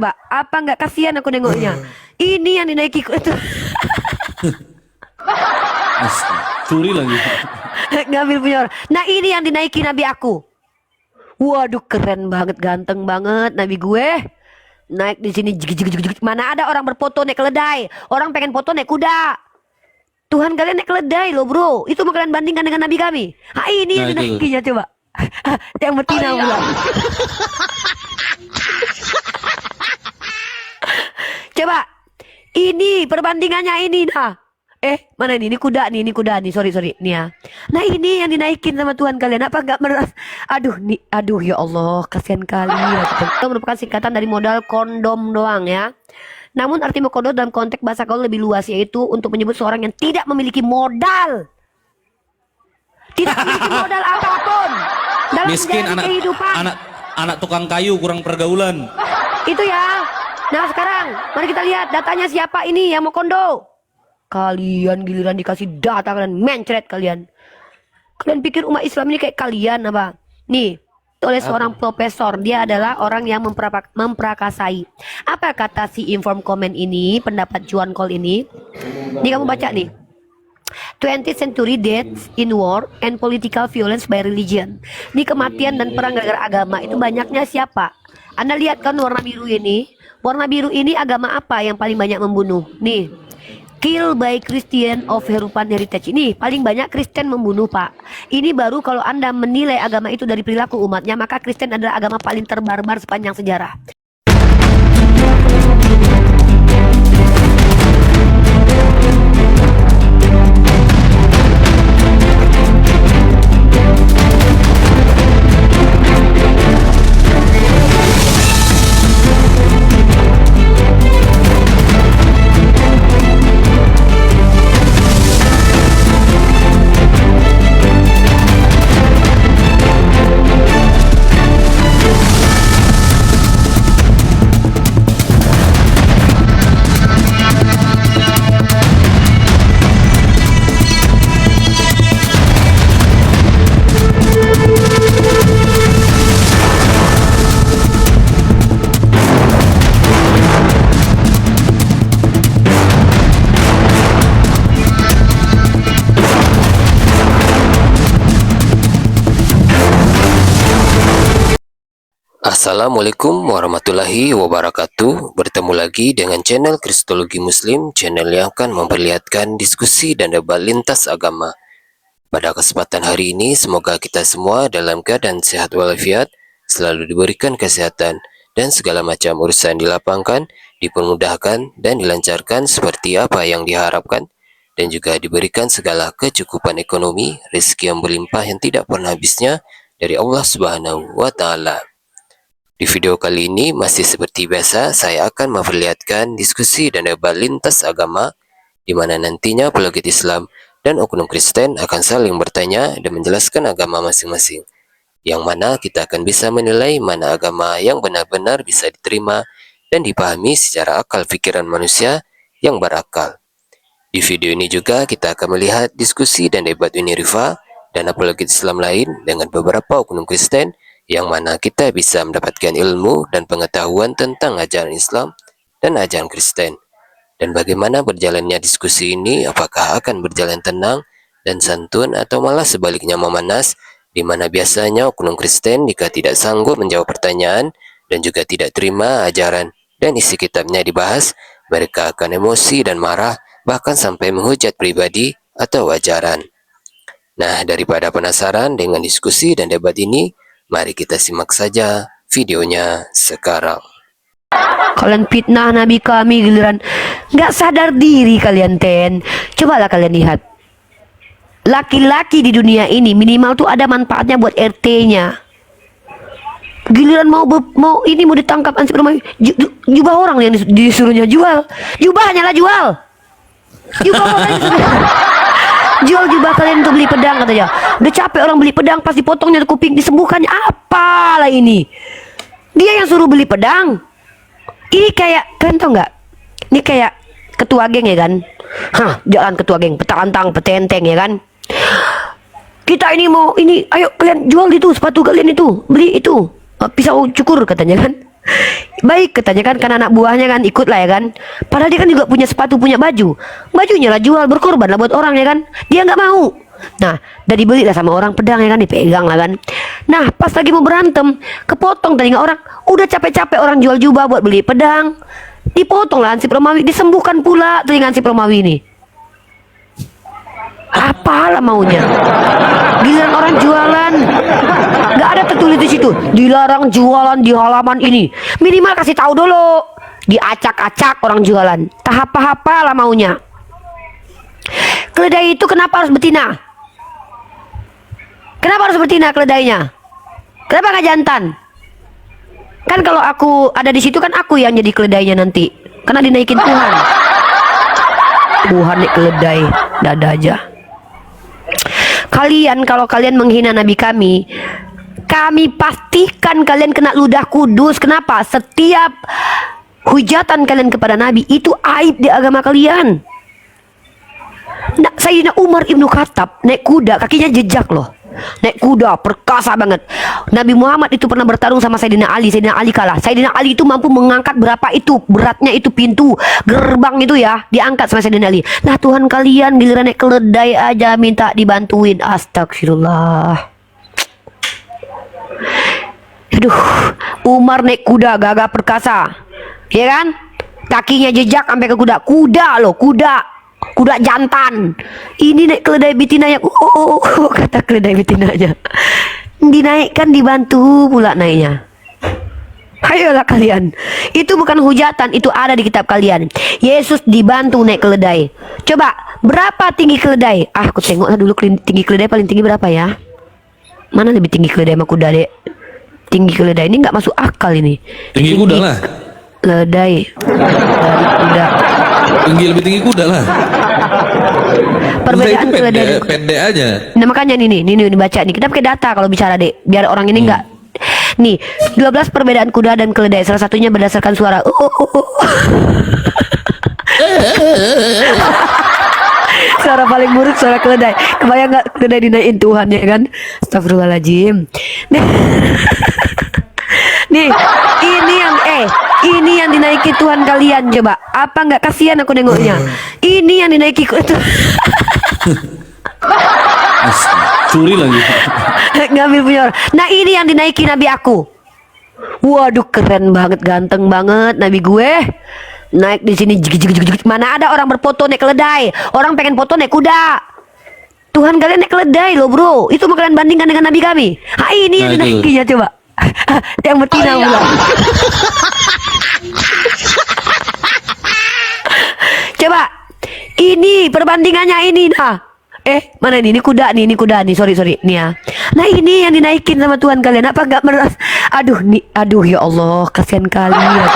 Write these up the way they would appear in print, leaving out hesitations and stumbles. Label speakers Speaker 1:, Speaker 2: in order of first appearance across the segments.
Speaker 1: Mbak, apa nggak kasihan aku nengoknya? Ini yang dinaiki itu.
Speaker 2: Curi lagi.
Speaker 1: Ngambil punya orang. Nah, ini yang dinaiki nabi aku. Waduh, keren banget, ganteng banget nabi gue. Naik di sini mana ada orang berfoto naik keledai. Orang pengen foto naik kuda. Tuhan kalian naik keledai loh, bro. Itu mau kalian bandingkan dengan nabi kami. Ah, ini yang dinaikinya coba. Yang betina pula. Coba. Ini perbandingannya ini dah. Mana ini? Ini kuda nih, Sorry, nih ya. Nah, ini yang dinaikin sama Tuhan kalian. Apa enggak meras? Aduh ya Allah, kasihan kali. Itu merupakan singkatan dari modal kondom doang ya. Namun arti kodok dalam konteks bahasa gaul lebih luas, yaitu untuk menyebut seorang yang tidak memiliki modal. Tidak memiliki modal apapun dalam
Speaker 2: miskin,
Speaker 1: kehidupan.
Speaker 2: Anak tukang kayu, kurang pergaulan.
Speaker 1: Itu ya. Nah, sekarang mari kita lihat datanya siapa ini yang mau kondo. Kalian giliran dikasih data kalian mencret kalian. Kalian pikir umat Islam ini kayak kalian apa? Nih, oleh seorang profesor, dia adalah orang yang memprakasai. Apa kata si inform comment ini, pendapat Juan Call ini? Nih kamu baca nih. 20th century deaths in war and political violence by religion. Ini kematian dan perang gara-gara agama itu banyaknya siapa? Anda lihat kan warna biru ini? Warna biru ini agama apa yang paling banyak membunuh? Nih, kill by Christian of European heritage. Ini paling banyak Kristen membunuh, Pak. Ini baru kalau Anda menilai agama itu dari perilaku umatnya, maka Kristen adalah agama paling terbarbar sepanjang sejarah.
Speaker 3: Assalamualaikum warahmatullahi wabarakatuh. Bertemu lagi dengan channel Kristologi Muslim, channel yang akan memperlihatkan diskusi dan debat lintas agama. Pada kesempatan hari ini, semoga kita semua dalam keadaan sehat walafiat, selalu diberikan kesehatan, dan segala macam urusan dilapangkan, dipermudahkan, dan dilancarkan seperti apa yang diharapkan, dan juga diberikan segala kecukupan ekonomi, rezeki yang berlimpah yang tidak pernah habisnya dari Allah Subhanahu wa Ta'ala. Di video kali ini masih seperti biasa, saya akan memperlihatkan diskusi dan debat lintas agama, di mana nantinya apologet Islam dan oknum Kristen akan saling bertanya dan menjelaskan agama masing-masing, yang mana kita akan bisa menilai mana agama yang benar-benar bisa diterima dan dipahami secara akal pikiran manusia yang berakal. Di video ini juga kita akan melihat diskusi dan debat Uni Rifa dan apologet Islam lain dengan beberapa oknum Kristen, yang mana kita bisa mendapatkan ilmu dan pengetahuan tentang ajaran Islam dan ajaran Kristen. Dan bagaimana berjalannya diskusi ini, apakah akan berjalan tenang dan santun atau malah sebaliknya memanas, di mana biasanya oknum Kristen jika tidak sanggup menjawab pertanyaan dan juga tidak terima ajaran dan isi kitabnya dibahas, mereka akan emosi dan marah, bahkan sampai menghujat pribadi atau ajaran. Nah, daripada penasaran dengan diskusi dan debat ini, mari kita simak saja videonya sekarang.
Speaker 1: Kalian fitnah nabi kami giliran nggak sadar diri kalian, Ten. Cobalah kalian lihat. Laki-laki di dunia ini minimal tuh ada manfaatnya buat RT-nya. Giliran mau ditangkap ansip rumah, jubah orang yang disuruhnya jual. Jubahnya lah jual. Jual jubah kalian untuk beli pedang katanya. Udah capek orang beli pedang, pas dipotongnya kuping disembuhkannya apalah ini. Dia yang suruh beli pedang. Ini kayak, kalian tau nggak? Ini kayak ketua geng ya kan? Jalan ketua geng, petantang, petenteng ya kan? Kita ini mau ini, ayo kalian jual itu sepatu kalian itu, beli itu pisau cukur katanya kan? Baik katanya kan anak buahnya kan ikut lah ya kan. Padahal dia kan juga punya sepatu, punya baju. Bajunya lah jual, berkorban lah buat orang ya kan. Dia nggak mau. Nah, udah dibeli lah sama orang, pedang ya kan, dipegang lah kan. Nah, pas lagi mau berantem, kepotong telinga orang. Udah capek-capek orang jual jubah buat beli pedang, dipotong lah Hansip Romawi, disembuhkan pula telinga Hansip Romawi ini. Apalah maunya. Giliran orang jualan, nggak ada tertulis di situ dilarang jualan di halaman ini. Minimal kasih tahu dulu, diacak-acak orang jualan. Tahap apa lah maunya. Keledai itu kenapa harus betina? Kenapa harus betina keledainya? Kenapa nggak jantan? Kan kalau aku ada di situ kan aku yang jadi keledainya nanti, karena dinaikin Tuhan. Tuhan nih keledai, dada aja. Kalian kalau kalian menghina Nabi kami pastikan kalian kena ludah kudus. Kenapa? Setiap hujatan kalian kepada Nabi itu aib di agama kalian. Nah, Sayyidina Umar Ibnu Khattab naik kuda, kakinya jejak loh. Naik kuda, perkasa banget. Nabi Muhammad itu pernah bertarung sama Sayyidina Ali. Sayyidina Ali kalah. Sayyidina Ali itu mampu mengangkat berapa itu beratnya itu pintu gerbang itu ya, diangkat sama Sayyidina Ali. Nah, Tuhan kalian giliran naik keledai aja minta dibantuin. Astagfirullah. Aduh, Umar naik kuda gagah perkasa, ya kan? Kakinya jejak sampai ke kuda. Kuda loh, kuda jantan. Ini naik keledai betinanya. Kata keledai betinanya. Dinaikkan, dibantu pula naiknya. Ayolah kalian. Itu bukan hujatan, itu ada di kitab kalian. Yesus dibantu naik keledai. Coba, berapa tinggi keledai? Aku tengoklah dulu tinggi keledai paling tinggi berapa ya. Mana lebih tinggi keledai sama kuda, Dek? Tinggi keledai ini nggak masuk akal ini.
Speaker 2: Tinggi kuda lah.
Speaker 1: Keledai dari kuda.
Speaker 2: Lebih tinggi kuda lah.
Speaker 1: Perbedaan
Speaker 2: kuda
Speaker 1: keledai.
Speaker 2: itu pendek aja.
Speaker 1: Nah makanya nih baca nih. Kita pakai data kalau bicara, Dek, biar orang ini nggak. Nih, 12 perbedaan kuda dan keledai. Salah satunya berdasarkan suara. Suara paling buruk suara keledai. Kebayang nggak keledai dinaikin Tuhan ya kan? Astagfirullahaladzim. Nih, ini yang dinaiki Tuhan kalian, coba. Apa nggak kasihan aku nengoknya? Ini yang dinaiki Tuhan.
Speaker 2: Curi lagi.
Speaker 1: Ngambil punya orang. Nah, ini yang dinaiki Nabi aku. Waduh, keren banget, ganteng banget Nabi gue. Naik di sini jig. Mana ada orang berfoto naik keledai? Orang pengen foto naik kuda. Tuhan kalian naik keledai loh, bro. Itu mau kalian bandingkan dengan Nabi kami. Ini yang dinaikinya coba. Yang betina pula. Coba. Ini perbandingannya ini nah. Mana ini kuda nih, sorry nih ya. Nah, ini yang dinaikin sama Tuhan kalian. Apa nggak meras? Aduh ya Allah, kasihan kali ya.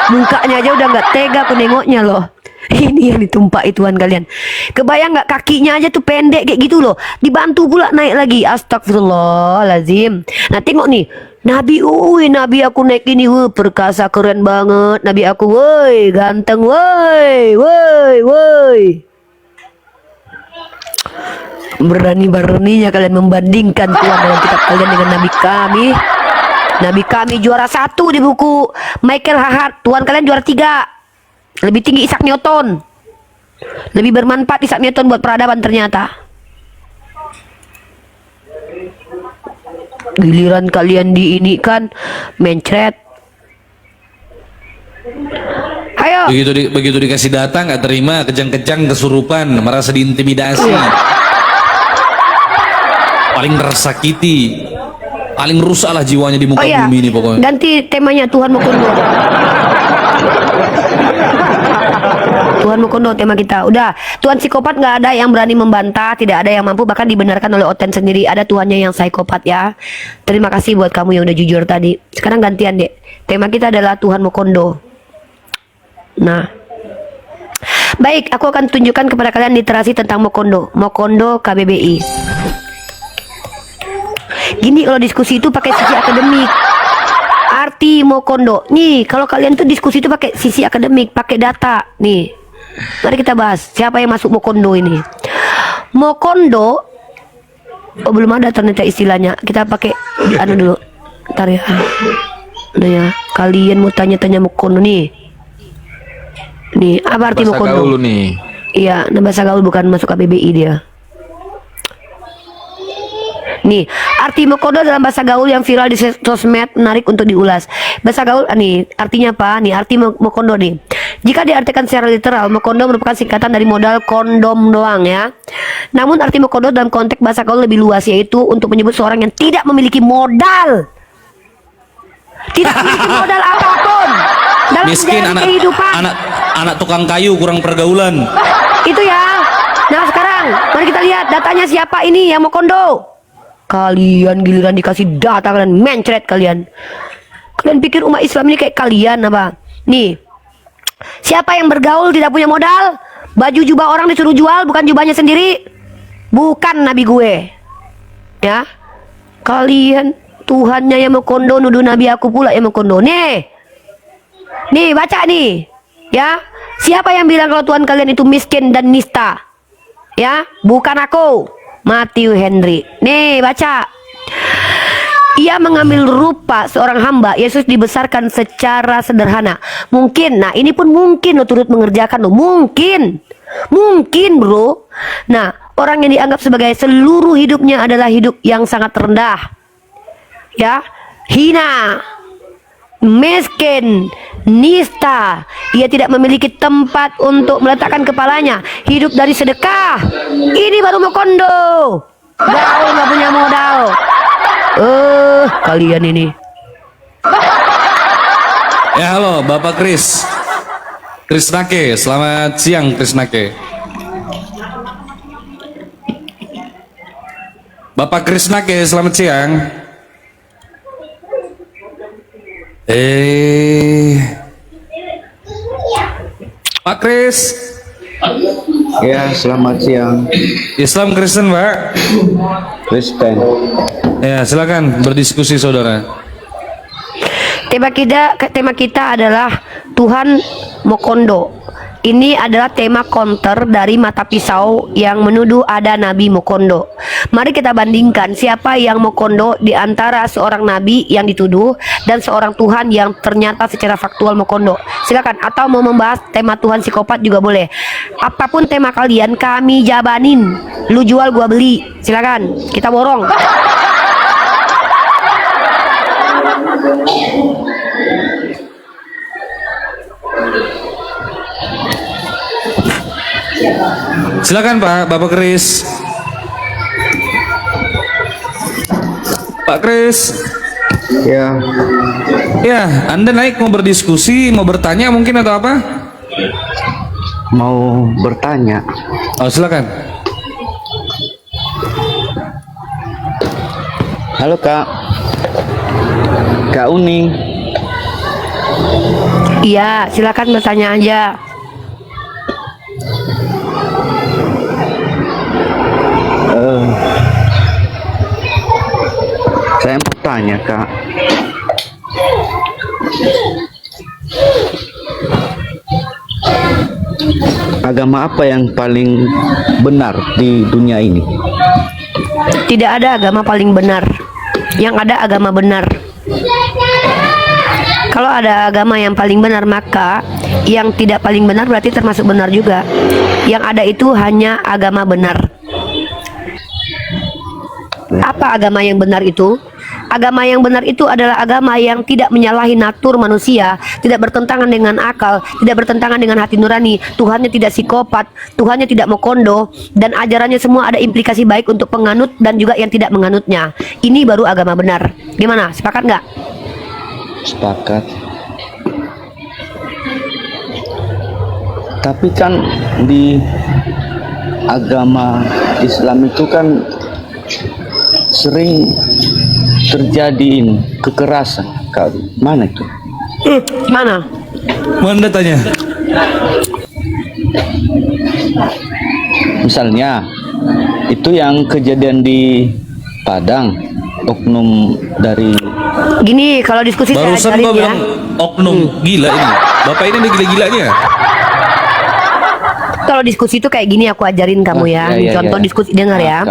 Speaker 1: Mukanya aja udah nggak tega aku nengoknya loh. Ini yang ditumpahi Tuhan kalian. Kebayang nggak kakinya aja tuh pendek kayak gitu loh. Dibantu pula naik lagi. Astagfirullahaladzim. Nah, tengok nih. Nabi aku naik ini, perkasa keren banget. Nabi aku, woi, ganteng, woi. Berani-beraninya kalian membandingkan Tuhan dalam kitab kalian dengan Nabi kami. Nabi kami juara 1 di buku Michael Hart. Tuhan kalian juara 3. Lebih tinggi Isaac Newton. Lebih bermanfaat Isaac Newton buat peradaban ternyata. Giliran kalian diinikan, mencret. Ayo.
Speaker 2: Begitu dikasih data nggak terima, kejang-kejang, kesurupan, merasa diintimidasi. Paling tersakiti, paling rusak lah jiwanya di muka bumi ini pokoknya.
Speaker 1: Ganti temanya Tuhan Mokondo. Tuhan Mokondo tema kita. Udah, Tuhan psikopat nggak ada yang berani membantah, tidak ada yang mampu bahkan dibenarkan oleh Oten sendiri. Ada Tuhannya yang psikopat ya. Terima kasih buat kamu yang udah jujur tadi. Sekarang gantian, Dek. Tema kita adalah Tuhan Mokondo. Nah, baik, aku akan tunjukkan kepada kalian literasi tentang Mokondo KBBI. Gini kalau diskusi itu pakai sisi akademik. Arti Mokondo. Nih, kalau kalian tuh diskusi itu pakai sisi akademik, pakai data. Nih, mari kita bahas siapa yang masuk Mokondo ini. Mokondo, belum ada ternyata istilahnya. Kita pakai dulu. Ntar ya. Nah ya, kalian mau tanya-tanya Mokondo nih. Nih, apa arti
Speaker 2: Bahasa
Speaker 1: Mokondo?
Speaker 2: gaul nih.
Speaker 1: Iya, nah bahasa gaul bukan masuk KBBI dia. Nih, arti Mokondo dalam bahasa gaul yang viral di sosmed menarik untuk diulas. Bahasa gaul nih, artinya apa? Nih, arti Mokondo nih. Jika diartikan secara literal, Mokondo merupakan singkatan dari modal kondom doang ya. Namun arti Mokondo dalam konteks bahasa gaul lebih luas, yaitu untuk menyebut seorang yang tidak memiliki modal. Tidak memiliki modal apapun dalam
Speaker 2: Miskin,
Speaker 1: menjalani
Speaker 2: anak
Speaker 1: kehidupan.
Speaker 2: anak tukang kayu, kurang pergaulan.
Speaker 1: Itu ya. Nah sekarang mari kita lihat datanya siapa ini yang Mokondo. Kalian giliran dikasih data kalian mencret kalian. Kalian pikir umat Islam ini kayak kalian apa? Nih, siapa yang bergaul tidak punya modal? Baju jubah orang disuruh jual, bukan jubahnya sendiri. Bukan nabi gue. Ya, kalian Tuhannya yang Mokondo nuduh nabi aku pula yang Mokondo. Nih, baca nih. Ya, siapa yang bilang kalau Tuhan kalian itu miskin dan nista? Ya, bukan aku, Matthew Henry. Nih, baca. Ia mengambil rupa seorang hamba. Yesus dibesarkan secara sederhana. Mungkin, nah ini pun mungkin lo turut mengerjakan lo. Mungkin bro. Nah, orang yang dianggap sebagai seluruh hidupnya adalah hidup yang sangat rendah. Ya, hina, miskin, nista. Ia tidak memiliki tempat untuk meletakkan kepalanya. Hidup dari sedekah. Ini baru Mokondo. Gaul nggak punya modal. Kalian ini.
Speaker 2: Ya halo, Bapak Krisnake, selamat siang Krisnake. Bapak Krisnake, selamat siang. Pak Kris.
Speaker 4: Ya, selamat siang.
Speaker 2: Islam Kristen, Pak.
Speaker 4: Kristen.
Speaker 2: Ya, silakan berdiskusi saudara.
Speaker 1: Tema kita adalah Tuhan Mokondo. Ini adalah tema counter dari mata pisau yang menuduh ada Nabi Mokondo. Mari kita bandingkan siapa yang Mokondo di antara seorang Nabi yang dituduh dan seorang Tuhan yang ternyata secara faktual Mokondo. Silakan, atau mau membahas tema Tuhan psikopat juga boleh. Apapun tema kalian kami jabanin. Lu jual gua beli. Silakan, kita borong.
Speaker 2: Silakan Pak, Bapak Kris. Pak Kris.
Speaker 4: Ya,
Speaker 2: Ya, Anda naik mau berdiskusi, mau bertanya mungkin atau apa?
Speaker 4: mau bertanya.
Speaker 2: Oh, silakan.
Speaker 4: Halo Kak. Kak Uni.
Speaker 1: Iya, silakan bertanya aja.
Speaker 4: Saya mau tanya Kak. Agama apa yang paling benar di dunia ini?
Speaker 1: Tidak ada agama paling benar. Yang ada agama benar. Kalau ada agama yang paling benar, maka yang tidak paling benar berarti termasuk benar juga. Yang ada itu hanya agama benar. Apa agama yang benar itu? Agama yang benar itu adalah agama yang tidak menyalahi natur manusia, tidak bertentangan dengan akal, tidak bertentangan dengan hati nurani. Tuhannya tidak psikopat, Tuhannya tidak Mokondo, dan ajarannya semua ada implikasi baik untuk penganut dan juga yang tidak menganutnya. Ini baru agama benar. Gimana? Sepakat nggak?
Speaker 4: Sepakat. Tapi kan di agama Islam itu kan sering terjadi kekerasan. Mana itu?
Speaker 1: Mana?
Speaker 2: Mana tanya?
Speaker 4: Misalnya itu yang kejadian di Padang, oknum dari
Speaker 1: Gini, kalau diskusi saya
Speaker 2: Barusan
Speaker 1: ajarin
Speaker 2: gua
Speaker 1: ya.
Speaker 2: bilang oknum gila ini. Bapak ini ada gila-gilanya.
Speaker 1: kalau diskusi itu kayak gini aku ajarin kamu ya. Contoh diskusi, dengar ya.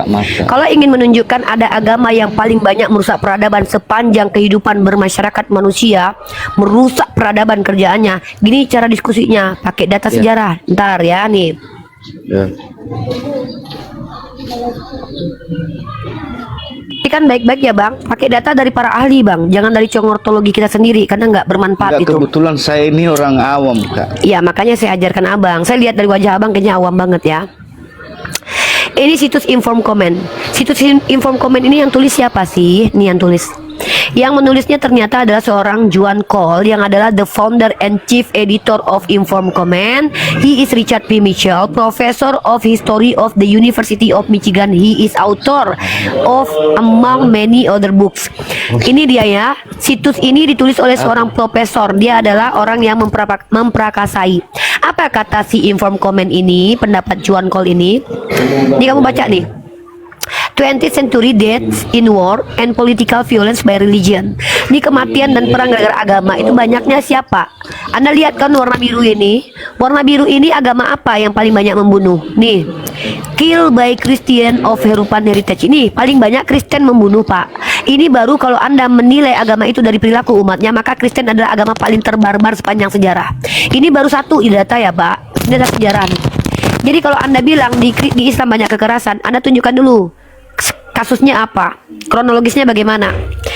Speaker 1: Kalau ingin menunjukkan ada agama yang paling banyak merusak peradaban sepanjang kehidupan bermasyarakat manusia, merusak peradaban kerjaannya. Gini cara diskusinya, pakai data sejarah. Ntar ya nih. Ini kan baik-baik ya bang, pakai data dari para ahli bang, jangan dari congortologi kita sendiri karena nggak bermanfaat itu.
Speaker 4: Kebetulan saya ini orang awam kak.
Speaker 1: Iya makanya saya ajarkan abang. Saya lihat dari wajah abang kayaknya awam banget ya. Ini situs Inform Comment. Situs Inform Comment ini yang tulis siapa sih? Nih yang tulis. Yang menulisnya ternyata adalah seorang Juan Cole yang adalah the founder and chief editor of Inform Comment. He is Richard P. Mitchell, professor of history of the University of Michigan. He is author of among many other books. Ini dia ya. Situs ini ditulis oleh seorang profesor. Dia adalah orang yang memprakasai. Apa kata si Inform Comment ini? Pendapat Juan Cole ini. Ini kamu baca nih. 20th century deaths in war and political violence by religion. Ini kematian dan perang gara-gara agama. Itu banyaknya siapa? Anda lihat kan warna biru ini? Warna biru ini agama apa yang paling banyak membunuh? Nih, kill by Christian of European heritage. Ini paling banyak Kristen membunuh pak. Ini baru kalau Anda menilai agama itu dari perilaku umatnya, maka Kristen adalah agama paling terbarbar sepanjang sejarah. Ini baru satu data ya pak. Ini data sejarah nih. Jadi kalau Anda bilang di Islam banyak kekerasan, Anda tunjukkan dulu kasusnya apa, kronologisnya bagaimana.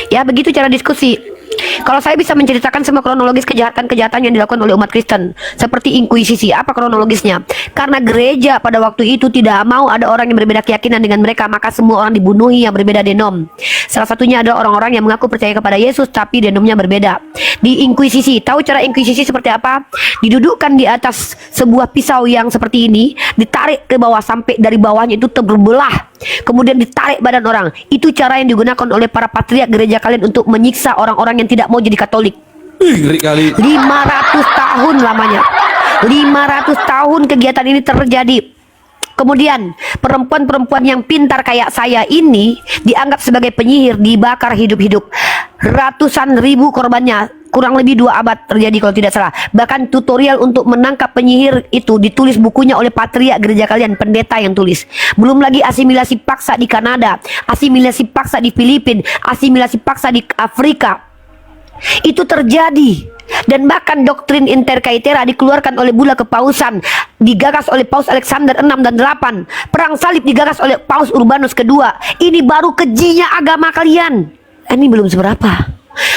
Speaker 1: Ya begitu cara diskusi. Kalau saya bisa menceritakan semua kronologis kejahatan-kejahatan yang dilakukan oleh umat Kristen seperti inkuisisi, apa kronologisnya? Karena gereja pada waktu itu tidak mau ada orang yang berbeda keyakinan dengan mereka, maka semua orang dibunuhi yang berbeda denom. Salah satunya adalah orang-orang yang mengaku percaya kepada Yesus tapi denomnya berbeda. Di inkuisisi, tahu cara inkuisisi seperti apa? Didudukkan di atas sebuah pisau yang seperti ini, ditarik ke bawah sampai dari bawahnya itu terbelah, kemudian ditarik badan orang. Itu cara yang digunakan oleh para patriark gereja kalian untuk menyiksa orang-orang yang tidak mau jadi Katolik.
Speaker 2: Ngeri kali.
Speaker 1: 500 tahun lamanya. 500 tahun kegiatan ini terjadi. Kemudian perempuan-perempuan yang pintar kayak saya ini dianggap sebagai penyihir, dibakar hidup-hidup. Ratusan ribu korbannya, kurang lebih 2 abad terjadi kalau tidak salah. Bahkan tutorial untuk menangkap penyihir itu ditulis bukunya oleh patriark gereja kalian, pendeta yang tulis. Belum lagi asimilasi paksa di Kanada, asimilasi paksa di Filipina, asimilasi paksa di Afrika. Itu terjadi. Dan bahkan doktrin interkaitera dikeluarkan oleh Bula Kepausan, digagas oleh Paus Alexander 6 dan 8. Perang salib digagas oleh Paus Urbanus kedua. Ini baru kejinya agama kalian. Ini belum seberapa.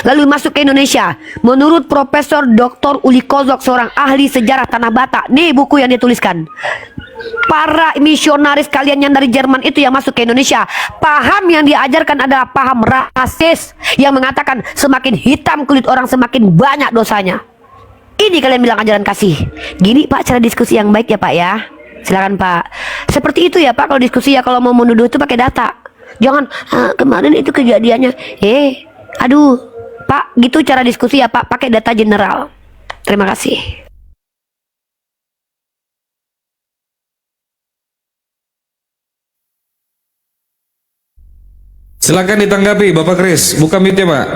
Speaker 1: Lalu masuk ke Indonesia. Menurut Profesor Dr. Uli Kozok, seorang ahli sejarah Tanah Batak, nih buku yang dia tuliskan. Para misionaris kalian yang dari Jerman itu yang masuk ke Indonesia, paham yang diajarkan adalah paham rasis yang mengatakan semakin hitam kulit orang semakin banyak dosanya. Ini kalian bilang ajaran kasih. Gini pak cara diskusi yang baik ya pak ya. Silakan pak. Seperti itu ya pak kalau diskusi ya, kalau mau menuduh itu pakai data. Jangan kemarin itu kejadiannya. Aduh pak, gitu cara diskusi ya pak, pakai data general. Terima kasih.
Speaker 2: Silakan ditanggapi Bapak Kris. Buka mute Pak.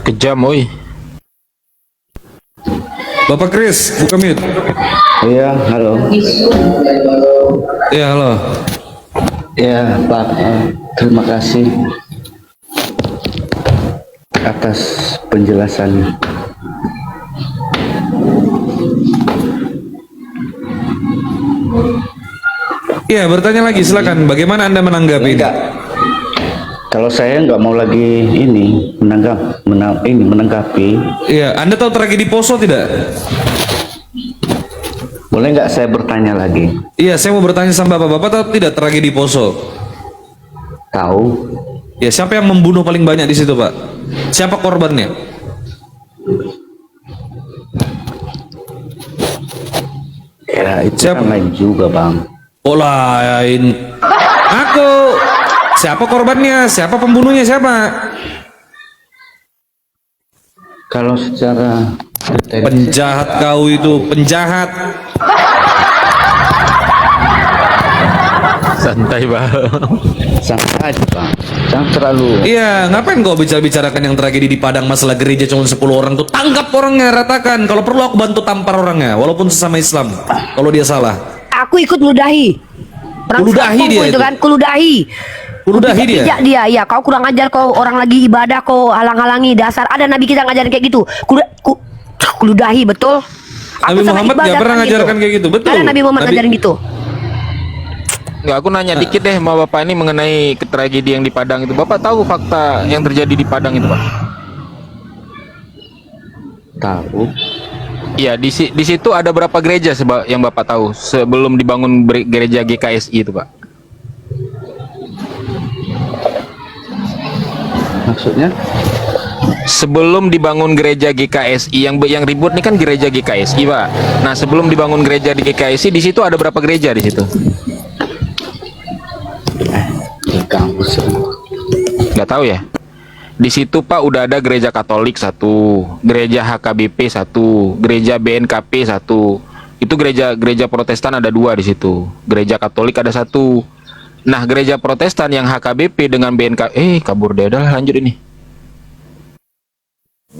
Speaker 5: Kejam, oi.
Speaker 2: Bapak Kris, buka mute.
Speaker 4: Iya, halo.
Speaker 2: Ya halo.
Speaker 4: Ya Pak, terima kasih atas penjelasannya.
Speaker 2: Iya, bertanya lagi silakan. Bagaimana Anda menanggapi ini?
Speaker 4: Enggak. Kalau saya nggak mau lagi ini menanggapi.
Speaker 2: Iya, Anda tahu tragedi Poso tidak?
Speaker 4: Boleh nggak saya bertanya lagi?
Speaker 2: Iya, saya mau bertanya sama Bapak. Bapak tahu tidak tragedi Poso?
Speaker 4: Tahu.
Speaker 2: Ya, siapa yang membunuh paling banyak di situ, Pak? Siapa korbannya?
Speaker 4: Ya itu
Speaker 2: Siapa?
Speaker 4: kan lain juga bang.
Speaker 2: Oh lain. Aku. Siapa korbannya? Siapa pembunuhnya? Siapa?
Speaker 4: Kalau secara
Speaker 2: Penjahat kau itu, penjahat.
Speaker 5: Santai, Bang.
Speaker 4: santai aja bang. Jangan terlalu.
Speaker 2: Iya, ngapain kau bicara-bicarakan yang tragedi di Padang masalah gereja cuma 10 orang tuh? Tangkap orangnya, ratakan. Kalau perlu aku bantu tampar orangnya, walaupun sesama Islam. Kalau dia salah.
Speaker 1: Aku Aku ikut ludahi.
Speaker 2: Ludahi dia
Speaker 1: itu
Speaker 2: itu?
Speaker 1: kan, kuludahi.
Speaker 2: Ludahi dia?
Speaker 1: Tidak dia, ya kau kurang ajar, kau orang lagi ibadah kau halang-halangi, dasar. Ada nabi kita ngajarin kayak gitu. Kuludahi, betul.
Speaker 2: Nabi
Speaker 1: sama
Speaker 2: Muhammad nggak
Speaker 1: ibadah
Speaker 2: pernah
Speaker 1: kan
Speaker 2: ngajarkan kayak gitu, betul.
Speaker 1: Ada Nabi Muhammad ngajarin gitu.
Speaker 5: Nggak, aku nanya dikit deh sama Bapak ini mengenai tragedi yang di Padang itu. Bapak tahu fakta yang terjadi di Padang itu, Pak?
Speaker 4: Tahu.
Speaker 5: Iya, di situ ada berapa gereja yang Bapak tahu sebelum dibangun gereja GKSI itu, Pak?
Speaker 4: Maksudnya?
Speaker 5: Sebelum dibangun gereja GKSI, yang ribut nih kan gereja GKSI, Pak. Nah, sebelum dibangun gereja di GKSI, di situ ada berapa gereja di situ?
Speaker 4: Di kampus.
Speaker 5: Nggak tahu ya. Di situ Pak udah ada gereja Katolik 1, gereja HKBP 1, gereja BNKP 1. Itu gereja Protestan ada 2 di situ. Gereja Katolik ada 1. Nah, gereja Protestan yang HKBP dengan BNKP kabur deh, dah lanjut ini.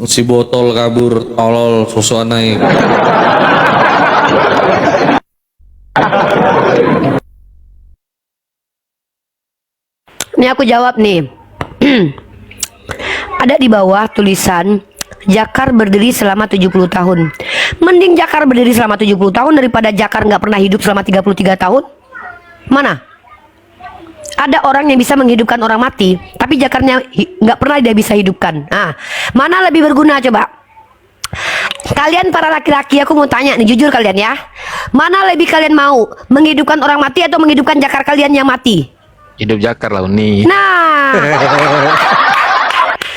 Speaker 2: Si botol kabur, tolol, sosokan naik.
Speaker 1: Ini aku jawab nih. Ada di bawah tulisan Jakar berdiri selama 70 tahun. Mending Jakar berdiri selama 70 tahun daripada Jakar nggak pernah hidup selama 33 tahun. Mana? Ada orang yang bisa menghidupkan orang mati, tapi Jakarnya nggak pernah dia bisa hidupkan. Nah, mana lebih berguna coba? Kalian para laki-laki, aku mau tanya nih, jujur kalian ya. Mana lebih kalian mau? Menghidupkan orang mati atau menghidupkan Jakar kalian yang mati?
Speaker 5: Hidup Jakar lah nih.
Speaker 1: Nah,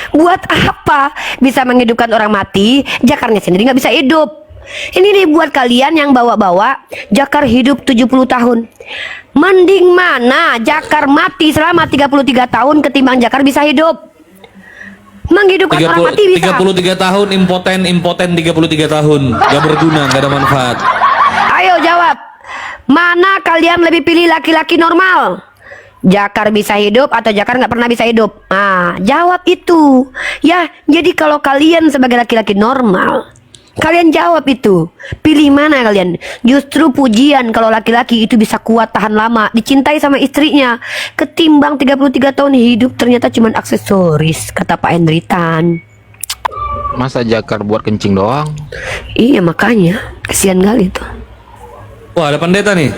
Speaker 1: buat apa bisa menghidupkan orang mati, Jakarnya sendiri nggak bisa hidup? Ini nih buat kalian yang bawa-bawa Jakar hidup 70 tahun. Mending mana Jakar mati selama 33 tahun ketimbang Jakar bisa hidup? Menghidupkan orang mati bisa.
Speaker 2: 33 tahun impoten 33 tahun. Gak berguna, gak ada manfaat.
Speaker 1: Ayo jawab. Mana kalian lebih pilih laki-laki normal? Jakar bisa hidup atau Jakar nggak pernah bisa hidup? Nah, jawab itu. Ya, jadi kalau kalian sebagai laki-laki normal, kalian jawab itu. Pilih mana kalian? Justru pujian kalau laki-laki itu bisa kuat tahan lama, dicintai sama istrinya, ketimbang 33 tahun hidup ternyata cuma aksesoris, kata Pak Henry Tan.
Speaker 5: Masa Jakar buat kencing doang?
Speaker 1: Iya, makanya kesian kali itu.
Speaker 2: Wah, ada pendeta nih.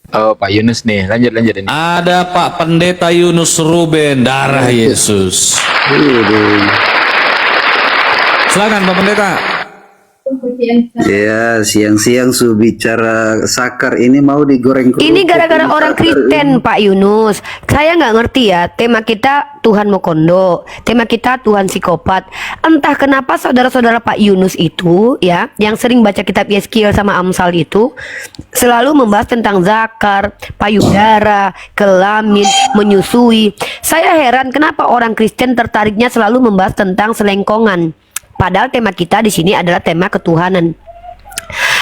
Speaker 5: Oh, Pak Yunus nih, lanjut ini.
Speaker 2: Ada Pak Pendeta Yunus Ruben, darah Yesus. Silakan Pak Pendeta.
Speaker 6: Ya, siang-siang su bicara sakar ini mau digoreng kerupuk.
Speaker 1: Ini gara-gara
Speaker 6: Ini
Speaker 1: orang
Speaker 6: sakar
Speaker 1: Kristen,
Speaker 6: ini.
Speaker 1: Pak Yunus. Saya nggak ngerti ya. Tema kita Tuhan Mokondo, tema kita Tuhan psikopat. Entah kenapa saudara-saudara Pak Yunus itu, ya, yang sering baca kitab Yeskiel sama Amsal itu, selalu membahas tentang zakar, payudara, kelamin, menyusui. Saya heran kenapa orang Kristen tertariknya selalu membahas tentang selengkongan. Padahal tema kita di sini adalah tema ketuhanan.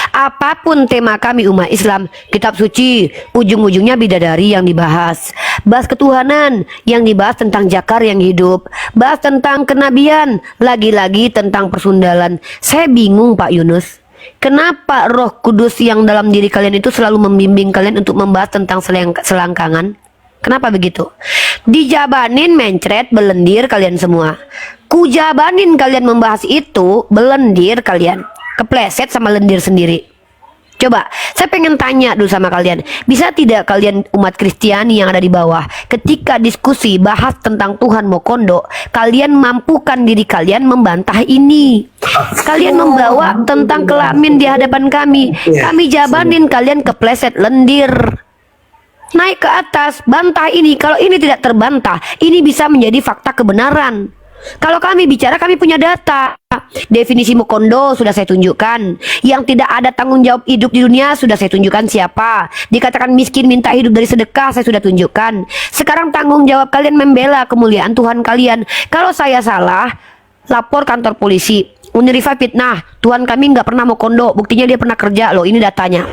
Speaker 1: Apapun tema kami umat Islam, kitab suci, ujung-ujungnya bidadari yang dibahas. Bahas ketuhanan, yang dibahas tentang Jakar yang hidup. Bahas tentang kenabian, lagi-lagi tentang persundalan. Saya bingung Pak Yunus. Kenapa Roh Kudus yang dalam diri kalian itu selalu membimbing kalian untuk membahas tentang selangkangan? Kenapa begitu? Dijabanin mencret belendir kalian semua. Kujabanin kalian membahas itu, belendir kalian. Kepleset sama lendir sendiri. Coba, saya pengen tanya dulu sama kalian. Bisa tidak kalian umat Kristiani yang ada di bawah, ketika diskusi bahas tentang Tuhan Mokondo, kalian mampukan diri kalian membantah ini? Kalian membawa tentang kelamin di hadapan kami. Kami jabanin kalian kepleset lendir. Naik ke atas, bantah ini. Kalau ini tidak terbantah, ini bisa menjadi fakta kebenaran. Kalau kami bicara, kami punya data. Definisi Mokondo sudah saya tunjukkan. Yang tidak ada tanggung jawab hidup di dunia sudah saya tunjukkan siapa. Dikatakan miskin minta hidup dari sedekah saya sudah tunjukkan. Sekarang tanggung jawab kalian membela kemuliaan Tuhan kalian. Kalau saya salah, lapor kantor polisi. Unirifa fitnah, Tuhan kami nggak pernah Mokondo. Buktinya dia pernah kerja loh, ini datanya.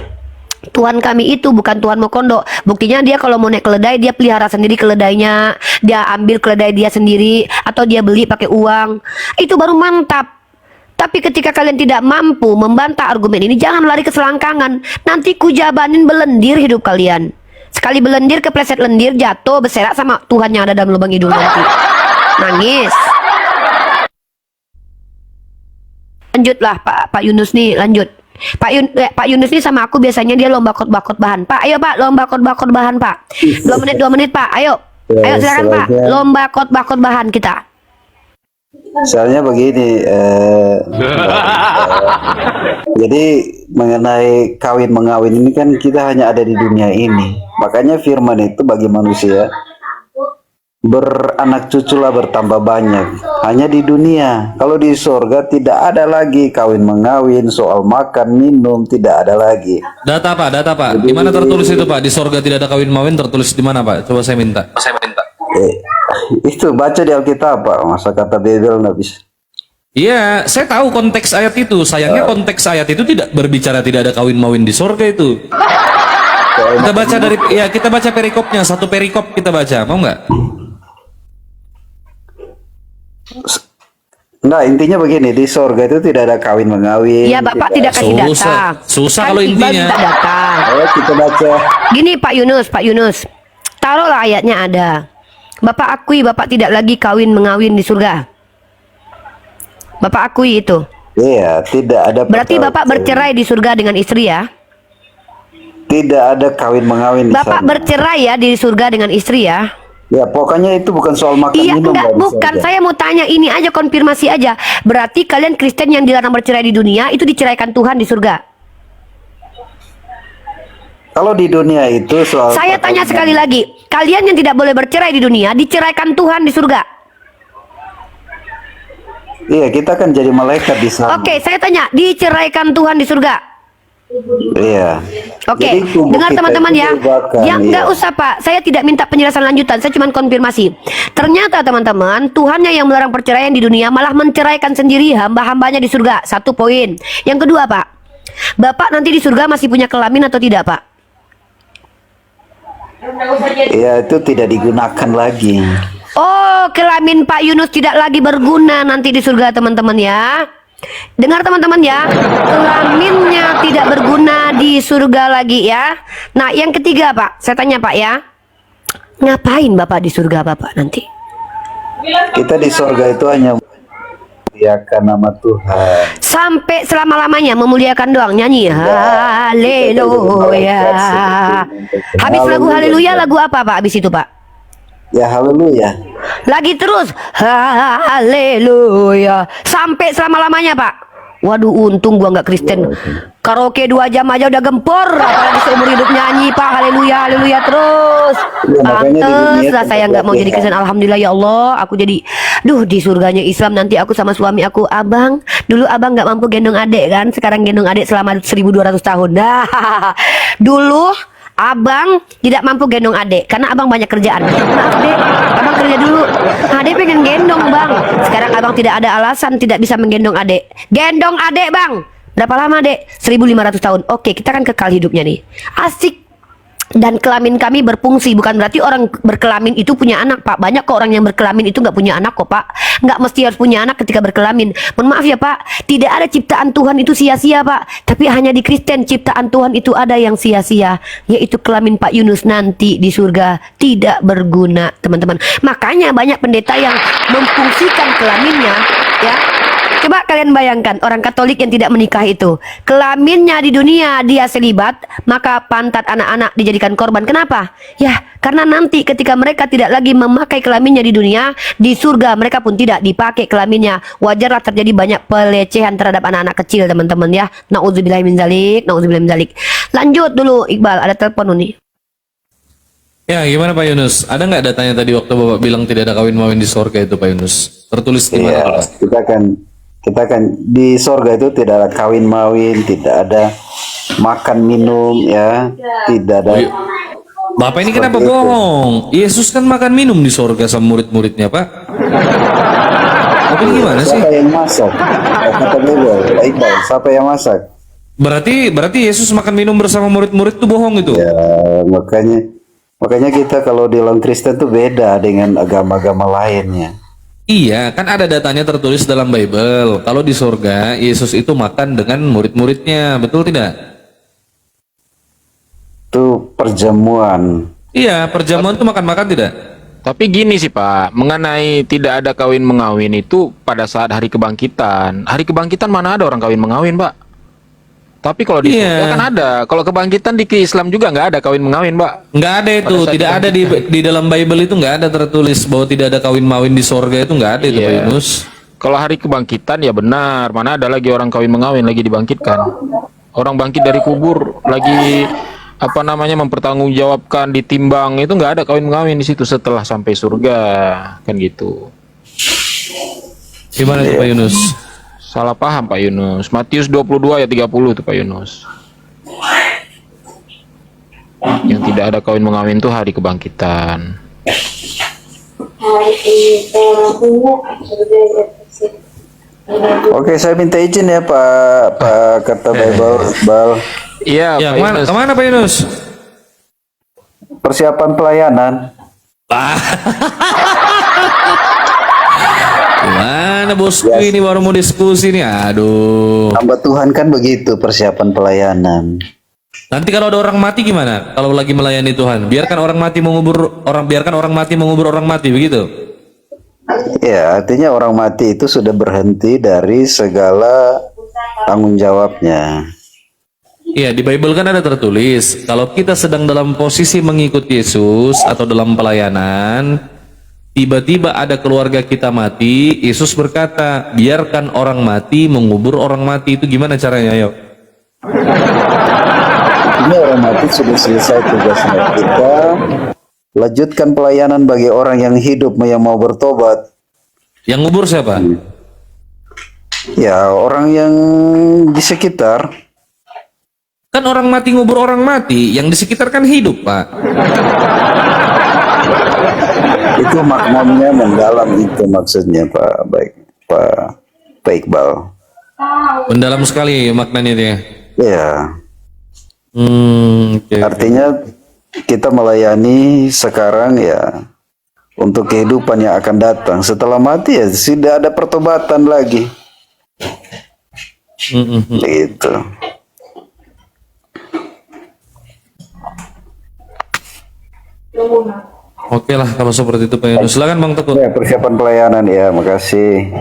Speaker 1: Tuhan kami itu bukan Tuhan Mokondo. Buktinya dia kalau mau naik keledai, dia pelihara sendiri keledainya. Dia ambil keledai dia sendiri, atau dia beli pakai uang. Itu baru mantap. Tapi ketika kalian tidak mampu membantah argumen ini, jangan lari ke selangkangan. Nanti kujabanin belendir hidup kalian. Sekali belendir, kepleset lendir, jatuh, berserak sama Tuhan yang ada dalam lubang hidung nanti. Nangis. Lanjutlah Pak Yunus nih, lanjut. Pak Yunus nih sama aku biasanya dia lomba khotbah bahan. Pak, ayo Pak, lomba khotbah bahan Pak. 2 menit Pak, ayo. Ayo silakan Pak, lomba khotbah bahan kita.
Speaker 6: Soalnya begini, jadi mengenai kawin mengawin ini kan kita hanya ada di dunia ini. Makanya firman itu bagi manusia, beranak cuculah bertambah banyak. Hanya di dunia. Kalau di surga tidak ada lagi kawin mengawin, soal makan minum tidak ada lagi.
Speaker 2: Data Pak. Di mana tertulis itu Pak? Di sorga tidak ada kawin mawin, tertulis di mana Pak? Coba saya minta.
Speaker 6: Itu baca di Alkitab Pak, masa kata Bebel nggak bisa.
Speaker 2: Iya, saya tahu konteks ayat itu. Sayangnya konteks ayat itu tidak berbicara tidak ada kawin mawin di sorga itu. Kita baca kita baca perikopnya, satu perikop kita baca, mau nggak?
Speaker 6: Nah, intinya begini, di sorga itu tidak ada kawin mengawin.
Speaker 1: Ya Bapak tidak kasih data.
Speaker 2: Susah
Speaker 1: Kan
Speaker 2: kalau
Speaker 1: Iqbal
Speaker 2: intinya.
Speaker 1: minta data.
Speaker 6: Ayo kita baca.
Speaker 1: Gini Pak Yunus, taruhlah ayatnya ada. Bapak akui Bapak tidak lagi kawin mengawin di surga. Bapak akui itu.
Speaker 6: Iya, tidak ada.
Speaker 1: Berarti Bapak bercerai di surga dengan istri ya?
Speaker 6: Tidak ada kawin mengawin di
Speaker 1: Bapak
Speaker 6: sana.
Speaker 1: bercerai ya di surga dengan istri ya?
Speaker 6: Ya, pokoknya itu bukan soal makan
Speaker 1: Iya,
Speaker 6: minum.
Speaker 1: enggak,
Speaker 6: Pak, di
Speaker 1: bukan.
Speaker 6: sorga.
Speaker 1: Saya mau tanya ini aja, konfirmasi aja. Berarti kalian Kristen yang dilarang bercerai di dunia itu diceraikan Tuhan di surga?
Speaker 6: Kalau di dunia itu soal.
Speaker 1: Saya tanya sekali lagi, kalian yang tidak boleh bercerai di dunia diceraikan Tuhan di surga?
Speaker 6: Iya, kita kan jadi malaikat di sana.
Speaker 1: Oke, saya tanya, diceraikan Tuhan di surga?
Speaker 6: Iya.
Speaker 1: Oke,
Speaker 6: Jadi tubuh
Speaker 1: dengar
Speaker 6: kita
Speaker 1: teman-teman
Speaker 6: itu
Speaker 1: ya.
Speaker 6: diubahkan,
Speaker 1: Ya nggak
Speaker 6: iya.
Speaker 1: usah Pak, saya tidak minta penjelasan lanjutan, saya cuma konfirmasi. Ternyata teman-teman, Tuhannya yang melarang perceraian di dunia malah menceraikan sendiri hamba-hambanya di surga. 1 poin. Yang kedua Pak, Bapak nanti di surga masih punya kelamin atau tidak Pak?
Speaker 6: Iya, itu tidak digunakan lagi.
Speaker 1: Oh, kelamin Pak Yunus tidak lagi berguna nanti di surga teman-teman ya. Dengar teman-teman ya, kelaminnya tidak berguna di surga lagi ya. Nah, yang ketiga Pak, saya tanya Pak ya, ngapain Bapak di surga Bapak nanti?
Speaker 6: Kita di sorga itu hanya memuliakan nama Tuhan.
Speaker 1: Sampai selama-lamanya memuliakan doang, nyanyi haleluya. Habis lagu haleluya, lagu apa Pak habis itu Pak?
Speaker 6: Ya, haleluya.
Speaker 1: Lagi terus haleluya sampai selama-lamanya Pak. Waduh, untung gua nggak Kristen. Karaoke 2 jam aja udah gempor, apalagi seumur hidup nyanyi Pak haleluya haleluya terus.
Speaker 6: Ya, makanya di dunia
Speaker 1: Pantes lah saya nggak mau
Speaker 6: tempat
Speaker 1: jadi Kristen. Alhamdulillah ya Allah, aku jadi di surganya Islam nanti aku sama suami aku. Abang, dulu abang nggak mampu gendong adek kan, sekarang gendong adek selama 1200 tahun. Nah, dulu abang tidak mampu gendong adek karena abang banyak kerjaan. Maaf dek, abang kerja dulu. Adek pengen gendong bang. Sekarang abang tidak ada alasan tidak bisa menggendong adek. Gendong adek bang. Berapa lama dek? 1500 tahun. Oke, kita kan kekal hidupnya nih. Asik. Dan kelamin kami berfungsi, bukan berarti orang berkelamin itu punya anak Pak. Banyak kok orang yang berkelamin itu nggak punya anak kok Pak. Nggak mesti harus punya anak ketika berkelamin. Mohon maaf ya Pak, tidak ada ciptaan Tuhan itu sia-sia Pak. Tapi hanya di Kristen ciptaan Tuhan itu ada yang sia-sia, yaitu kelamin Pak Yunus nanti di surga tidak berguna teman-teman. Makanya banyak pendeta yang memfungsikan kelaminnya ya. Coba kalian bayangkan orang Katolik yang tidak menikah itu, kelaminnya di dunia dia selibat, maka pantat anak-anak dijadikan korban. Kenapa? Ya, karena nanti ketika mereka tidak lagi memakai kelaminnya di dunia, di surga mereka pun tidak dipakai kelaminnya. Wajarlah terjadi banyak pelecehan terhadap anak-anak kecil, teman-teman ya. Nauzubillahi min zalik, nauzubillahi min zalik. Lanjut dulu Iqbal, ada telepon nih.
Speaker 2: Ya, gimana Pak Yunus? Ada nggak datanya tadi waktu Bapak bilang tidak ada kawin mawin di sorga itu Pak Yunus? Tertulis di mana
Speaker 6: Iya,
Speaker 2: Pak?
Speaker 6: kita kan di sorga itu tidak ada kawin mawin, tidak ada makan minum, ya, tidak ada.
Speaker 2: Bapak ini kenapa
Speaker 6: Seperti itu.
Speaker 2: bohong? Yesus kan makan minum di sorga sama murid-muridnya Pak. Bapak ini gimana sih?
Speaker 6: Siapa yang masak? Kata Bebel, Iqbal, siapa yang masak?
Speaker 2: Berarti Yesus makan minum bersama murid-murid itu bohong itu?
Speaker 6: Ya, makanya kita kalau di dalam Kristen tuh beda dengan agama-agama lainnya.
Speaker 2: Iya, kan ada datanya tertulis dalam Bible. Kalau di surga, Yesus itu makan dengan murid-muridnya, betul tidak?
Speaker 6: Itu perjamuan.
Speaker 2: Iya, perjamuan itu makan-makan tidak?
Speaker 5: Tapi gini sih Pak, mengenai tidak ada kawin mengawin itu pada saat hari kebangkitan. Hari kebangkitan mana ada orang kawin mengawin, Pak? Tapi kalau di
Speaker 2: Iya.
Speaker 5: surga kan ada. Kalau kebangkitan di Islam juga nggak ada kawin mengawin, Pak.
Speaker 2: Nggak ada itu,
Speaker 5: Pada saat
Speaker 2: tidak ada di dalam Bible itu nggak ada tertulis bahwa tidak ada kawin mawin di surga itu nggak ada itu
Speaker 5: Iya.
Speaker 2: Pak Yunus.
Speaker 5: Kalau hari kebangkitan ya benar, mana ada lagi orang kawin mengawin lagi dibangkitkan. Orang bangkit dari kubur lagi apa namanya mempertanggungjawabkan ditimbang, itu nggak ada kawin mengawin di situ setelah sampai surga, kan gitu.
Speaker 2: Gimana tuh Pak Yunus?
Speaker 5: Salah paham Pak Yunus. Matius 22 ayat 30 tuh Pak Yunus. Yang tidak ada kawin mengawin itu hari kebangkitan.
Speaker 6: Oke, saya minta izin ya Pak Kata Bible.
Speaker 5: Iya,
Speaker 2: Ya,
Speaker 5: Pak
Speaker 2: kemana,
Speaker 5: Yunus.
Speaker 2: kemana Pak Yunus?
Speaker 6: Persiapan pelayanan.
Speaker 2: Gimana bosku ini baru mau diskusi nih, aduh.
Speaker 6: Hamba Tuhan kan begitu persiapan pelayanan.
Speaker 2: Nanti kalau ada orang mati gimana? Kalau lagi melayani Tuhan, biarkan orang mati mengubur orang mati begitu.
Speaker 6: Ya, artinya orang mati itu sudah berhenti dari segala tanggung jawabnya.
Speaker 2: Iya, di Bible kan ada tertulis, kalau kita sedang dalam posisi mengikuti Yesus atau dalam pelayanan, tiba-tiba ada keluarga kita mati, Yesus berkata, biarkan orang mati mengubur orang mati. Itu gimana caranya, ayo?
Speaker 6: Ini orang mati sudah selesai tugasnya. Kita lanjutkan pelayanan bagi orang yang hidup yang mau bertobat.
Speaker 2: Yang ngubur siapa?
Speaker 6: Ya, orang yang di sekitar.
Speaker 2: Kan orang mati ngubur orang mati, yang di sekitar kan hidup, Pak.
Speaker 6: Itu maknanya mendalam itu maksudnya Pak Iqbal.
Speaker 2: Mendalam sekali maknanya dia.
Speaker 6: Ya,
Speaker 2: Oke.
Speaker 6: artinya kita melayani sekarang ya untuk kehidupan yang akan datang. Setelah mati ya tidak ada pertobatan lagi. Begitu.
Speaker 2: Oke lah kalau seperti itu Pak Yunus. Silakan Bang Teguh.
Speaker 6: Ya, persiapan pelayanan ya, makasih.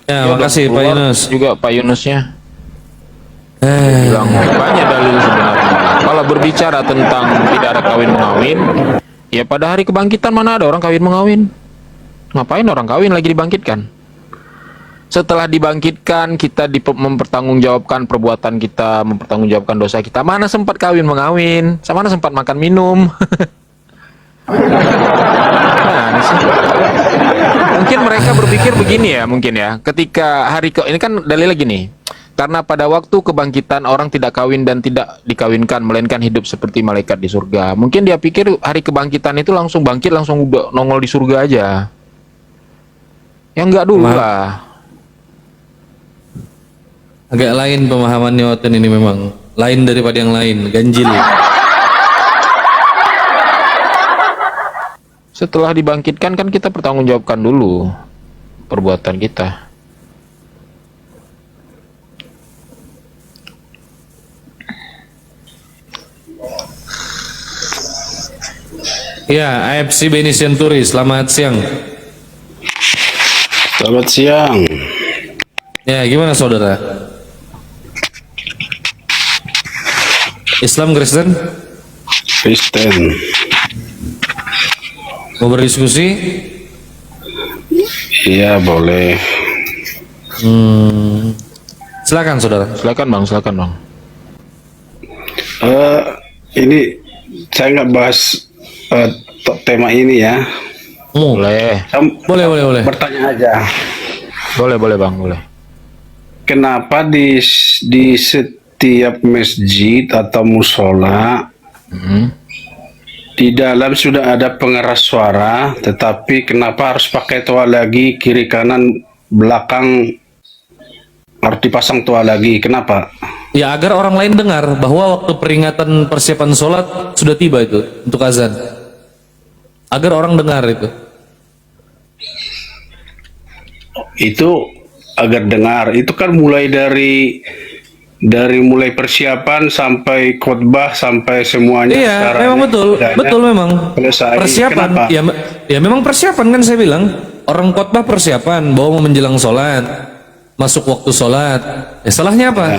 Speaker 2: Ya, makasih Pak
Speaker 5: Keluar
Speaker 2: Yunus.
Speaker 5: juga Pak Yunusnya. Bilang banyak dalil sebenarnya. Kalau berbicara tentang tidak ada kawin mengawin, ya pada hari kebangkitan mana ada orang kawin mengawin? Ngapain orang kawin lagi dibangkitkan? Setelah dibangkitkan kita mempertanggungjawabkan perbuatan kita, mempertanggungjawabkan dosa kita. Mana sempat kawin mengawin? Sama mana sempat makan minum? Nah, ini sih. Mungkin mereka berpikir begini ya, mungkin ya. Ketika ini kan dalil lagi nih. Karena pada waktu kebangkitan orang tidak kawin dan tidak dikawinkan, melainkan hidup seperti malaikat di surga. Mungkin dia pikir hari kebangkitan itu langsung bangkit, langsung udah nongol di surga aja. Ya enggak dulu lah.
Speaker 2: Agak lain pemahamannya Waten ini memang. Lain daripada yang lain, ganjil.
Speaker 5: Setelah dibangkitkan kan kita pertanggungjawabkan dulu perbuatan kita.
Speaker 2: Ya, AFC Beni Senturi, selamat siang.
Speaker 7: Selamat siang.
Speaker 2: Ya, gimana saudara? Islam Kristen?
Speaker 7: Kristen.
Speaker 2: Mau berdiskusi?
Speaker 7: Iya, boleh.
Speaker 2: Silakan saudara.
Speaker 5: Silakan Bang, silakan Bang.
Speaker 7: Ini saya nggak bahas tema ini ya.
Speaker 5: Boleh.
Speaker 2: Boleh.
Speaker 7: Bertanya aja.
Speaker 5: Boleh Bang, boleh.
Speaker 7: Kenapa di setiap masjid atau musola di dalam sudah ada pengeras suara, tetapi kenapa harus pakai toa lagi, kiri kanan belakang harus dipasang toa lagi? Kenapa?
Speaker 2: Ya, agar orang lain dengar bahwa waktu peringatan persiapan sholat sudah tiba itu untuk azan. Agar orang dengar itu.
Speaker 7: itu agar dengar. Itu kan mulai dari mulai persiapan sampai khotbah sampai semuanya.
Speaker 2: Iya,
Speaker 7: secara
Speaker 2: memang betul,
Speaker 7: adanya
Speaker 2: betul memang.
Speaker 7: selesai.
Speaker 2: Persiapan,
Speaker 7: Kenapa?
Speaker 2: ya memang persiapan kan saya bilang. Orang khotbah persiapan, bawa mau menjelang sholat, masuk waktu sholat. Ya salahnya apa?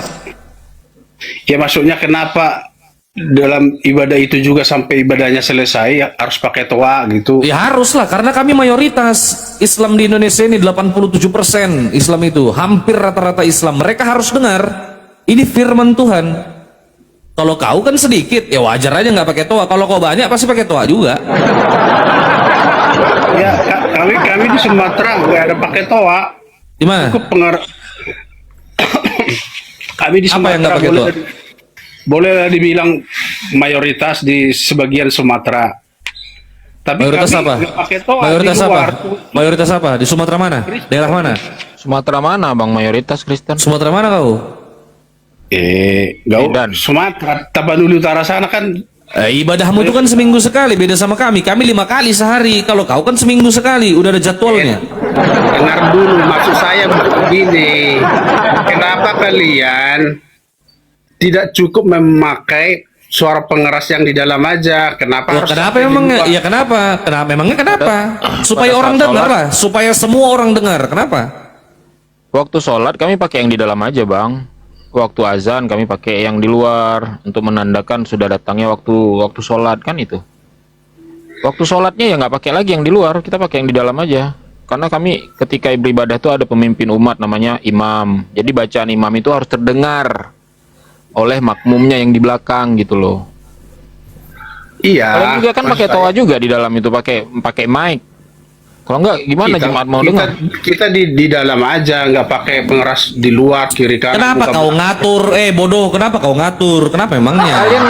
Speaker 7: Ya maksudnya kenapa dalam ibadah itu juga sampai ibadahnya selesai harus pakai toa gitu?
Speaker 2: Ya haruslah, karena kami mayoritas Islam di Indonesia ini 87% Islam itu, hampir rata-rata Islam. Mereka harus dengar, ini firman Tuhan. Kalau kau kan sedikit, ya wajar aja nggak pakai toa. Kalau kau banyak pasti pakai toa juga.
Speaker 7: Ya kami di Sumatera nggak ada pakai toa.
Speaker 2: Di mana?
Speaker 7: Cukup kami di
Speaker 2: Apa yang nggak
Speaker 7: Sumatera
Speaker 2: pakai toa?
Speaker 7: boleh dibilang mayoritas di sebagian Sumatera. Tapi
Speaker 2: Mayoritas
Speaker 7: kami
Speaker 2: apa?
Speaker 7: nggak pakai toa
Speaker 2: Mayoritas
Speaker 7: di
Speaker 2: apa?
Speaker 7: luar.
Speaker 2: Mayoritas apa? Di Sumatera mana? Daerah mana?
Speaker 5: Sumatera mana bang mayoritas Kristen?
Speaker 2: Sumatera mana kau?
Speaker 5: Medan.
Speaker 7: Sumatera, Tapanuli Utara sana kan.
Speaker 2: Ibadahmu itu kan seminggu sekali, beda sama kami. Kami 5 kali sehari. Kalau kau kan seminggu sekali, udah ada jadwalnya.
Speaker 7: Dengar dulu, maksud saya begini. Kenapa kalian tidak cukup memakai suara pengeras yang di dalam aja? Kenapa
Speaker 2: Loh,
Speaker 7: harus
Speaker 2: kenapa
Speaker 7: sampai di
Speaker 2: emang?
Speaker 7: luar?
Speaker 2: Ya kenapa? Kenapa emangnya kenapa? Supaya
Speaker 5: pada
Speaker 2: orang
Speaker 5: saat
Speaker 2: dengar
Speaker 5: sholat.
Speaker 2: lah, supaya semua orang dengar. Kenapa?
Speaker 5: Waktu sholat kami pakai yang di dalam aja bang. Waktu azan kami pakai yang di luar untuk menandakan sudah datangnya waktu sholat kan itu. Waktu sholatnya ya nggak pakai lagi yang di luar, kita pakai yang di dalam aja. Karena kami ketika beribadah itu ada pemimpin umat namanya imam. Jadi bacaan imam itu harus terdengar oleh makmumnya yang di belakang gitu loh.
Speaker 7: Iya.
Speaker 5: Kalian juga kan
Speaker 7: maksud
Speaker 5: pakai
Speaker 7: saya.
Speaker 5: toa juga di dalam itu pakai mic. Kalau nggak gimana jemaat mau dengar?
Speaker 7: Kita di dalam aja, nggak pakai pengeras di luar kiri kanan.
Speaker 2: Kenapa
Speaker 7: buka
Speaker 2: kau
Speaker 7: belakang.
Speaker 2: ngatur? Bodoh, kenapa kau ngatur? Kenapa emangnya?
Speaker 5: Kalian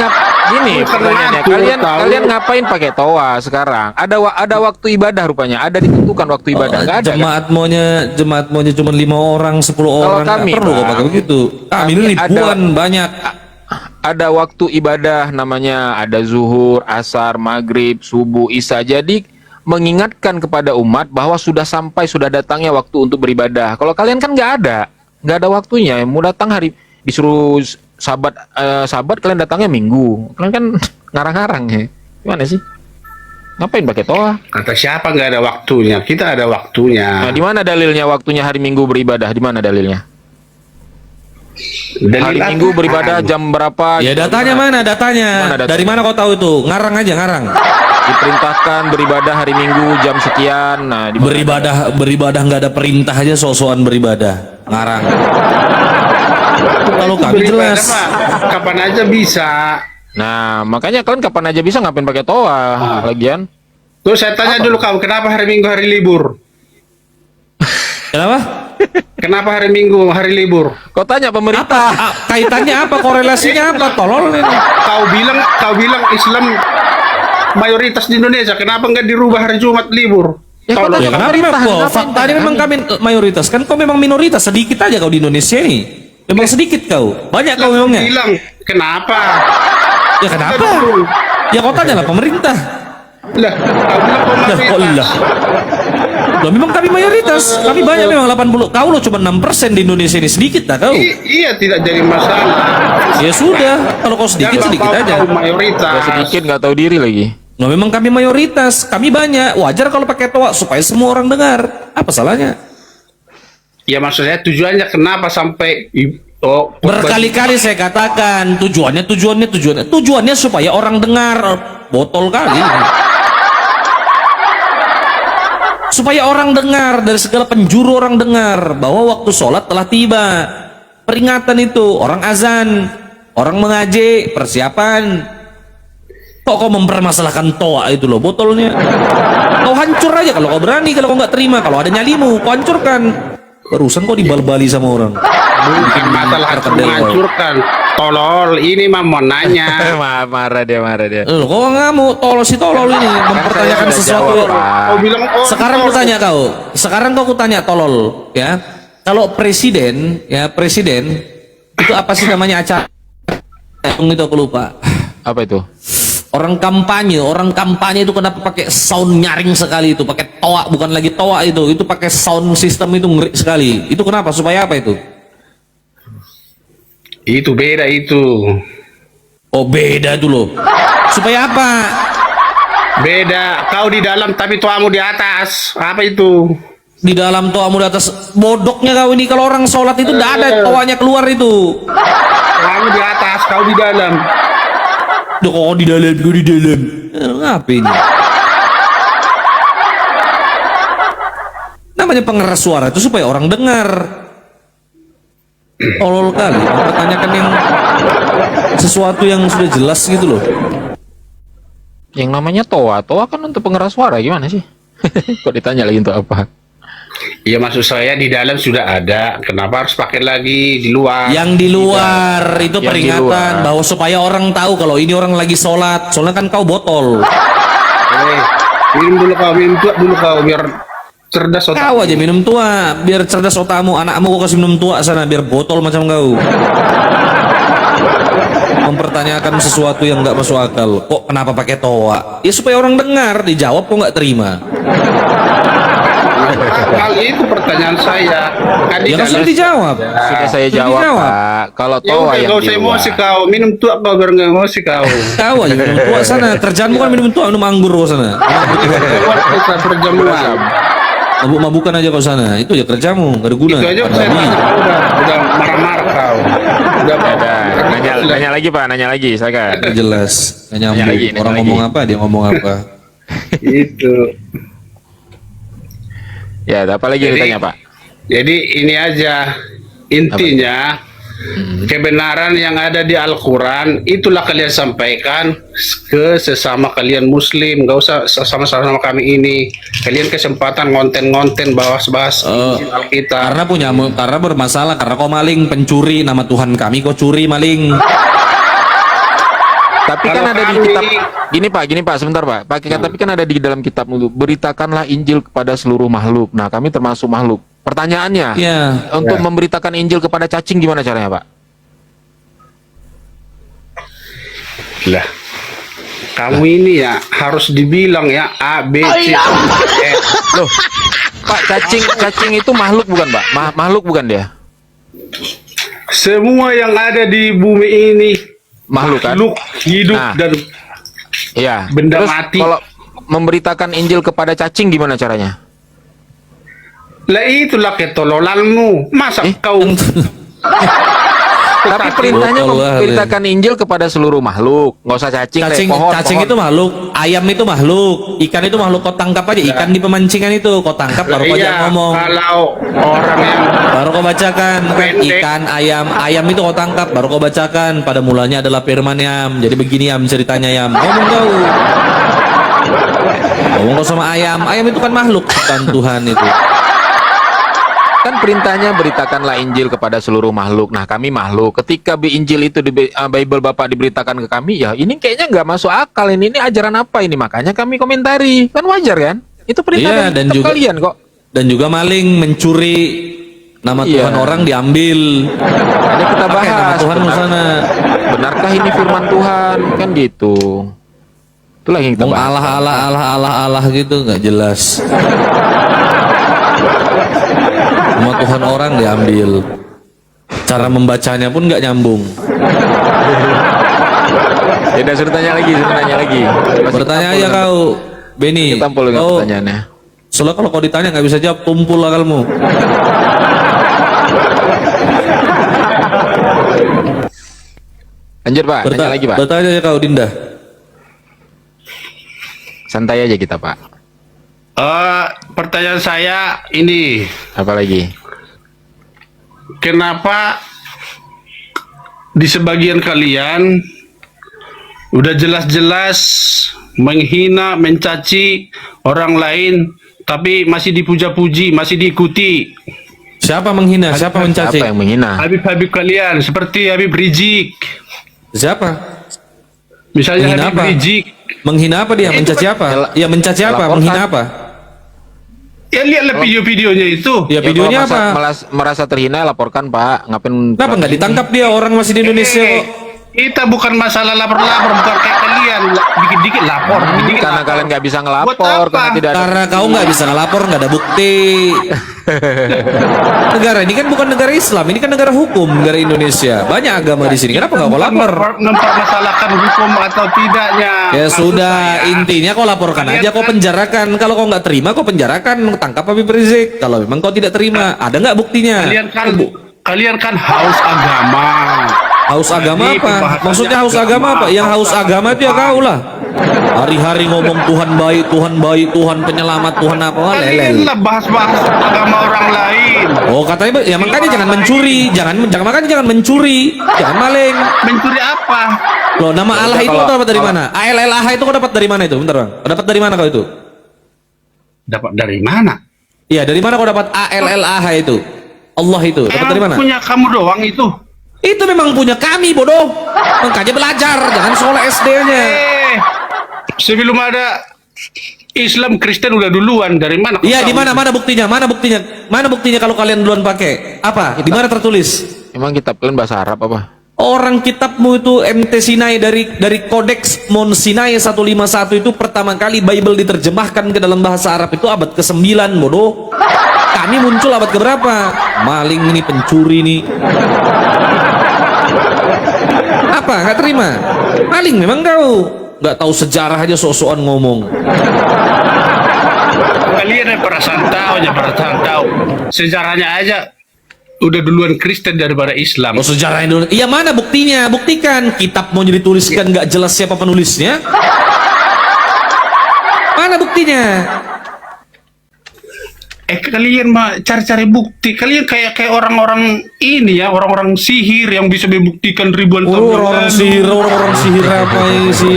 Speaker 5: gini
Speaker 7: Bukan
Speaker 5: pertanyaannya,
Speaker 7: ngatur, tahu.
Speaker 5: kalian ngapain pakai toa sekarang? Ada waktu ibadah rupanya, ada ditentukan waktu ibadah, nggak ada kan?
Speaker 2: Jemaat maunya cuma 5 orang, 10 orang. Nggak
Speaker 5: kami,
Speaker 2: perlu kau
Speaker 5: Bang,
Speaker 2: pakai begitu. Kami ini
Speaker 5: kami
Speaker 2: ribuan banyak.
Speaker 5: Ada waktu ibadah namanya ada zuhur, asar, maghrib, subuh, isya. Jadi mengingatkan kepada umat bahwa sudah datangnya waktu untuk beribadah. Kalau kalian kan nggak ada waktunya. Mau datang hari disuruh sabat kalian datangnya minggu. Kalian kan ngarang-ngarang ya. Gimana sih? Ngapain pakai toa?
Speaker 7: Kata siapa nggak ada waktunya? Kita ada waktunya.
Speaker 5: Nah, di mana dalilnya waktunya hari Minggu beribadah? Di mana dalilnya? Hari Minggu beribadah jam berapa?
Speaker 2: Ya datanya mana? Datanya.
Speaker 5: Mana datanya?
Speaker 2: Dari mana kau tahu itu? Ngarang aja, ngarang.
Speaker 5: Diperintahkan beribadah hari Minggu jam sekian. Nah, di mana?
Speaker 2: Beribadah nggak ada perintah aja so-soan beribadah. Ngarang. Kalau kami
Speaker 7: Beribadah
Speaker 2: jelas.
Speaker 7: mah kapan aja bisa.
Speaker 5: Nah, makanya kalian kapan aja bisa ngapain pakai toa? Lagian
Speaker 7: Tuh saya tanya dulu kau, kenapa hari Minggu hari libur?
Speaker 2: Kenapa?
Speaker 7: Kenapa hari Minggu hari libur?
Speaker 5: kau tanya
Speaker 2: Apa?
Speaker 5: pemerintah.
Speaker 2: Kaitannya apa? Korelasinya apa? Tolol ini.
Speaker 7: Kau bilang Islam mayoritas di Indonesia, kenapa nggak dirubah hari Jumat libur?
Speaker 5: Ya, kau
Speaker 7: Tolong.
Speaker 5: tanya
Speaker 2: Ya kenapa
Speaker 5: pemerintah,
Speaker 2: kok?
Speaker 5: kenapa
Speaker 2: Faktanya
Speaker 5: yang
Speaker 2: memang
Speaker 5: tanya
Speaker 2: kami mayoritas. Kan kau memang minoritas. Sedikit aja kau di Indonesia ini. Memang sedikit kau. Banyak kau memangnya.
Speaker 7: Bilang kenapa?
Speaker 2: Ya kenapa? Ya kau tanya lah pemerintah.
Speaker 7: Lah, kau bilang kau
Speaker 2: Lah kok
Speaker 7: mayoritas.
Speaker 2: lah. Loh memang kami mayoritas. Kami banyak memang 80. Kau lo cuma 6% di Indonesia ini. Sedikit lah kau.
Speaker 7: Iya tidak jadi masalah.
Speaker 2: Ya sudah. Kalau kau sedikit,
Speaker 7: Yang
Speaker 2: sedikit
Speaker 7: kau
Speaker 2: aja.
Speaker 7: tahu mayoritas.
Speaker 5: Gak sedikit nggak tahu diri lagi.
Speaker 2: Nah, memang kami mayoritas, kami banyak. Wajar kalau pakai toa supaya semua orang dengar. Apa salahnya?
Speaker 7: Ya maksud saya tujuannya kenapa sampai
Speaker 2: Berkali-kali saya katakan tujuannya supaya orang dengar. Botol kali. Supaya orang dengar, dari segala penjuru orang dengar bahwa waktu sholat telah tiba. Peringatan itu, orang azan, orang mengaji, persiapan. Kok kau mempermasalahkan toa itu loh, botolnya? Kau hancur aja kalau kau berani, kalau kau nggak terima, kalau ada nyalimu, kau hancurkan. Barusan kau dibal-bali sama orang.
Speaker 7: bukan masalah
Speaker 2: perkedel kau.
Speaker 7: menghancurkan. Tolol, ini mah mau nanya.
Speaker 5: marah dia.
Speaker 2: Loh, kau ngamuk, tolol ini mempertanyakan
Speaker 5: udah
Speaker 2: sesuatu.
Speaker 5: jawab, Pak.
Speaker 7: Kau bilang
Speaker 2: Sekarang
Speaker 7: tolol.
Speaker 2: kutanya kau. Sekarang kau kutanya tolol, ya. Kalau presiden itu apa sih namanya acara? Itu aku lupa.
Speaker 5: Apa itu?
Speaker 2: Orang kampanye itu kenapa pakai sound nyaring sekali itu, pakai toa, bukan lagi toa itu pakai sound system itu ngeri sekali. Itu kenapa? Supaya apa itu?
Speaker 7: Itu beda itu.
Speaker 2: Oh beda itu loh. Supaya apa?
Speaker 7: Beda. Kau di dalam tapi tuamu di atas. Apa itu?
Speaker 2: Di dalam toamu di atas, bodoknya kau ini. Kalau orang sholat itu tidak ada toanya keluar itu.
Speaker 7: Tuamu di atas, kau di dalam.
Speaker 2: Duh, kok di dalam, gue di dalam. Ngapa ini? Namanya pengeras suara itu supaya orang dengar. Tolol kali, mempertanyakan yang sesuatu yang sudah jelas gitu loh.
Speaker 5: Yang namanya toa kan untuk pengeras suara, gimana sih? Kok ditanya lagi untuk apa?
Speaker 7: Ya maksud saya di dalam sudah ada. Kenapa harus pakai lagi di luar?
Speaker 2: Yang di luar itu
Speaker 5: Yang di
Speaker 2: peringatan
Speaker 5: luar.
Speaker 2: bahwa supaya orang tahu kalau ini orang lagi sholat. Soalnya kan kau botol.
Speaker 7: Minum dulu kau, minum dulu kau biar cerdas otak.
Speaker 2: Kau aja minum tua, biar cerdas otakmu. Anakmu kau kasih minum tua sana, biar botol macam kau. Mempertanyakan sesuatu yang nggak masuk akal. Kok kenapa pakai toa? Ya supaya orang dengar, dijawab kok nggak terima.
Speaker 7: Hal itu pertanyaan saya. Kan di
Speaker 2: Ya kan
Speaker 7: dalam-
Speaker 2: sudah dijawab.
Speaker 5: Sudah saya
Speaker 2: Sudah
Speaker 5: jawab,
Speaker 2: dijawab.
Speaker 5: Pak. Kalau
Speaker 7: Ya
Speaker 5: toa
Speaker 7: udah,
Speaker 5: yang
Speaker 7: gak
Speaker 5: di
Speaker 7: usah
Speaker 5: luar.
Speaker 7: emosi kau. Minum tua kau biar nggak emosi kau.
Speaker 2: Kau aja minum tua sana. Kerjaan bukan minum tua, minum anggur kau sana.
Speaker 7: Kita perjamuan.
Speaker 2: Mabuk-mabukan aja kau sana. Itu aja kerjamu, gak ada guna.
Speaker 7: Itu aja saya
Speaker 2: Babi.
Speaker 7: tanya, udah marah-marah kau. Udah
Speaker 5: Ada. Nanya lagi, Pak. Nanya lagi, silakan.
Speaker 2: Nggak jelas, nggak nyambung.
Speaker 5: Nanya lagi, nanya
Speaker 2: Orang
Speaker 5: lagi.
Speaker 2: ngomong apa, dia ngomong apa.
Speaker 7: Itu.
Speaker 5: Ya, ada apa lagi yang ditanya, Pak?
Speaker 7: Jadi ini aja intinya kebenaran yang ada di Al-Quran itulah kalian sampaikan ke sesama kalian Muslim. Gak usah sama-sama kami ini. Kalian kesempatan ngonten-ngonten bahas-bahas Injil Alkitab.
Speaker 2: Karena bermasalah, karena kau maling, pencuri, nama Tuhan kami kau curi, maling.
Speaker 5: Tapi kan
Speaker 7: Kalau
Speaker 5: ada di
Speaker 7: kami-
Speaker 5: kitab gini Pak, sebentar Pak. Tapi kan ada di dalam kitab dulu. Beritakanlah Injil kepada seluruh makhluk. Nah, kami termasuk makhluk. Pertanyaannya,
Speaker 2: Ya.
Speaker 5: untuk memberitakan Injil kepada cacing gimana caranya, Pak?
Speaker 7: Lah, kamu ini ya harus dibilang ya A, B, C, E.
Speaker 5: Loh, Pak, cacing itu makhluk bukan, Pak? Makhluk bukan dia?
Speaker 7: Semua yang ada di bumi ini
Speaker 5: Makhluk kan?
Speaker 7: hidup
Speaker 5: Nah.
Speaker 7: dan
Speaker 5: Iya.
Speaker 7: Benda
Speaker 5: Terus
Speaker 7: mati.
Speaker 5: kalau memberitakan Injil kepada cacing gimana caranya?
Speaker 7: lah itulah ketololanmu. Masa kau
Speaker 5: Tapi perintahnya
Speaker 2: Betul lah,
Speaker 5: memberitakan Injil kepada seluruh makhluk. Nggak usah cacing,
Speaker 2: Cacing,
Speaker 5: pohon.
Speaker 2: itu makhluk, ayam itu makhluk, ikan itu makhluk. Kau tangkap aja ikan di pemancingan itu, kau tangkap baru kau jangan ngomong.
Speaker 7: kalau orang yang
Speaker 2: Baru kau bacakan kan,
Speaker 7: Pendek.
Speaker 2: ikan, ayam itu kau tangkap, baru kau bacakan. Pada mulanya adalah firman Yam. Jadi begini Yam ceritanya Yam. Ngomong kau. Ngomong kau sama ayam. Ayam itu kan makhluk bukan Tuhan itu.
Speaker 5: Kan perintahnya beritakanlah Injil kepada seluruh makhluk. Nah, kami makhluk. Ketika Injil itu di Bible Bapak diberitakan ke kami, ya ini kayaknya nggak masuk akal ini. Ini ajaran apa ini? Makanya kami komentari. Kan wajar kan? Itu perintah
Speaker 2: Iya,
Speaker 5: dari
Speaker 2: dan
Speaker 5: kitab
Speaker 2: juga-
Speaker 5: kalian kok.
Speaker 2: Dan juga maling mencuri nama
Speaker 5: Iya.
Speaker 2: Tuhan orang diambil.
Speaker 5: Hanya kita
Speaker 2: Pakai nama
Speaker 5: bahas.
Speaker 2: Tuhan di sana.
Speaker 5: Benarkah ini firman Tuhan? Kan gitu. Itulah yang kita
Speaker 2: Ngomong
Speaker 5: bahas.
Speaker 2: Allah gitu nggak jelas. Nama Tuhan orang diambil. Cara membacanya pun nggak nyambung.
Speaker 5: Ya udah, suruh tanya lagi. Masih
Speaker 2: Bertanya
Speaker 5: ketampul
Speaker 2: aja
Speaker 5: dengan-
Speaker 2: kau, Benny.
Speaker 5: Ketampul dengan
Speaker 2: Kau,
Speaker 5: pertanyaannya.
Speaker 2: soalnya kalau kau ditanya nggak bisa jawab, tumpul akalmu.
Speaker 5: Lanjut Pak, tanya lagi Pak.
Speaker 2: Bertanya aja kau, Dinda.
Speaker 5: Santai aja kita Pak.
Speaker 7: pertanyaan saya ini,
Speaker 5: Apa lagi?
Speaker 7: kenapa di sebagian kalian udah jelas-jelas menghina, mencaci orang lain, tapi masih dipuja-puji, masih diikuti.
Speaker 2: Siapa menghina? Siapa mencaci?
Speaker 5: Siapa yang menghina?
Speaker 7: Habib-habib kalian seperti Habib Rizik,
Speaker 2: Siapa?
Speaker 7: misalnya
Speaker 2: Menghina
Speaker 7: Habib
Speaker 2: apa?
Speaker 7: Rizik.
Speaker 2: Menghina apa dia? Mencaci apa? Ya mencaci apa?
Speaker 5: laporkan.
Speaker 2: Menghina apa?
Speaker 7: Ya lihatlah video-videonya itu.
Speaker 2: Ya
Speaker 5: Ya,
Speaker 2: videonya
Speaker 5: kalau
Speaker 2: apa?
Speaker 5: merasa terhina laporkan Pak. Ngapain?
Speaker 2: Kenapa nggak ditangkap dia? Orang masih di Indonesia kok.
Speaker 7: Kita bukan masalah lapor-lapor, bukan kayak kalian. kalian dikit-dikit lapor, dikit-dikit
Speaker 5: Karena
Speaker 7: lapor.
Speaker 5: kalian nggak bisa
Speaker 7: Buat
Speaker 5: ngelapor
Speaker 7: apa?
Speaker 5: karena tidak ada.
Speaker 2: Karena kau nggak bisa ngelapor, nggak ada bukti. Negara ini kan bukan negara Islam, ini kan negara hukum, negara Indonesia. Banyak agama di sini. Kenapa nggak mau lapor?
Speaker 7: Mempermasalahkan hukum atau tidaknya.
Speaker 2: Ya
Speaker 7: Maksud
Speaker 2: sudah,
Speaker 7: saya,
Speaker 2: intinya kau laporkan
Speaker 7: kalian
Speaker 2: aja, kau
Speaker 7: kan-
Speaker 2: penjarakan. Kalau kau nggak terima, kau penjarakan, tangkap Habib Rizik. Kalau memang kau tidak terima, ada nggak buktinya?
Speaker 7: kalian kan haus agama.
Speaker 2: Haus agama
Speaker 7: Jadi,
Speaker 2: apa?
Speaker 7: pembahasannya
Speaker 2: Maksudnya haus agama apa? Yang haus agama itu ya kau lah. Hari-hari ngomong Tuhan baik, Tuhan penyelamat, Tuhan apa? Wah, lelel.
Speaker 7: Kalian lah bahas-bahas agama orang lain.
Speaker 2: Oh katanya ya makanya jangan mencuri, makanya jangan mencuri, jangan maling.
Speaker 7: Mencuri apa?
Speaker 2: Loh nama Allah itu
Speaker 5: kalau-
Speaker 2: kau dapat dari mana? ALLAH itu kau dapat dari mana itu? Bentar bang, dapat dari mana kau itu?
Speaker 7: Dapat dari mana?
Speaker 2: Iya dari mana kau dapat ALLAH itu? Allah itu dapat dari mana?
Speaker 7: Punya kamu doang itu.
Speaker 2: Itu memang punya kami bodoh. Makanya belajar, jangan sekolah SD-nya.
Speaker 7: Sebelum ada Islam, Kristen udah duluan. Dari mana? kau
Speaker 2: Iya di
Speaker 7: tahu?
Speaker 2: mana? Mana buktinya? Mana buktinya? Mana buktinya kalau kalian duluan pakai? Apa? Di mana tertulis?
Speaker 5: Emang kitab kalian bahasa Arab apa?
Speaker 2: Orang kitabmu itu MT Sinai dari Kodeks Mount Sinai 151 itu pertama kali Bible diterjemahkan ke dalam bahasa Arab itu abad ke-9 bodoh. Kami muncul abad keberapa? Maling ini, pencuri nih. Apa? Nggak terima? Maling memang kau. Nggak tahu sejarah aja sok-sokan ngomong.
Speaker 7: Kalian yang perasaan tahu. Sejarahnya aja udah duluan Kristen daripada Islam.
Speaker 2: Oh sejarah Indonesia. Iya mana buktinya? Buktikan. Kitab mau dituliskan nggak jelas siapa penulisnya? Mana buktinya?
Speaker 7: Kalian mah cari-cari bukti. Kalian kayak orang-orang ini ya, orang-orang sihir yang bisa membuktikan ribuan tahun yang
Speaker 2: Orang
Speaker 7: lalu.
Speaker 2: sihir apa ini si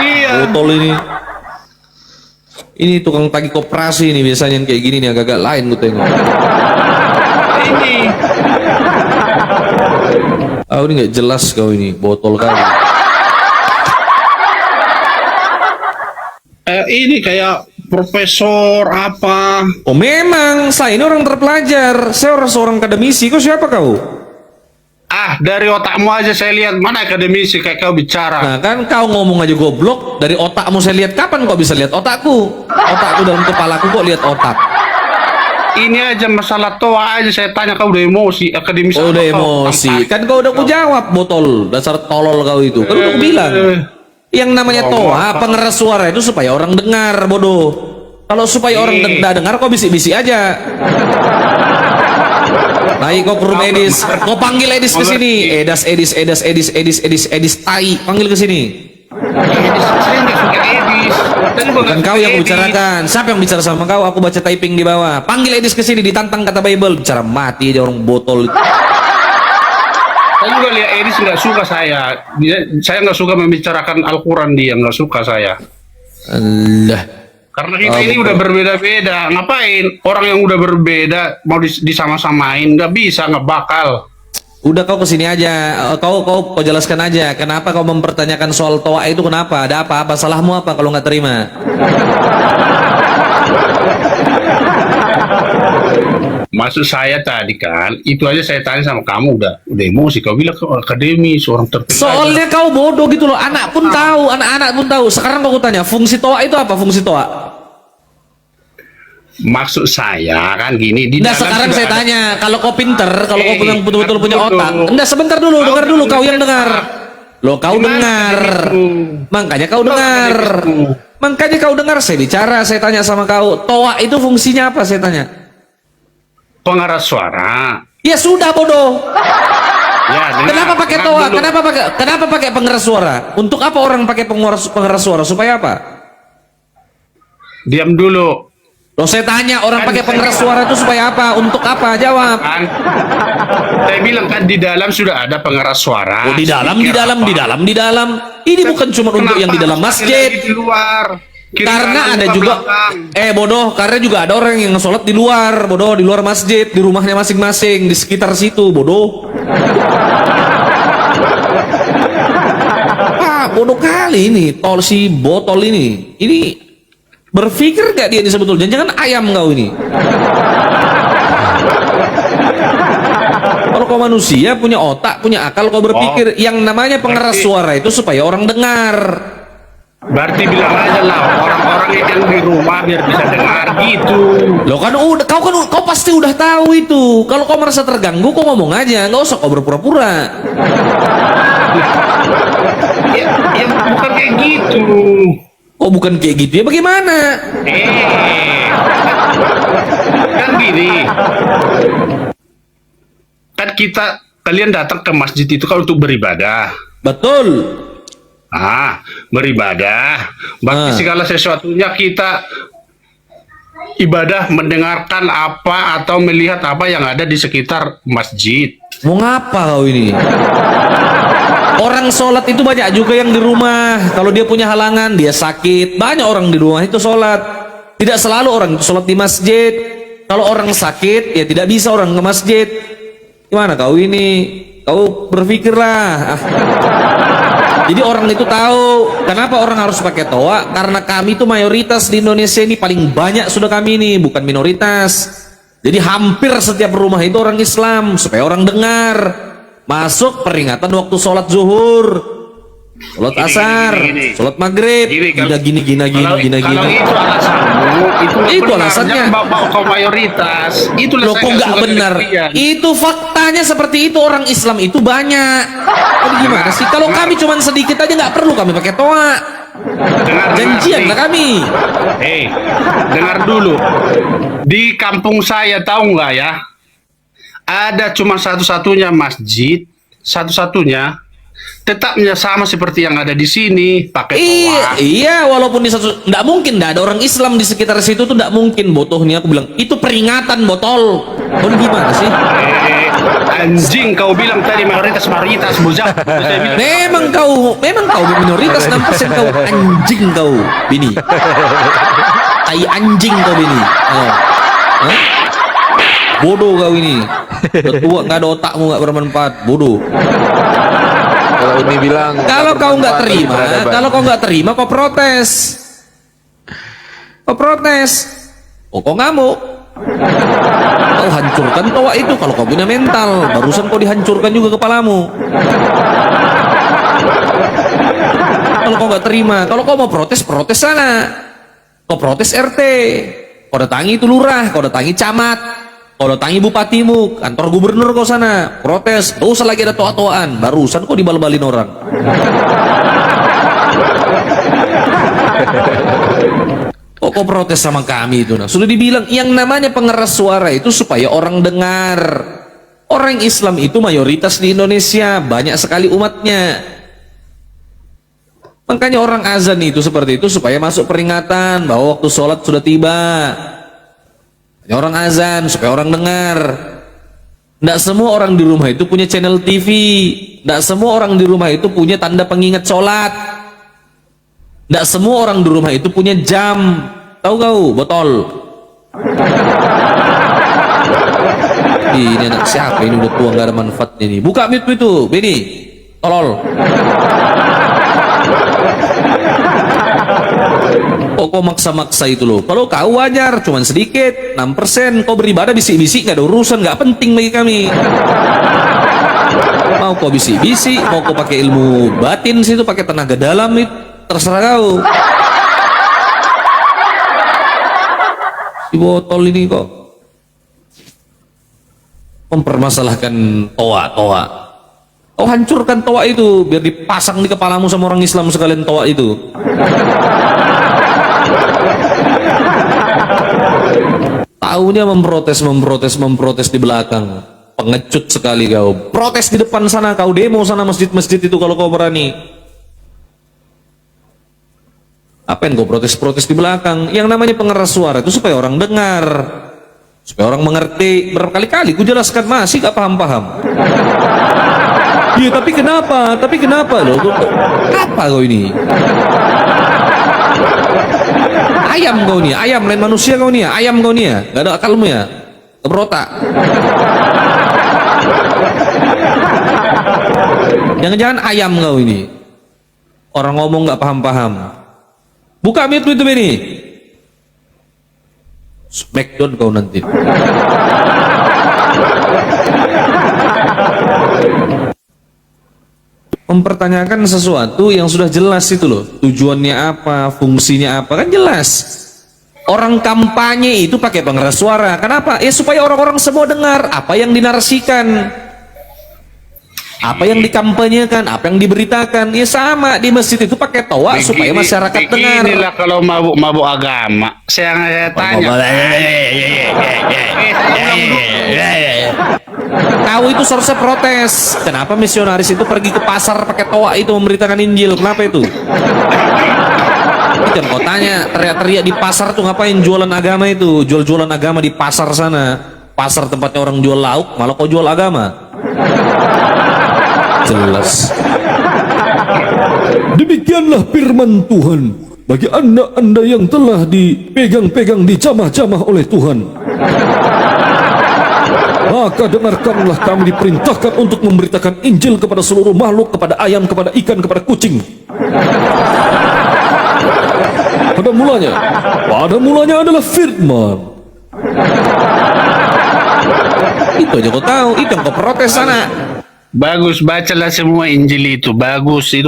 Speaker 7: Iya.
Speaker 2: botol ini? Ini tukang tagih koperasi ini biasanya yang kayak gini nih agak-agak lain gue tengok.
Speaker 7: Ini
Speaker 2: Ini nggak jelas kau ini botol kali.
Speaker 7: ini kayak profesor apa?
Speaker 2: Oh memang saya ini orang terpelajar. Saya orang seorang akademisi. Kau siapa kau?
Speaker 7: Dari otakmu aja saya lihat mana akademisi kayak kau bicara.
Speaker 2: Nah kan kau ngomong aja goblok. Dari otakmu saya lihat. Kapan kau bisa lihat otakku? Otakku dalam kepalaku kok lihat otak.
Speaker 7: Ini aja masalah toa aja saya tanya kau udah emosi akademisi.
Speaker 2: Oh,
Speaker 7: apa
Speaker 2: udah
Speaker 7: kau?
Speaker 2: emosi. Kan kau udah ku jawab botol. Dasar tolol kau itu. Kan udah ku bilang. Yang namanya toa, pengeras suara itu supaya orang dengar, bodoh. Kalau supaya orang dengar, kau bisik-bisik aja. Naik kau ke room Edis, kau panggil Edis ke sini. Edis, tai, panggil ke sini.
Speaker 7: Saya nggak suka Edis.
Speaker 2: Bukan kau yang kubicarakan. Siapa yang bicara sama kau? Aku baca typing di bawah. Panggil Edis ke sini, ditantang kata Bible. Bicara mati aja orang botol.
Speaker 7: Saya juga lihat Edis nggak suka saya. Saya nggak suka membicarakan Al-Quran, dia nggak suka saya.
Speaker 2: Allah.
Speaker 7: Karena kita ini udah berbeda-beda. Ngapain orang yang udah berbeda mau disama-samain? Nggak bisa, nggak bakal.
Speaker 2: Udah kau kesini aja, kau jelaskan aja kenapa kau mempertanyakan soal toa itu, kenapa? Ada apa? Salahmu apa kalau nggak terima?
Speaker 7: Maksud saya tadi kan, itu aja saya tanya sama kamu udah emosi. Kau bilang kau akademi seorang terpelajar.
Speaker 2: Soalnya kau bodoh gitu loh, anak pun tahu, anak-anak pun tahu. Sekarang kau tanya, fungsi toa itu apa? Fungsi toa?
Speaker 7: Maksud saya kan gini.
Speaker 2: Nah sekarang saya tanya, kalau kau pinter, kalau kau punya betul-betul punya otak, enggak sebentar dulu, dengar dulu, kau yang dengar. Loh kau dengar, makanya kau dengar, makanya kau dengar. Saya bicara, saya tanya sama kau, toa itu fungsinya apa? Saya tanya.
Speaker 7: Pengeras suara.
Speaker 2: Ya sudah bodoh.
Speaker 7: Ya,
Speaker 2: Kenapa pakai toa? Kenapa pakai pengeras suara? Untuk apa orang pakai pengeras suara? Supaya apa?
Speaker 7: Diam dulu.
Speaker 2: Loh saya tanya, orang pakai pengeras suara itu supaya apa? Untuk apa? Jawab.
Speaker 7: Kan? Saya bilang kan di dalam sudah ada pengeras suara.
Speaker 2: Oh di dalam. Ini bukan cuma untuk yang di dalam masjid.
Speaker 7: Di luar.
Speaker 2: Karena ada juga bodoh, karena juga ada orang yang sholat di luar, bodoh, di luar masjid, di rumahnya masing-masing, di sekitar situ, bodoh. Bodoh kali ini, si botol ini. Ini berpikir gak dia ini sebetulnya? Jangan ayam kau ini. Kalau kau manusia punya otak, punya akal, kau berpikir yang namanya pengeras suara itu supaya orang dengar.
Speaker 7: Berarti bilang aja lah orang-orang yang di rumah biar bisa dengar gitu.
Speaker 2: Lo kan udah, kau pasti udah tahu itu. Kalau kau merasa terganggu, kau ngomong aja, nggak usah kau berpura-pura.
Speaker 7: Ya bukan kayak gitu.
Speaker 2: Oh bukan kayak gitu ya, bagaimana?
Speaker 7: Kan gini. Kan kalian datang ke masjid itu kan untuk beribadah.
Speaker 2: Betul.
Speaker 7: Beribadah. Berarti segala sesuatunya kita ibadah mendengarkan apa atau melihat apa yang ada di sekitar masjid.
Speaker 2: Mau ngapa kau ini? Orang sholat itu banyak juga yang di rumah. Kalau dia punya halangan, dia sakit. Banyak orang di rumah itu sholat. Tidak selalu orang itu sholat di masjid. Kalau orang sakit, ya tidak bisa orang ke masjid. Gimana kau ini? Kau berpikirlah. Jadi orang itu tahu kenapa orang harus pakai toa, karena kami itu mayoritas di Indonesia ini, paling banyak sudah kami ini, bukan minoritas. Jadi hampir setiap rumah itu orang Islam, supaya orang dengar. Masuk peringatan waktu sholat zuhur, sholat asar, sholat maghrib, udah gini.
Speaker 7: Kalau itu alasanmu, itu
Speaker 2: alasannya.
Speaker 7: Bawa kau mayoritas. Itu
Speaker 2: Loh kok nggak benar? Itu faktanya seperti itu, orang Islam itu banyak. Jadi gimana sih? Kalau kami cuma sedikit aja nggak perlu kami pakai toa. Janjian lah kami.
Speaker 7: Dengar dulu. Di kampung saya tahu nggak ya? Ada cuma satu-satunya masjid, satu-satunya tetapnya sama seperti yang ada di sini, pakai toa.
Speaker 2: Iya, walaupun di satu, nggak mungkin, nggak ada orang Islam di sekitar situ tuh, nggak mungkin. Botohnya aku bilang itu peringatan botol. Kau gimana sih?
Speaker 7: Anjing, kau bilang tadi mayoritas bujang.
Speaker 2: Memang kau minoritas 6% kau, anjing kau, bini. Tai anjing kau bini. Bodoh kau ini. Udah tua nggak ada otakmu, nggak bermanfaat, bodoh.
Speaker 5: Kalau ini bilang
Speaker 2: Kalau kau nggak terima, kau protes. Kau ngamuk. Kau hancurkan toa itu kalau kau punya mental. Barusan kau dihancurkan juga kepalamu. Kalau kau nggak terima, kalau kau mau protes sana. Kau protes RT. Kau datangi itu lurah, kau datangi camat. Kau datangi bupatimu, kantor gubernur kau sana, protes. Gak usah lagi ada toa-toaan. Barusan kau dibal-balin orang. Kok protes sama kami itu? Nah, sudah dibilang yang namanya pengeras suara itu supaya orang dengar. Orang Islam itu mayoritas di Indonesia, banyak sekali umatnya. Makanya orang azan itu seperti itu supaya masuk peringatan bahwa waktu sholat sudah tiba. Orang azan supaya orang dengar. Tidak semua orang di rumah itu punya channel TV. Tidak semua orang di rumah itu punya tanda pengingat sholat. Tidak semua orang di rumah itu punya jam. Tahu kau botol? Ini anak siapa ini, udah tua nggak ada manfaatnya ini. Buka mute itu, Beni. Tolol. Kok maksa-maksa itu loh? Kalau kau wajar, cuman sedikit, 6%. Kau beribadah bisik-bisik, gak ada urusan, gak penting bagi kami. Mau kau bisik-bisik, mau kau pakai ilmu batin situ, pakai tenaga dalam itu, terserah kau. Si botol ini kok mempermasalahkan toa. Kau hancurkan toa itu, biar dipasang di kepalamu sama orang Islam sekalian toa itu. Tahunya memprotes di belakang. Pengecut sekali kau. Protes di depan sana, kau demo sana masjid-masjid itu kalau kau berani. Apa yang kau protes di belakang? Yang namanya pengeras suara itu supaya orang dengar, supaya orang mengerti. Berkali-kali ku jelaskan, masih gak paham-paham. Iya, tapi kenapa loh? Apa kau ini? Ayam kau nih, ayam lain manusia kau nih ya, ayam kau nih ya, gak ada akalmu ya, keberotak. Jangan-jangan ayam kau ini, orang ngomong gak paham-paham. Buka mute itu Beni, smackdown kau nanti. mempertanyakan sesuatu yang sudah jelas itu loh. Tujuannya apa, fungsinya apa, kan jelas. Orang kampanye itu pakai pengeras suara. Kenapa? Ya supaya orang-orang semua dengar apa yang dinarasikan, apa yang dikampanyekan, apa yang diberitakan. Ya sama di masjid itu pakai toa supaya masyarakat dengar.
Speaker 7: Inilah kalau mabuk agama. Saya tanya.
Speaker 2: Tahu itu seharusnya protes. Kenapa misionaris itu pergi ke pasar pakai toa itu memberitakan Injil? Kenapa itu? Itu yang kau tanya, teriak-teriak di pasar tuh ngapain jualan agama itu? Jual-jualan agama di pasar sana. Pasar tempatnya orang jual lauk, malah kau jual agama. Jelas.
Speaker 8: Demikianlah firman Tuhan bagi anda-anda yang telah dipegang-pegang, dijamah-jamah oleh Tuhan. Maka dengarkanlah, kami diperintahkan untuk memberitakan Injil kepada seluruh makhluk, kepada ayam, kepada ikan, kepada kucing. Pada mulanya adalah firman.
Speaker 2: Itu aja kau tahu, itu yang kau protes sana.
Speaker 7: Bagus, bacalah semua Injil itu. Bagus, itu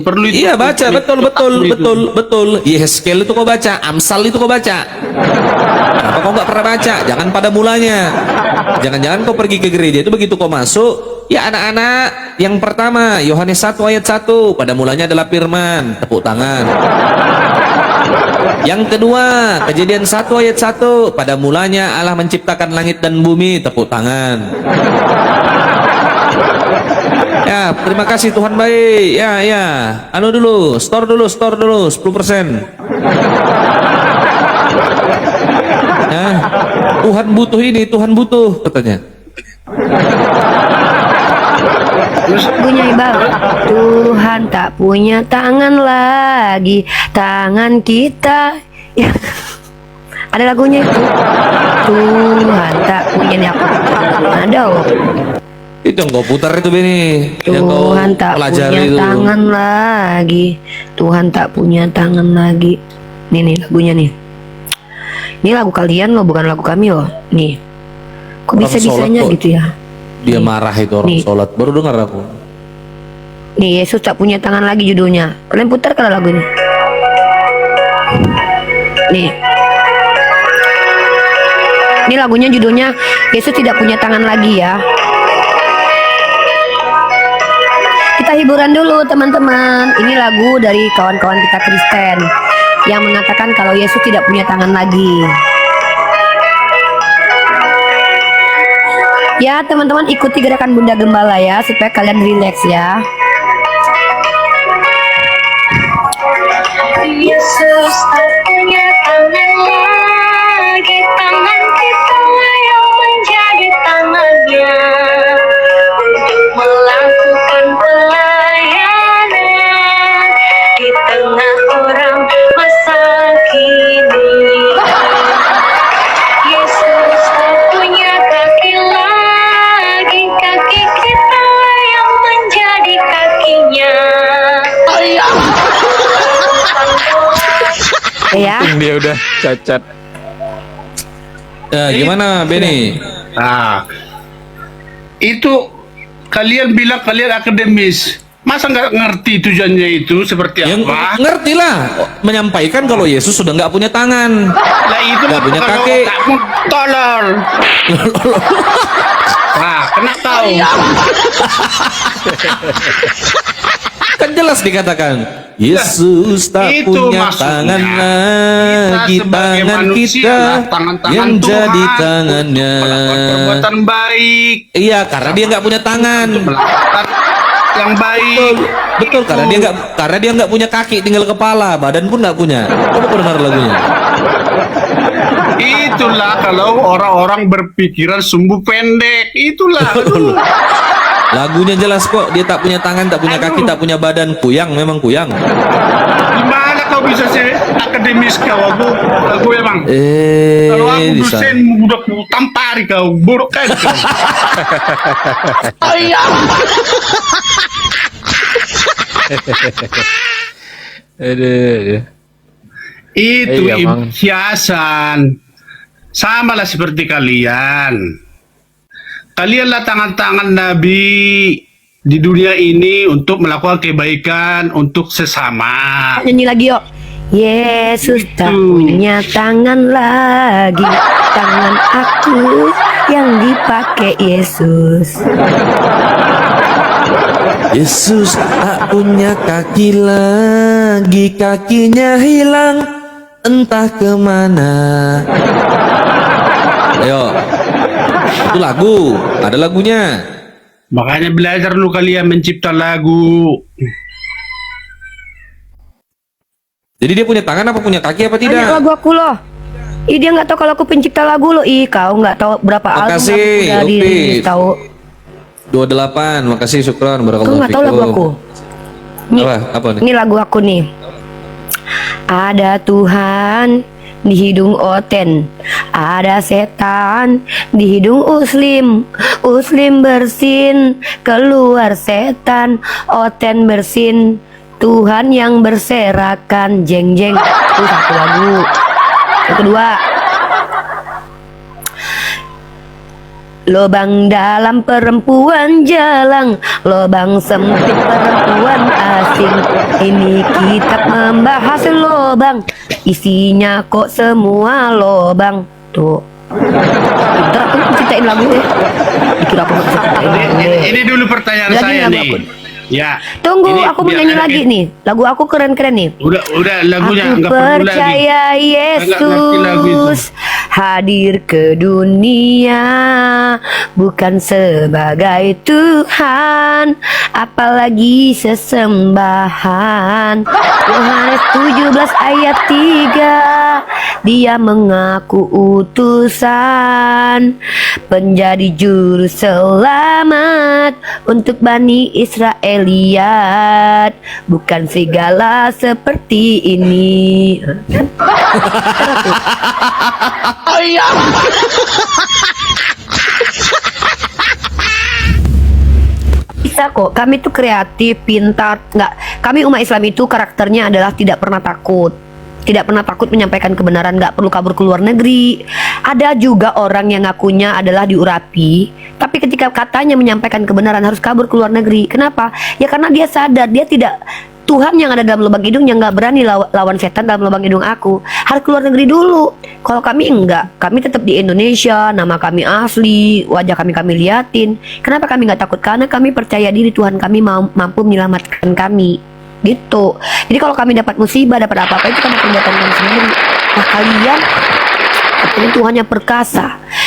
Speaker 7: perlu itu.
Speaker 2: Iya baca, betul. Yehezkel itu kau baca, Amsal itu kau baca. Kenapa kau nggak pernah baca? Jangan pada mulanya. Jangan-jangan kau pergi ke gereja itu begitu kau masuk, ya anak-anak, yang pertama Yohanes 1 ayat 1, pada mulanya adalah firman, tepuk tangan. Yang kedua, Kejadian 1 ayat 1, pada mulanya Allah menciptakan langit dan bumi, tepuk tangan. Ya, terima kasih Tuhan baik. Ya. Anu dulu, store dulu 10%. Ya, Tuhan butuh ini, Tuhan butuh katanya.
Speaker 1: Lagunya Iqbal, Tuhan tak punya tangan lagi, tangan kita. Ya. Ada lagunya itu. Tuhan tak punya, nih aku ada loh.
Speaker 2: Itu yang kau putar itu Beni, yang kau
Speaker 1: Tuhan tak
Speaker 2: pelajari
Speaker 1: punya
Speaker 2: itu.
Speaker 1: tangan lagi, Tuhan tak punya tangan lagi. Nih lagunya nih. Ini lagu kalian loh, bukan lagu kami loh. Nih, kok
Speaker 2: Orang
Speaker 1: bisa-bisanya
Speaker 2: sholat kok.
Speaker 1: gitu ya?
Speaker 2: Dia marah itu orang
Speaker 1: Nih.
Speaker 2: sholat, baru dengar aku.
Speaker 1: Nih, Yesus tak punya tangan lagi judulnya. Kalian putar kalau lagu ini. Nih. Ini lagunya judulnya Yesus tidak punya tangan lagi ya. Kita hiburan dulu teman-teman. Ini lagu dari kawan-kawan kita Kristen yang mengatakan kalau Yesus tidak punya tangan lagi. Ya teman-teman, ikuti gerakan Bunda Gembala ya, supaya kalian rileks ya.
Speaker 9: Yesus tak punya tangan lagi, tangan kita yang menjadi tangannya untuk melakukan pelayanan di tengah orang masa kini. Yesus tak punya kaki lagi, kaki kita yang menjadi kakinya.
Speaker 1: Ya.
Speaker 5: Dia udah cacat.
Speaker 2: Ya, gimana Beni?
Speaker 7: Nah, itu kalian bilang kalian akademis. Masa nggak ngerti tujuannya itu seperti
Speaker 2: Yang
Speaker 7: apa?
Speaker 2: ngerti lah, menyampaikan kalau Yesus sudah nggak punya tangan,
Speaker 7: Lah itu
Speaker 2: nggak punya
Speaker 7: kalau
Speaker 2: kaki.
Speaker 7: kamu tolol. Nah, kena tahu.
Speaker 2: Kan jelas dikatakan Yesus tak
Speaker 7: itu
Speaker 2: punya
Speaker 7: maksudnya.
Speaker 2: tangan lagi,
Speaker 7: Kita sebagai
Speaker 2: tangan
Speaker 7: manusia,
Speaker 2: kita
Speaker 7: tangan-tangan
Speaker 2: yang
Speaker 7: Tuhan
Speaker 2: jadi
Speaker 7: untuk
Speaker 2: tangannya.
Speaker 7: melakukan perbuatan baik,
Speaker 2: Iya, karena dia nggak punya tangan.
Speaker 7: melakukan yang baik.
Speaker 2: Betul, karena dia nggak punya kaki, tinggal kepala, badan pun nggak punya. Coba kau dengar lagunya.
Speaker 7: Itulah kalau orang-orang berpikiran sumbu pendek. Itulah.
Speaker 2: Lagunya jelas kok, dia tak punya tangan, tak punya kaki, tak punya badan. Kuyang, memang kuyang.
Speaker 7: Gimana kau bisa sih akademis kau? Aku emang. Kalau aku
Speaker 2: Di sana.
Speaker 7: dosen udah ku tampari kau, buruk kan kau.
Speaker 5: Aduh.
Speaker 7: Itu
Speaker 5: Iya, Bang.
Speaker 7: hiasan. Sama lah seperti kalian. Kalianlah tangan-tangan Nabi. di dunia ini untuk melakukan kebaikan untuk sesama.
Speaker 1: Nyanyi lagi yuk. Yesus tak punya tangan lagi, tangan aku yang dipakai Yesus.
Speaker 2: Yesus tak punya kaki lagi, kakinya hilang entah kemana. Ayo, itu lagu, ada lagunya.
Speaker 7: Makanya belajar dulu kalian mencipta lagu.
Speaker 2: Jadi dia punya tangan apa punya kaki apa
Speaker 1: Tanya
Speaker 2: tidak?
Speaker 1: lagu aku loh. Ih, dia nggak tahu kalau aku pencipta lagu loh. Ih, kau nggak tahu berapa album
Speaker 2: Makasih,
Speaker 1: aku udah
Speaker 2: Upit.
Speaker 1: dirilis tahu.
Speaker 2: 28, makasih syukran
Speaker 1: Kau
Speaker 2: barakallahu
Speaker 1: nggak tahu lagu
Speaker 2: fikum.
Speaker 1: aku. Nih,
Speaker 2: Apa nih?
Speaker 1: ini lagu aku nih. Ada Tuhan di hidung Oten, ada setan di hidung Uslim. Uslim bersin, keluar setan. Oten bersin, Tuhan yang berserakan. Jeng jeng. Itu satu lagu. Yang kedua, lobang dalam perempuan jalang, lobang sempit perempuan asing. Ini kitab membahas lobang, isinya kok semua lobang. Tuh, pintar aku ceritain lagu ya. Dikira aku nggak bisa ceritain lagu deh.
Speaker 7: Ini dulu pertanyaan
Speaker 1: Lagi
Speaker 7: saya
Speaker 1: lagu
Speaker 7: nih.
Speaker 1: aku.
Speaker 7: Ya.
Speaker 1: Tunggu,
Speaker 7: ini
Speaker 1: aku mau
Speaker 7: biar
Speaker 1: nyanyi
Speaker 7: ada
Speaker 1: lagi nih. Lagu aku keren-keren nih.
Speaker 7: Udah lagunya
Speaker 1: Aku
Speaker 7: nggak perlu lagi.
Speaker 1: percaya
Speaker 7: Nggak ngerti lagu itu.
Speaker 1: Yesus hadir ke dunia bukan sebagai Tuhan, apalagi sesembahan. Yohanes 17 ayat 3, dia mengaku utusan penjadi juru selamat untuk Bani Israeliat, bukan segala seperti ini. Bisa kok, kami tuh kreatif, pintar. Nggak, kami umat Islam itu karakternya adalah tidak pernah takut. Tidak pernah takut menyampaikan kebenaran, nggak perlu kabur ke luar negeri. Ada juga orang yang ngakunya adalah diurapi, tapi ketika katanya menyampaikan kebenaran harus kabur ke luar negeri. Kenapa? Ya karena dia sadar, dia tidak, Tuhan yang ada dalam lubang hidungnya nggak berani lawan setan dalam lubang hidung aku. Harus keluar negeri dulu. Kalau kami enggak, kami tetap di Indonesia, nama kami asli, wajah kami liatin. Kenapa kami nggak takut? Karena kami percaya diri Tuhan kami mampu menyelamatkan kami. Gitu. Jadi kalau kami dapat musibah, dapat apa-apa itu karena perbuatan kami sendiri. Nah kalian, katanya Tuhan yang perkasa,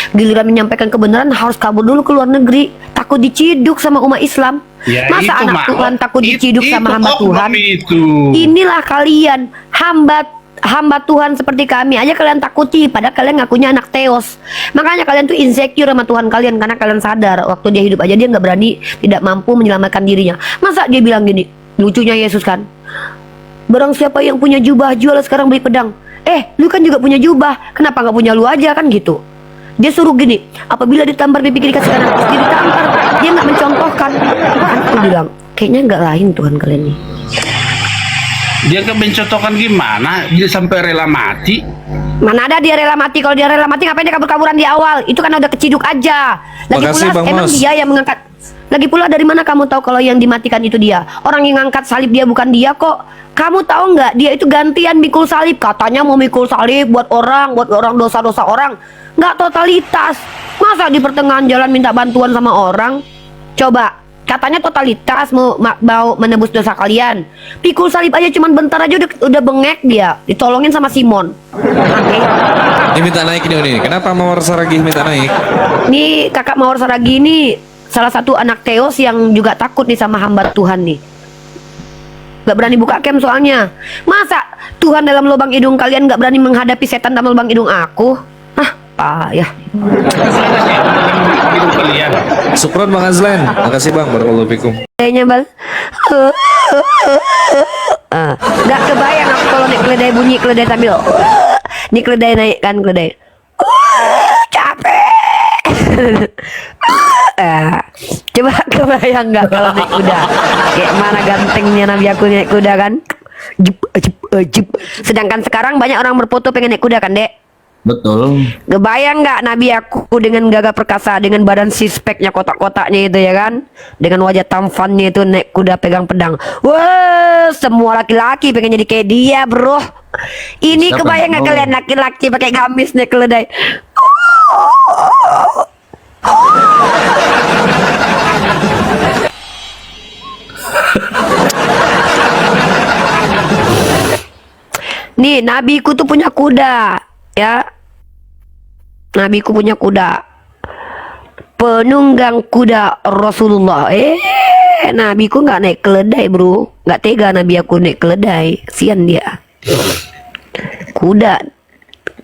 Speaker 1: giliran menyampaikan kebenaran harus kabur dulu ke luar negeri, takut diciduk sama umat Islam.
Speaker 7: Ya,
Speaker 1: Masa
Speaker 7: itu,
Speaker 1: anak
Speaker 7: Mak.
Speaker 1: Tuhan takut diciduk sama hamba
Speaker 7: oknum
Speaker 1: Tuhan?
Speaker 7: Itu.
Speaker 1: Inilah kalian, hamba Tuhan seperti kami aja kalian takuti, padahal kalian ngakunya anak Theos. Makanya kalian tuh insecure sama Tuhan kalian, karena kalian sadar waktu dia hidup aja dia nggak berani, tidak mampu menyelamatkan dirinya. Masa dia bilang gini, lucunya Yesus kan, barang siapa yang punya jubah jual sekarang beli pedang. Lu kan juga punya jubah, kenapa nggak punya lu aja kan gitu. Dia suruh gini, apabila ditampar pipi kiri kasih kanan, pas dia ditampar, dia nggak mencontohkan. Aku bilang, kayaknya nggak lain Tuhan kalian nih.
Speaker 7: Dia kan mencontohkan gimana? Dia sampai rela mati.
Speaker 1: Mana ada dia rela mati? Kalau dia rela mati ngapain dia kabur-kaburan di awal? Itu kan udah keciduk aja. Lagi
Speaker 2: Makasih,
Speaker 1: pula
Speaker 2: Bang
Speaker 1: emang
Speaker 2: Mas.
Speaker 1: dia yang mengangkat. Lagi pula dari mana kamu tahu kalau yang dimatikan itu dia? Orang yang ngangkat salib dia bukan dia kok. Kamu tahu nggak? Dia itu gantian mikul salib. Katanya mau mikul salib buat orang dosa-dosa orang. Nggak totalitas. Masa di pertengahan jalan minta bantuan sama orang? Coba. Katanya totalitas mau menebus dosa kalian. Pikul salib aja cuman bentar aja udah bengek dia. Ditolongin sama Simon. Oke.
Speaker 2: Ini minta naik nih. Kenapa Mawar Saragih minta naik?
Speaker 1: Nih kakak Mawar Saragi ini salah satu anak Theos yang juga takut nih sama hamba Tuhan nih. Gak berani buka cam soalnya. Masa Tuhan dalam lubang hidung kalian gak berani menghadapi setan dalam lubang hidung aku? Payah.
Speaker 7: Hidup kalian.
Speaker 2: Syukron Bang Azlan. Makasih Bang, barakallahu fikum.
Speaker 1: Kayaknya bal. Gak kebayang aku kalau naik keledai bunyi keledai sambil. Nih keledai naik kan keledai. Capek. Coba kebayang nggak kalau naik kuda? Kayak mana gantengnya Nabi aku naik kuda kan? Jep. Sedangkan sekarang banyak orang berfoto pengen naik kuda kan, Dek?
Speaker 2: Betul.
Speaker 1: Kebayang nggak Nabi aku dengan gagah perkasa, dengan badan six-packnya kotak-kotaknya itu ya kan, dengan wajah tampannya itu naik kuda pegang pedang. Wah, semua laki-laki pengen jadi kayak dia, bro. Ini
Speaker 2: Siapa
Speaker 1: kebayang
Speaker 2: yang
Speaker 1: nggak
Speaker 2: mau?
Speaker 1: kalian laki-laki pakai gamis naik keledai? Nih, nabiku tuh punya kuda, ya. Nabiku punya kuda. Penunggang kuda Rasulullah. Nabiku nggak naik keledai, bro. Nggak tega nabi aku naik keledai. Sian dia. Kuda.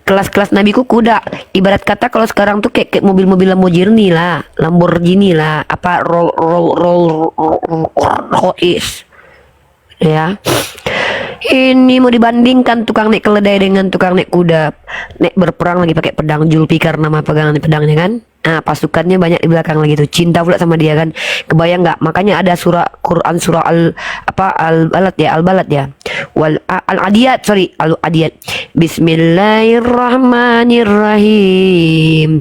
Speaker 1: Kelas-kelas nabiku kuda. Ibarat kata kalau sekarang tuh kayak mobil-mobil Lamborghini lah, Lamborghini lah, apa Rolls ya. Ini mau dibandingkan tukang naik keledai dengan tukang naik kuda. Naik berperang lagi pakai pedang, Zulfikar nama pegangan pedangnya kan. Nah, pasukannya banyak di belakang lagi tuh. Cinta pula sama dia kan. Kebayang nggak? Makanya ada surah Quran surah Al-Balad ya. Al-Adiyat, Al-Adiyat. Bismillahirrahmanirrahim.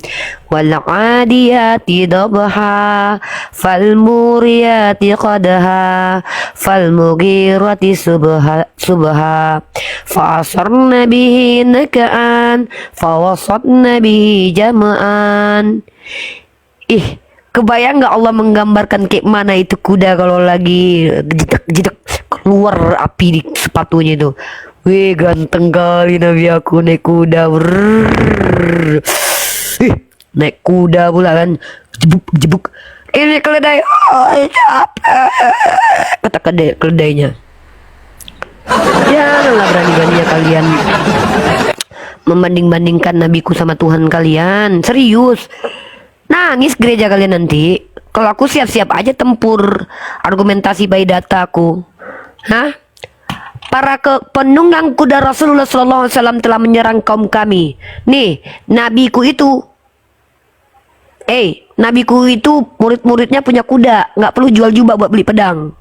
Speaker 1: Wal 'adiyati dabha fal muriyati qadha fal mughirati subha fa asarna bihi nak'an fa wasatna bihi jama'an. Kebayang nggak Allah menggambarkan kayak mana itu kuda kalau lagi jedak keluar api di sepatunya itu. Wih, ganteng kali nabi aku naik kuda. Naik kuda pula kan, jebuk. Ini keledai. Kata keledainya. Janganlah berani-beraninya kalian membanding-bandingkan nabiku sama Tuhan kalian. Serius. Nangis gereja kalian nanti. Kalau aku siap-siap aja tempur argumentasi by dataku. Hah? Para penunggang kuda Rasulullah SAW telah menyerang kaum kami. Nih, nabiku itu murid-muridnya punya kuda, nggak perlu jual jubah buat beli pedang.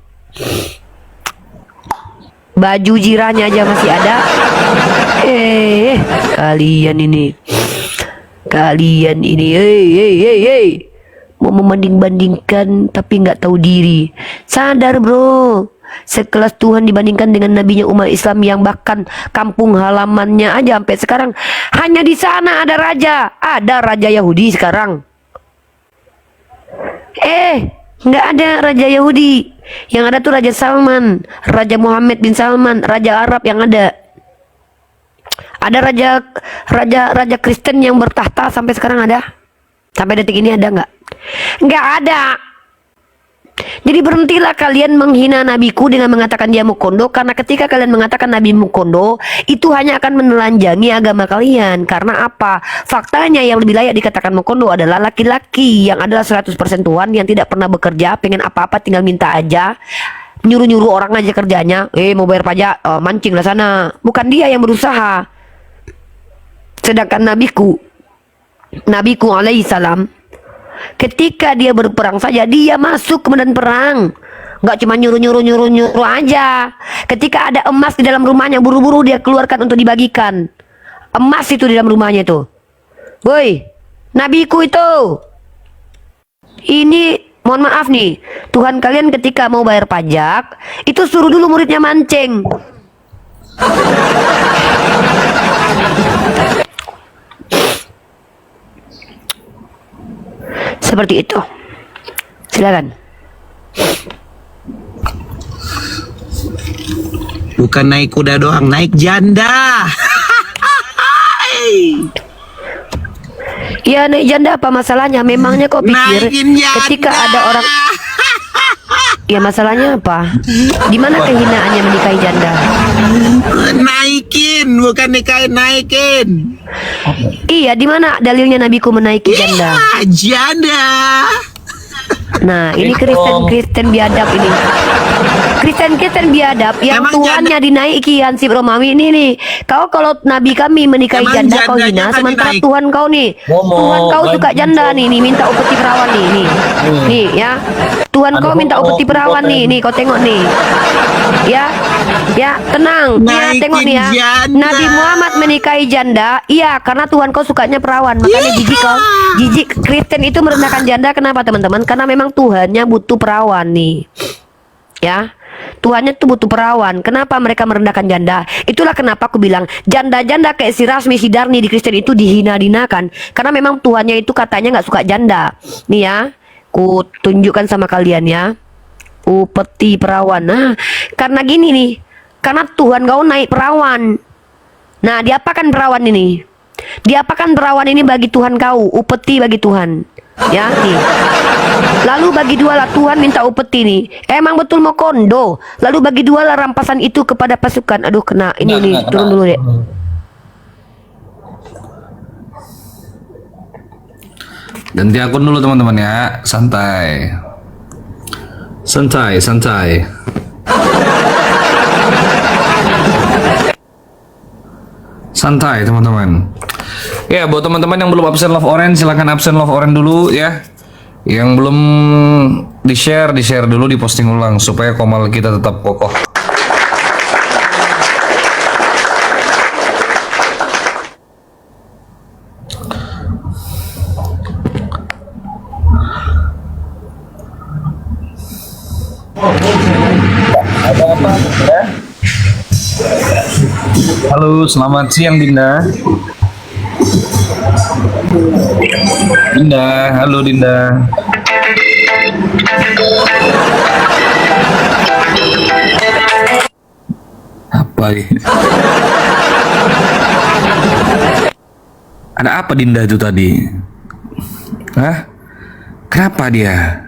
Speaker 1: Baju jirahnya aja masih ada. Kalian ini, mau membanding-bandingkan tapi nggak tahu diri. Sadar, bro. Sekelas Tuhan dibandingkan dengan nabinya umat Islam yang bahkan kampung halamannya aja sampai sekarang hanya di sana ada raja Yahudi sekarang. Nggak ada raja Yahudi. Yang ada tuh Raja Salman, Raja Muhammad bin Salman, raja Arab yang ada. Ada raja Kristen yang bertahta sampai sekarang ada? Sampai detik ini ada nggak? Nggak ada. Jadi berhentilah kalian menghina nabiku dengan mengatakan dia mukondo, karena ketika kalian mengatakan nabi mukondo, itu hanya akan menelanjangi agama kalian. Karena apa? Faktanya yang lebih layak dikatakan mukondo adalah laki-laki yang adalah 100% Tuhan, yang tidak pernah bekerja, pengen apa-apa tinggal minta aja, nyuruh-nyuruh orang aja kerjanya. Mau bayar pajak, mancing lah sana. Bukan dia yang berusaha. Sedangkan nabiku alaihissalam, ketika dia berperang saja, dia masuk ke medan perang. Nggak cuma nyuruh aja. Ketika ada emas di dalam rumahnya, buru-buru dia keluarkan untuk dibagikan. Emas itu di dalam rumahnya itu. Woi, nabiku itu. Ini, mohon maaf nih, Tuhan kalian ketika mau bayar pajak, itu suruh dulu muridnya mancing. Seperti itu. Silakan.
Speaker 10: Bukan naik kuda doang, naik janda.
Speaker 1: Ya, naik janda apa masalahnya? Memangnya kok pikir
Speaker 10: Naikin janda.
Speaker 1: ketika ada orang, ya masalahnya apa? Di mana kehinaannya menikahi janda?
Speaker 10: Naikin, bukan nikahin, naikin.
Speaker 1: Iya, di mana dalilnya nabiku menaiki janda?
Speaker 10: Janda.
Speaker 1: Nah, ini Kristen biadab ini. Kristen biadab yang
Speaker 10: Emang
Speaker 1: tuannya dinaiki Hansip Romawi ini nih. Kau kalau nabi kami menikahi
Speaker 10: Emang
Speaker 1: janda kau
Speaker 10: jandanya
Speaker 1: hina,
Speaker 10: kan
Speaker 1: sementara
Speaker 10: dinaik.
Speaker 1: Tuhan kau nih, Tuhan kau suka janda nih, minta upeti perawan nih ya. Tuhan kau minta upeti perawan nih, kau tengok nih. Ya, Ya, tenang. Ya,
Speaker 10: Naikin
Speaker 1: tengok nih ya.
Speaker 10: janda.
Speaker 1: Nabi Muhammad menikahi janda. Iya, karena Tuhan kau sukanya perawan. Makanya jijik kau. Jijik Kristen itu merendahkan janda. Kenapa teman-teman? Karena memang Tuhannya butuh perawan nih. Ya. Tuhannya tuh butuh perawan. Kenapa mereka merendahkan janda? Itulah kenapa aku bilang janda-janda kayak si Rasmi, si Darni di Kristen itu dihina-hinakan. Karena memang Tuhannya itu katanya nggak suka janda. Nih ya, ku tunjukkan sama kalian ya. Upeti perawan. Nah, karena gini nih. Karena Tuhan kau naik perawan. Nah, diapakan perawan ini? Diapakan perawan ini bagi Tuhan kau? Upeti bagi Tuhan. Ya, nih. Lalu bagi dua lah Tuhan minta upeti nih. Emang betul mau kondo. Lalu bagi dua lah rampasan itu kepada pasukan. Aduh, kena ini nih. Turun dulu deh.
Speaker 2: Ganti akun dulu teman-teman ya. Santai. Santai, santai. Santai teman-teman. Ya, buat teman-teman yang belum absen love orange, silahkan absen love orange dulu ya. Yang belum di-share dulu, di-posting ulang supaya komal kita tetap kokoh. Halo, selamat siang Dinda. Dinda, halo Dinda. Apa ini? Ada apa Dinda itu tadi? Hah? Kenapa dia?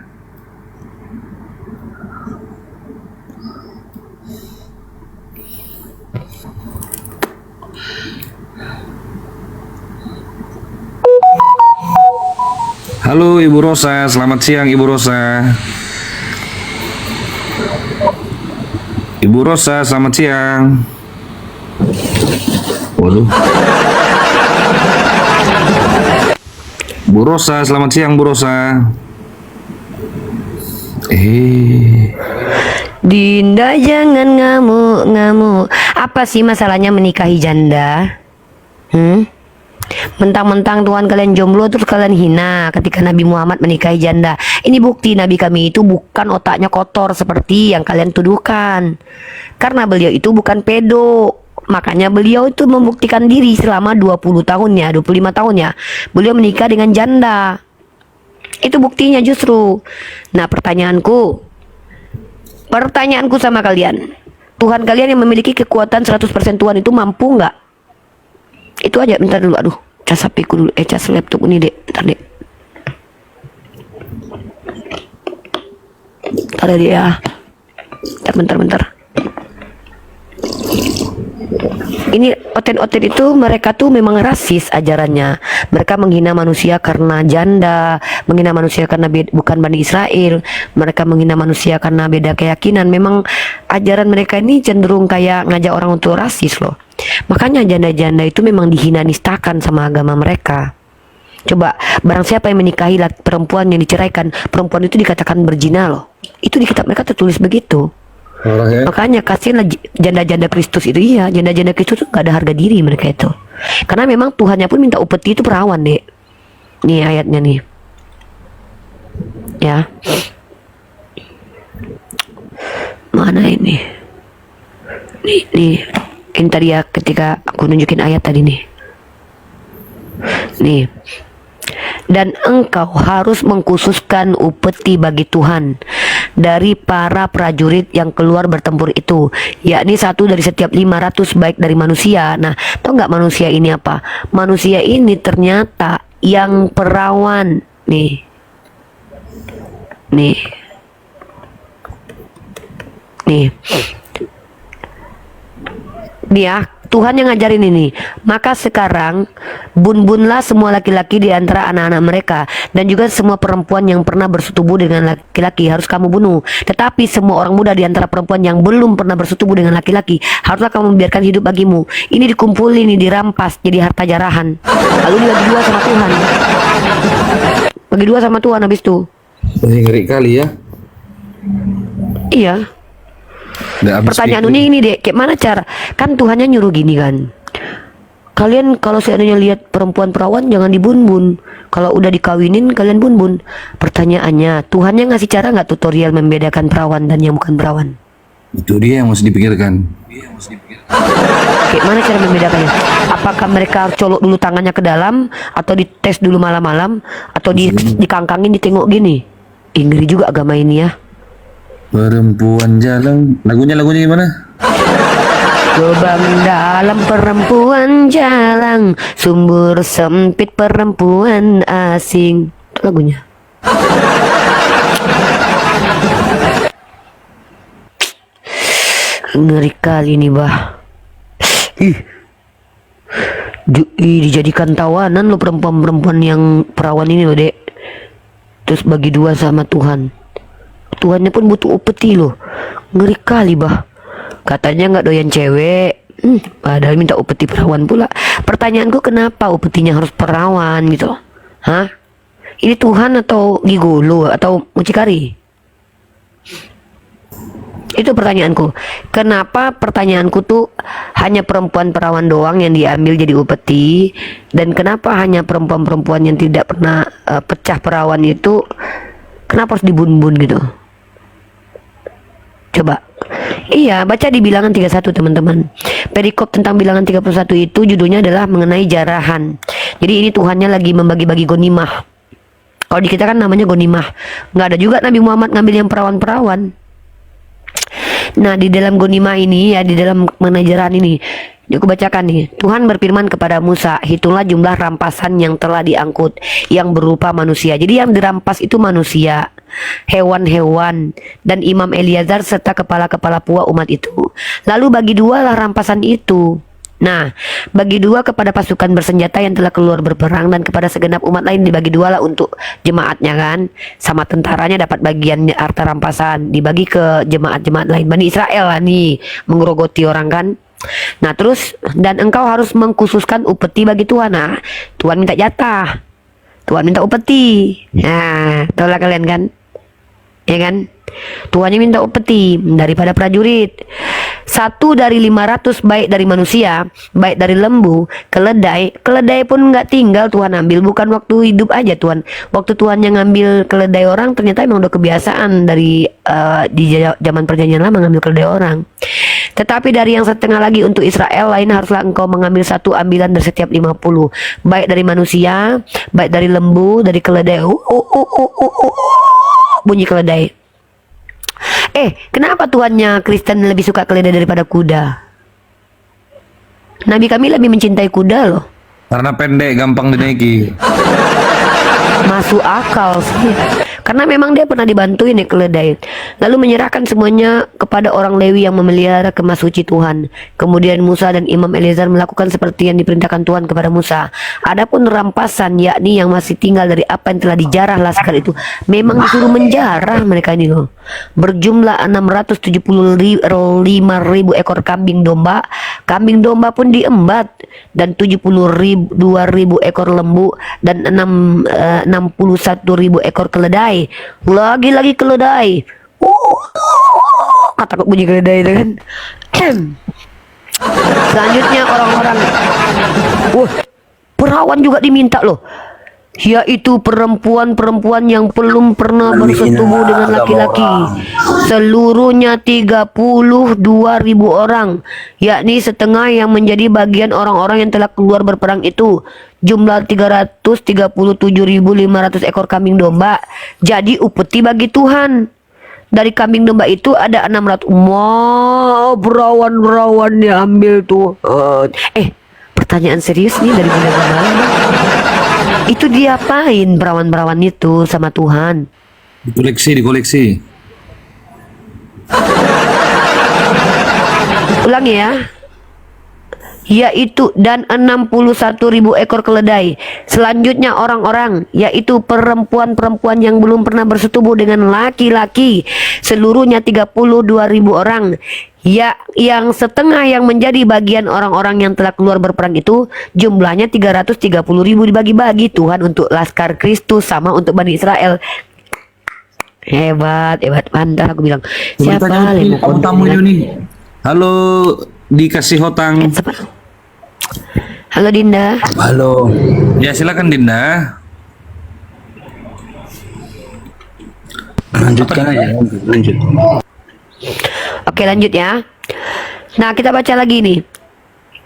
Speaker 2: Halo Ibu Rosa, selamat siang Ibu Rosa. Ibu Rosa, selamat siang. Waduh. Bu Rosa, selamat siang Bu Rosa.
Speaker 1: Dinda jangan ngamuk-ngamuk. Apa sih masalahnya menikahi janda? Mentang-mentang Tuhan kalian jomblo terus kalian hina ketika Nabi Muhammad menikahi janda. Ini bukti Nabi kami itu bukan otaknya kotor seperti yang kalian tuduhkan. Karena beliau itu bukan pedo. Makanya beliau itu membuktikan diri selama 20 tahunnya, 25 tahunnya. Beliau menikah dengan janda. Itu buktinya justru. Nah, pertanyaanku sama kalian. Tuhan kalian yang memiliki kekuatan 100% Tuhan itu mampu nggak? Itu aja, bentar dulu. Aduh, cas HP-ku dulu. Cas laptop ini, Dek. Bentar, Dek. Bentar ya, Dek ya. Bentar. Ini oten-oten itu mereka tuh memang rasis ajarannya. Mereka menghina manusia karena janda, menghina manusia karena bukan Bani Israel, mereka menghina manusia karena beda keyakinan. Memang ajaran mereka ini cenderung kayak ngajak orang untuk rasis loh. Makanya janda-janda itu memang dihina nistakan sama agama mereka. Coba, barang siapa yang menikahi perempuan yang diceraikan, perempuan itu dikatakan berzina loh. Itu di kitab mereka tertulis begitu. Makanya kasihanlah janda-janda Kristus itu. Iya, janda-janda Kristus itu gak ada harga diri mereka itu. Karena memang Tuhannya pun minta upeti itu perawan, Dek. Nih ayatnya nih. Ya. Mana ini? Nih. Ini tadi ya ketika aku nunjukin ayat tadi nih. Nih. Dan engkau harus mengkhususkan upeti bagi Tuhan dari para prajurit yang keluar bertempur itu, yakni 1 dari setiap 500 baik dari manusia. Nah, tau nggak manusia ini apa? Manusia ini ternyata yang perawan. Nih ya, Tuhan yang ngajarin ini. Maka sekarang bunlah semua laki-laki di antara anak-anak mereka, dan juga semua perempuan yang pernah bersetubuh dengan laki-laki harus kamu bunuh. Tetapi semua orang muda di antara perempuan yang belum pernah bersetubuh dengan laki-laki haruslah kamu membiarkan hidup bagimu. Ini dikumpulin, ini dirampas jadi harta jarahan. Lalu dibagi dua sama Tuhan. Bagi dua sama Tuhan habis itu.
Speaker 2: Ngeri kali ya.
Speaker 1: Iya.
Speaker 2: Nggak habis
Speaker 1: Pertanyaan
Speaker 2: pikir.
Speaker 1: ini deh, kayak mana cara? Kan Tuhannya nyuruh gini kan. Kalian kalau seandainya lihat perempuan perawan jangan dibun-bun. Kalau udah dikawinin kalian bun-bun. Pertanyaannya, Tuhannya ngasih cara nggak tutorial membedakan perawan dan yang bukan perawan?
Speaker 2: Itu dia yang mesti dipikirkan.
Speaker 1: Kayak mana cara membedakannya? Apakah mereka harus colok dulu tangannya ke dalam, atau dites dulu malam-malam, atau dikangkangin ditengok gini? Ngeri juga agama ini ya.
Speaker 2: Perempuan jalan. Lagunya gimana?
Speaker 1: Lubang dalam perempuan jalang, sumber sempit perempuan asing. Itu lagunya. Ngeri kali nih bah. Dijadikan tawanan lo perempuan-perempuan yang perawan ini lo dek. Terus bagi dua sama Tuhan. Tuhannya pun butuh upeti lo. Ngeri kali bah. Katanya nggak doyan cewek. Padahal minta upeti perawan pula. Pertanyaanku kenapa upetinya harus perawan gitu loh? Hah? Ini Tuhan atau gigolo atau mucikari? Itu pertanyaanku. Kenapa pertanyaanku tuh hanya perempuan perawan doang yang diambil jadi upeti, dan kenapa hanya perempuan-perempuan yang tidak pernah pecah perawan itu kenapa harus dibun-bun gitu? Coba. Iya, baca di bilangan 31 teman-teman. Perikop tentang bilangan 31 itu judulnya adalah mengenai jarahan. Jadi ini Tuhannya lagi membagi-bagi gonimah. Kalau di kita kan namanya gonimah. Nggak ada juga Nabi Muhammad ngambil yang perawan-perawan. Nah, di dalam gonimah ini ya, di dalam menajarahan ini, aku bacakan nih. Tuhan berfirman kepada Musa, hitunglah jumlah rampasan yang telah diangkut yang berupa manusia. Jadi yang dirampas itu manusia, hewan-hewan, dan Imam Eliazar serta kepala-kepala puak umat itu. Lalu bagi dua lah rampasan itu. Nah, bagi dua kepada pasukan bersenjata yang telah keluar berperang, dan kepada segenap umat lain dibagi dua lah untuk jemaatnya kan. Sama tentaranya dapat bagian harta rampasan, dibagi ke jemaat-jemaat lain. Bani Israel lah nih menggerogoti orang kan. Nah terus, dan engkau harus mengkhususkan upeti bagi Tuhan. Nah, Tuhan minta jatah, Tuhan minta upeti. Nah, tahu lah kalian kan, ya kan? Tuhannya minta upeti daripada prajurit. 1 dari 500, baik dari manusia, baik dari lembu, keledai. Keledai pun nggak tinggal Tuhan ambil, bukan waktu hidup aja Tuhan. Waktu Tuhan yang ngambil keledai orang, ternyata emang udah kebiasaan dari di zaman perjanjian lama ngambil keledai orang. Tetapi dari yang setengah lagi untuk Israel lain haruslah engkau mengambil 1 ambilan dari setiap 50, baik dari manusia, baik dari lembu, dari keledai. Bunyi keledai. Kenapa Tuhannya Kristen lebih suka keledai daripada kuda? Nabi kami lebih mencintai kuda loh.
Speaker 2: Karena pendek, gampang dinaiki.
Speaker 1: Masuk akal sih. Karena memang dia pernah dibantuin ya keledai. Lalu menyerahkan semuanya kepada orang Lewi yang memelihara kemah suci Tuhan. Kemudian Musa dan Imam Eleazar melakukan seperti yang diperintahkan Tuhan kepada Musa. Adapun rampasan, yakni yang masih tinggal dari apa yang telah dijarah laskar itu, memang disuruh menjarah mereka ini loh. Berjumlah 675.000 ekor kambing domba. Kambing domba pun diembat, dan 72.000 ekor lembu, dan 61.000 ekor keledai. Lagi-lagi keledai. Kata bunyi keledai itu kan. Selanjutnya orang-orang, perawan juga diminta loh, yaitu perempuan-perempuan yang belum pernah bersetubuh dengan laki-laki. Seluruhnya 32.000 orang, yakni setengah yang menjadi bagian orang-orang yang telah keluar berperang itu. Jumlah 337.500 ekor kambing domba jadi upeti bagi Tuhan. Dari kambing domba itu ada 600. Perawan-perawan diambil Tuhan. Pertanyaan serius nih dari bulan kemarin. Itu diapain perawan-perawan itu sama Tuhan?
Speaker 2: Dikoleksi.
Speaker 1: Ulangi ya. Yaitu dan 61.000 ekor keledai. Selanjutnya orang-orang, yaitu perempuan-perempuan yang belum pernah bersetubuh dengan laki-laki. Seluruhnya 32.000 orang. Ya, yang setengah yang menjadi bagian orang-orang yang telah keluar berperang itu jumlahnya 330.000 dibagi-bagi Tuhan untuk laskar Kristus sama untuk Bani Israel. Hebat, hebat, mantap. Aku bilang, siapa Lemo Kondo?
Speaker 2: Tamunya nih. Halo, dikasih hotang.
Speaker 1: Halo Dinda.
Speaker 2: Halo. Ya silakan Dinda.
Speaker 4: Lanjutkan aja, lanjut.
Speaker 1: Oke, lanjut ya. Nah, kita baca lagi nih.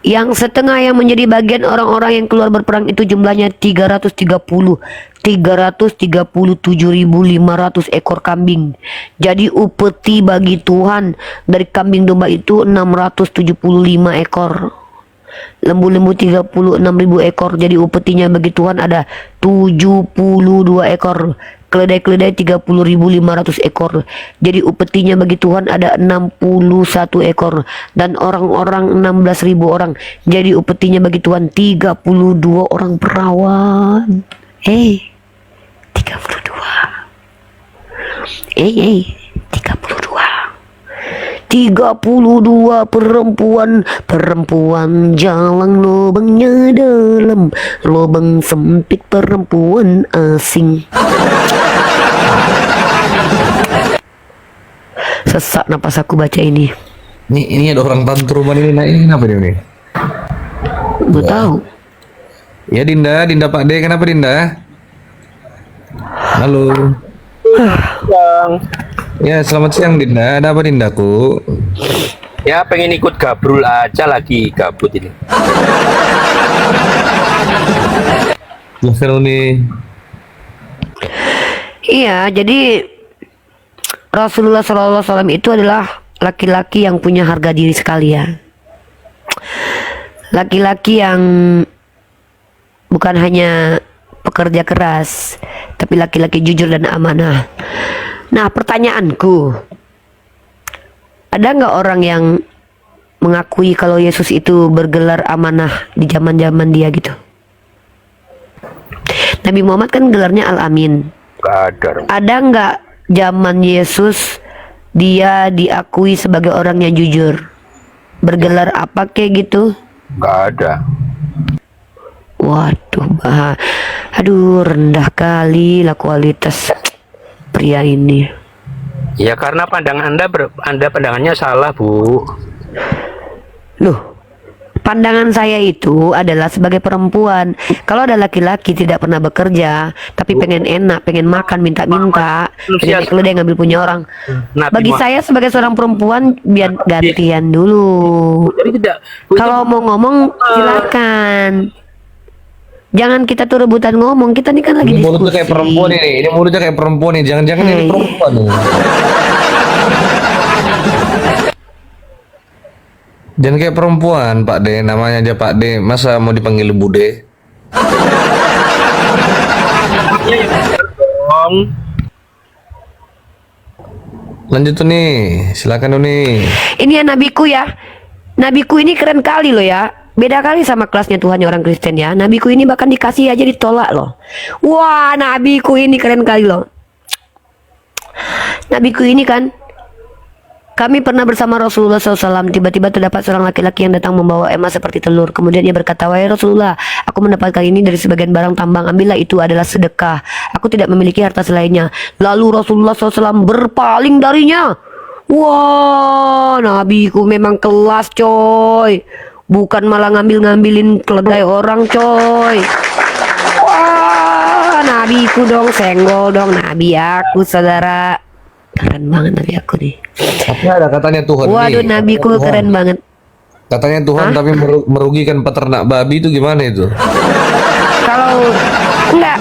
Speaker 1: Yang setengah yang menjadi bagian orang-orang yang keluar berperang itu jumlahnya 337.500 ekor kambing. Jadi upeti bagi Tuhan dari kambing domba itu 675 ekor. Lembu-lembu 36.000 ekor. Jadi upetinya bagi Tuhan ada 72 ekor. Keledai-keledai 30.500 ekor. Jadi upetinya bagi Tuhan ada 61 ekor. Dan orang-orang 16.000 orang. Jadi upetinya bagi Tuhan 32 orang perawan. 32. 32 perempuan jalan lubangnya dalam, lubang sempit perempuan asing. Sesak napas aku baca ini.
Speaker 2: Ini ada orang tantruman ini naik kenapa dia nih?
Speaker 1: Gue tahu.
Speaker 2: Ya Dinda Pak D, kenapa Dinda? Halo. Ya selamat siang Dinda, ada apa Dindaku?
Speaker 5: Ya pengen ikut gabrul aja, lagi gabut ini.
Speaker 2: Silahkan nih.
Speaker 1: Iya, jadi Rasulullah SAW itu adalah laki-laki yang punya harga diri sekali ya. Laki-laki yang bukan hanya pekerja keras, tapi laki-laki jujur dan amanah. Nah, pertanyaanku, ada nggak orang yang mengakui kalau Yesus itu bergelar amanah di zaman-zaman dia gitu? Nabi Muhammad kan gelarnya Al-Amin. Ada nggak zaman Yesus dia diakui sebagai orang yang jujur? Bergelar apa kayak gitu?
Speaker 5: Nggak ada.
Speaker 1: Waduh, aduh rendah kali lah kualitas pria ini.
Speaker 5: Ya karena pandangan Anda pandangannya salah, Bu.
Speaker 1: Loh, pandangan saya itu adalah sebagai perempuan. Kalau ada laki-laki tidak pernah bekerja, tapi pengen enak, pengen makan, minta-minta, pengen naik keledai ngambil punya orang. Bagi saya sebagai seorang perempuan, biar gantian dulu. Kalau mau ngomong, silakan. Jangan kita tuh rebutan ngomong, kita nih kan lagi
Speaker 2: Ini
Speaker 1: diskusi.
Speaker 2: mulutnya kayak perempuan ini mulutnya kayak perempuan nih, jangan-jangan ini perempuan nih. Jangan kayak perempuan Pak D, namanya aja Pak D, masa mau dipanggil Bude? Lanjut tuh nih, silakan tuh nih.
Speaker 1: Ini ya nabiku ya. Nabiku ini keren kali loh ya. Beda kali sama kelasnya Tuhannya orang Kristen ya. Nabiku ini bahkan dikasih aja ditolak loh. Wah, nabiku ini keren kali loh. Nabiku ini kan, kami pernah bersama Rasulullah SAW. Tiba-tiba terdapat seorang laki-laki yang datang membawa emas seperti telur. Kemudian ia berkata, wahai Rasulullah, aku mendapatkan ini dari sebagian barang tambang. Ambillah, itu adalah sedekah. Aku tidak memiliki harta selainnya. Lalu Rasulullah SAW berpaling darinya. Wah, nabiku memang kelas coy. Bukan malah ngambilin keledai orang coy. Wah, nabiku dong, senggol dong nabi aku saudara. Keren banget nabi aku nih.
Speaker 2: Tapi ada katanya Tuhan.
Speaker 1: Waduh,
Speaker 2: nih,
Speaker 1: nabiku
Speaker 2: Tuhan.
Speaker 1: keren banget.
Speaker 2: Katanya Tuhan tapi merugikan peternak babi itu gimana itu?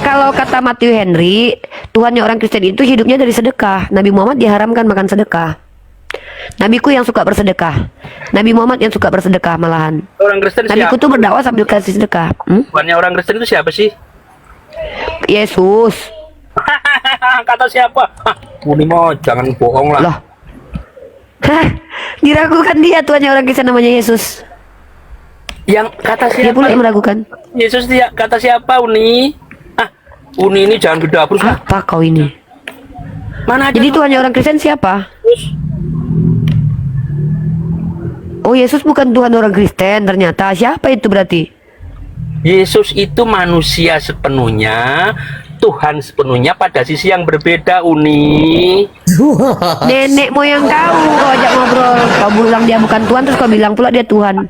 Speaker 1: Kalau kata Matthew Henry, Tuhannya orang Kristen itu hidupnya dari sedekah. Nabi Muhammad diharamkan makan sedekah. Nabiku yang suka bersedekah. Nabi Muhammad yang suka bersedekah malahan.
Speaker 5: Orang Kristen
Speaker 1: Nabiku tuh berdakwah sambil kasih sedekah.
Speaker 5: Bukannya orang Kristen itu siapa sih?
Speaker 1: Yesus.
Speaker 5: Kata siapa? Ini mau jangan bohong lah.
Speaker 1: Loh. Hah, diragukan dia Tuhannya orang Kristen namanya Yesus.
Speaker 5: Yang kata siapa?
Speaker 1: Dia pula yang meragukan.
Speaker 5: Yesus dia kata siapa Uni? Uni ini jangan beda terus.
Speaker 1: Apa kau ini?
Speaker 5: Mana ada?
Speaker 1: Jadi Tuhannya orang Kristen siapa? Oh, Yesus bukan Tuhan orang Kristen ternyata. Siapa itu berarti?
Speaker 5: Yesus itu manusia sepenuhnya,
Speaker 11: Tuhan sepenuhnya pada sisi yang berbeda, Uni.
Speaker 1: Nenek moyang kau ajak ngobrol. Kau bilang dia bukan Tuhan, terus kau bilang pula dia Tuhan.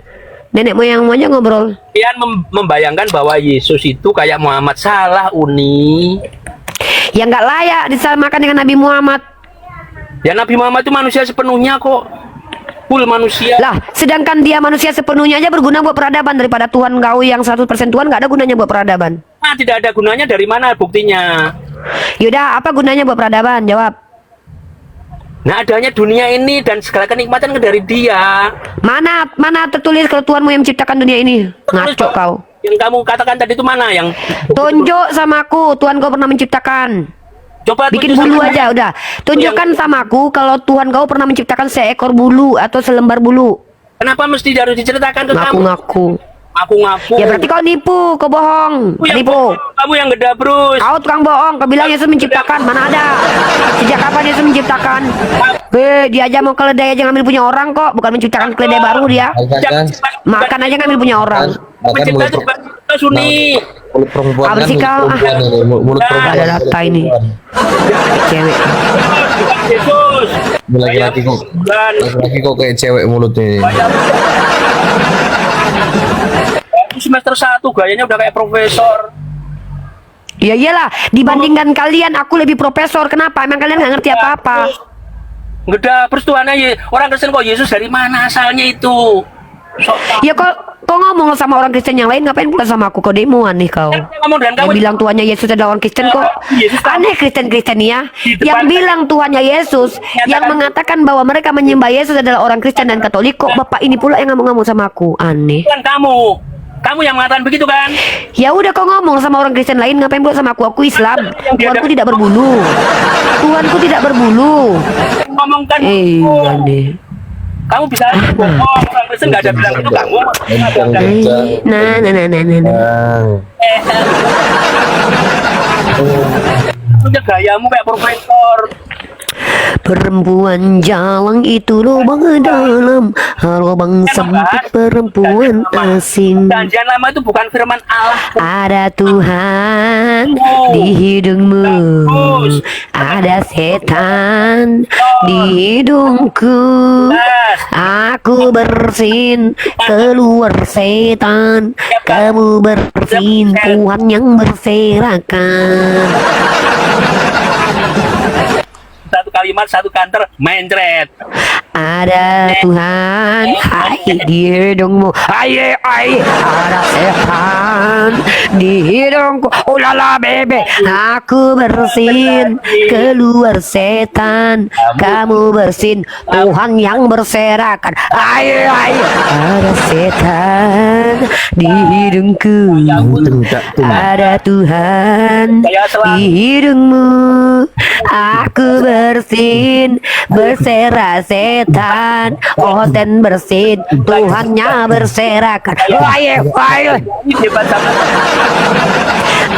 Speaker 1: Nenek moyangmu aja ngobrol.
Speaker 11: Kalian membayangkan bahwa Yesus itu kayak Muhammad, salah, Uni.
Speaker 1: Ya nggak layak disamakan dengan Nabi Muhammad.
Speaker 11: Ya Nabi Muhammad itu manusia sepenuhnya kok. Full manusia.
Speaker 1: Lah, sedangkan dia manusia sepenuhnya aja berguna buat peradaban. Daripada Tuhan kau yang 100% Tuhan nggak ada gunanya buat peradaban.
Speaker 11: Nah, tidak ada gunanya, dari mana buktinya?
Speaker 1: Yaudah, apa gunanya buat peradaban? Jawab.
Speaker 11: Nah, adanya dunia ini dan segala kenikmatan kan dari dia.
Speaker 1: Mana tertulis kalau Tuhanmu yang menciptakan dunia ini? Ngaco kau.
Speaker 11: Yang kamu katakan tadi itu mana yang
Speaker 1: tunjuk sama aku Tuhan kau pernah menciptakan.
Speaker 11: Coba
Speaker 1: bikin bulu aja udah. Tunjukkan sama aku kalau Tuhan kau pernah menciptakan seekor bulu atau selembar bulu.
Speaker 11: Kenapa mesti harus diceritakan ke kamu?
Speaker 1: Ngaku-ngaku.
Speaker 11: Ngaku-ngaku.
Speaker 1: Ya berarti kau nipu, kau bohong. Nipu.
Speaker 11: Kamu yang gedabrus.
Speaker 1: Kau tukang bohong. Kau bilang Yesus menciptakan, mana ada? Sejak kapan Yesus menciptakan? Dia aja mau keledai aja ngambil punya orang kok, bukan menciptakan keledai baru dia. Makan aja ngambil punya orang.
Speaker 11: Mencipta juga Suni.
Speaker 12: Mulut perempuan
Speaker 1: apa sih kau?
Speaker 12: Mulut perempuan
Speaker 1: ada data ini. Cewek.
Speaker 11: Yesus.
Speaker 12: Laki-laki kok kayak cewek mulutnya.
Speaker 11: Semester 1 gayanya udah kayak profesor.
Speaker 1: Ya iyalah, dibandingkan kalian aku lebih profesor. Kenapa? Emang kalian nggak ngerti apa-apa?
Speaker 11: Nggak persetujuannya orang Kristen kok Yesus dari mana asalnya itu?
Speaker 1: Ya kok ngomong sama orang Kristen yang lain, ngapain pula sama aku? Kau demoan nih kau. Yang bilang Tuhannya Yesus adalah orang Kristen kok. Aneh Kristen ya. Yang bilang Tuhannya Yesus, yang mengatakan bahwa mereka menyembah Yesus adalah orang Kristen dan Katolik, kok bapak ini pula yang ngomong sama aku. Aneh.
Speaker 11: Kan kamu yang mengatakan begitu kan?
Speaker 1: Ya udah kau ngomong sama orang Kristen lain, ngapain pula sama aku? Aku Islam. Tuhanku tidak berbulu. Tuhanku tidak berbulu.
Speaker 11: Ngomongkan
Speaker 1: aneh.
Speaker 11: Kamu bisa bohong, orang Kristen nggak ada bilang itu kamu.
Speaker 1: Nah.
Speaker 11: Punya gayamu kayak profesor.
Speaker 1: Perempuan jalang itu lubang dalam, lubang sempit perempuan asing.
Speaker 11: Janjian lama itu bukan firman Allah.
Speaker 1: Ada Tuhan di hidungmu, ada setan di hidungku. Aku bersin, keluar setan. Kamu bersin, Tuhan yang berserakan.
Speaker 11: Satu kalimat, satu kantor, mencret.
Speaker 1: Ada Tuhan, hai di hidungmu, hai, ada setan di hidungku, ulala bebe, aku bersin, keluar setan, kamu bersin, Tuhan yang berserakan, hai, ada setan di hidungku, ada Tuhan di hidungmu, aku bersin, berserah setan, oten bersin, Tuhannya berserakan. Ayo.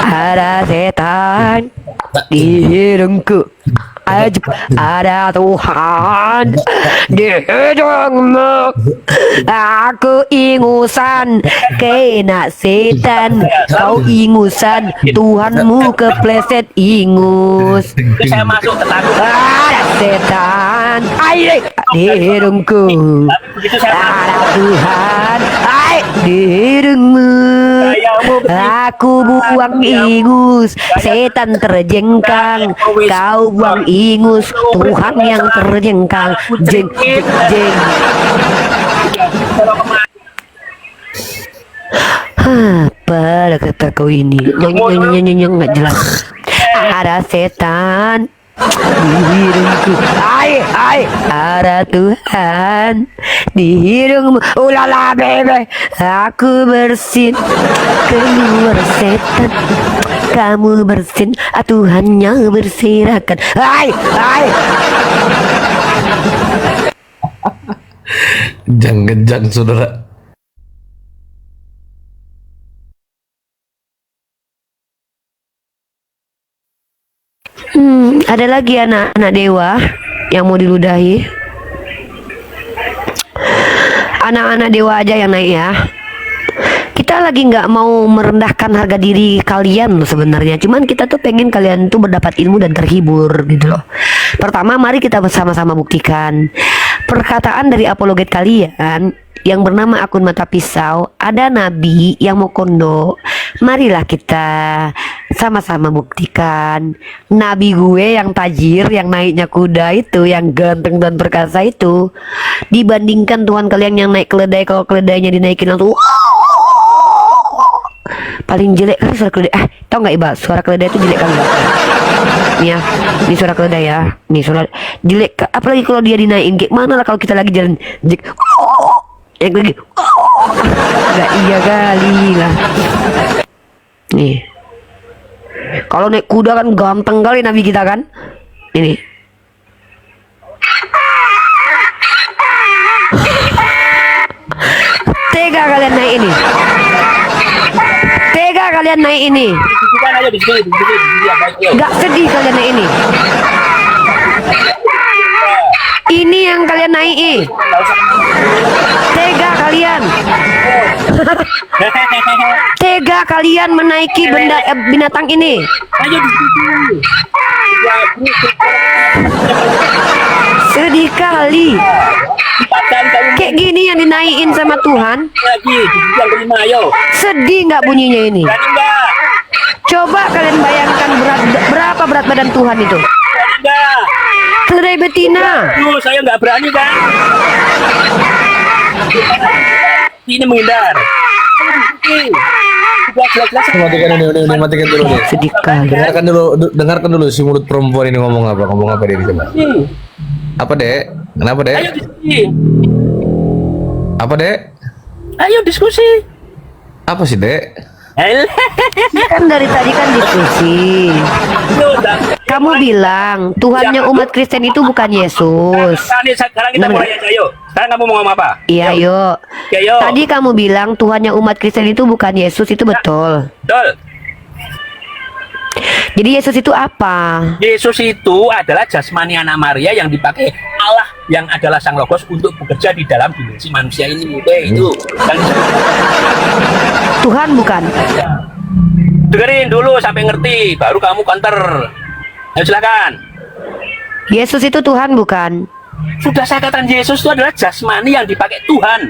Speaker 1: Ada setan di hidungku, ada Tuhan di hidungmu. Aku ingusan kena setan, kau ingusan, Tuhanmu kepleset ingus.
Speaker 11: Saya masuk tetangga.
Speaker 1: Ada setan, di hidungku. Ada Tuhan, di hidungmu. Aku buang ingus, setan terjengkang. Kau buang ingus, Tuhan yang terjengkang. Jeng. Apa kata kau ini? Nyong nggak jelas. Ada setan di hidungku, ada Tuhan di hidungmu, ulala bebe, aku bersin, keluar setan, kamu bersin, Tuhannya berserakan,
Speaker 12: Kejang saudara.
Speaker 1: Ada lagi anak-anak dewa yang mau diludahi. Anak-anak dewa aja yang naik ya. kita lagi nggak mau merendahkan harga diri kalian loh sebenarnya. Cuman kita tuh pengen kalian tuh mendapat ilmu dan terhibur gitu loh. Pertama, mari kita bersama-sama buktikan perkataan dari apologet kalian yang bernama akun mata pisau. Ada nabi yang mau kondo. Marilah kita sama-sama buktikan nabi gue yang tajir, yang naiknya kuda itu, yang ganteng dan perkasa itu, dibandingkan Tuhan kalian yang naik keledai. Kalau keledainya dinaikin langsung paling jelek kan suara keledai. Tau nggak Iba, suara keledai itu jelek kan? Nih ya, ini suara keledai ya. Nih suara jelek. Apalagi kalau dia dinaikin, gimana lah kalau kita lagi jalan jelek. Yang lagi nggak iya kali lah. Nih, kalau naik kuda kan ganteng kali nabi kita kan. Ini tega kalian naik ini. Tega kalian naik ini. Gak sedih kalian naik ini. Ini yang kalian naiki. Tega kalian. Tega kalian menaiki binatang ini. Sedih kali. Kayak gini yang dinaikin sama Tuhan. Sedih nggak bunyinya ini? Coba kalian bayangkan berapa berat badan Tuhan itu. Keledai betina.
Speaker 11: Saya nggak berani kan. Ini menghindar.
Speaker 12: Matikan ini, matikan dulu nih.
Speaker 1: Sedih kali.
Speaker 12: Dengarkan dulu si mulut perempuan ini ngomong apa dia coba. Apa Dek? Kenapa Dek?
Speaker 11: Ayo diskusi.
Speaker 12: Apa Dek?
Speaker 11: Ayo diskusi.
Speaker 12: Apa sih Dek?
Speaker 1: Kan dari tadi kan diskusi. Kamu bilang Tuhannya umat Kristen itu bukan Yesus.
Speaker 11: Sekarang kita mulai aja, yuk. Sekarang kamu mau ngomong apa?
Speaker 1: Iya, yuk.
Speaker 11: Ya, yuk.
Speaker 1: Tadi kamu bilang Tuhannya umat Kristen itu bukan Yesus, itu betul.
Speaker 11: Betul.
Speaker 1: Jadi Yesus itu apa?
Speaker 11: Yesus itu adalah jasmani anak Maria yang dipakai Allah yang adalah Sang Logos untuk bekerja di dalam dimensi manusia ini. Itu.
Speaker 1: Tuhan bukan?
Speaker 11: Dengerin dulu sampai ngerti, baru kamu counter. Ayo silakan.
Speaker 1: Yesus itu Tuhan bukan?
Speaker 11: Sudah saya katakan Yesus itu adalah jasmani yang dipakai Tuhan.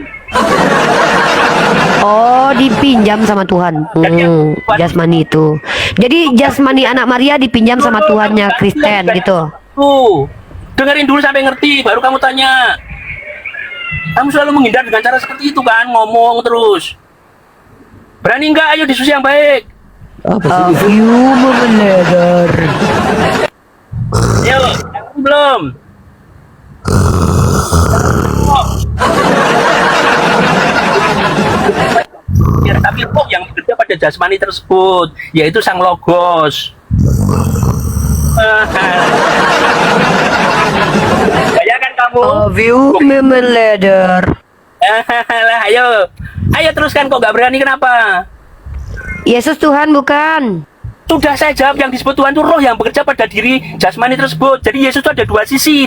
Speaker 1: Oh, dipinjam sama Tuhan. Jasmani itu. Jadi jasmani anak Maria dipinjam sama Tuhannya Kristen gitu.
Speaker 11: Dengerin dulu sampai ngerti, baru kamu tanya. Kamu selalu menghindar dengan cara seperti itu kan, ngomong terus. Berani nggak? Ayo diskusi yang baik.
Speaker 1: You memeledar.
Speaker 11: Ayo, belum. Ya, tapi kok yang bekerja pada jasmani tersebut, yaitu Sang Logos. Bayangkan kamu.
Speaker 1: You memeledar.
Speaker 11: Ayo teruskan, kok nggak berani kenapa?
Speaker 1: Yesus Tuhan bukan?
Speaker 11: Sudah saya jawab, yang disebut Tuhan itu roh yang bekerja pada diri jasmani tersebut. Jadi Yesus itu ada dua sisi,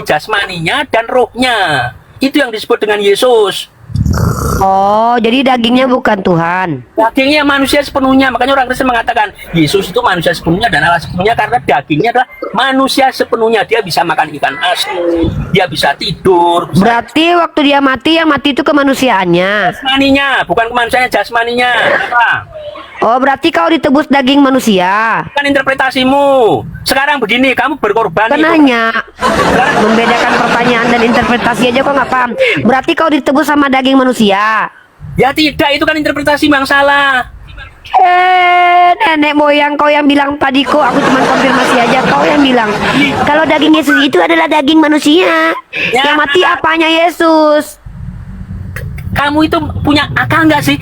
Speaker 11: jasmaninya dan rohnya. Itu yang disebut dengan Yesus.
Speaker 1: Oh, jadi dagingnya bukan Tuhan.
Speaker 11: Dagingnya manusia sepenuhnya. Makanya orang Kristen mengatakan Yesus itu manusia sepenuhnya dan Allah sepenuhnya, karena dagingnya adalah manusia sepenuhnya. Dia bisa makan ikan asin, dia bisa tidur.
Speaker 1: Berarti waktu dia mati, yang mati itu kemanusiaannya.
Speaker 11: Jasmaninya, bukan kemanusiaannya, jasmaninya. Apa?
Speaker 1: Oh, berarti kau ditebus daging manusia.
Speaker 11: Kan interpretasimu. Sekarang begini, kamu berkorban.
Speaker 1: Kenanya membedakan pertanyaan dan interpretasi aja kok nggak paham. Berarti kau ditebus sama daging manusia.
Speaker 11: Ya tidak, itu kan interpretasi yang salah.
Speaker 1: Nenek moyang kau yang bilang tadi kok, aku cuma konfirmasi aja. Kau yang bilang kalau daging Yesus itu adalah daging manusia. Yang mati apanya Yesus?
Speaker 11: Kamu itu punya akal nggak sih?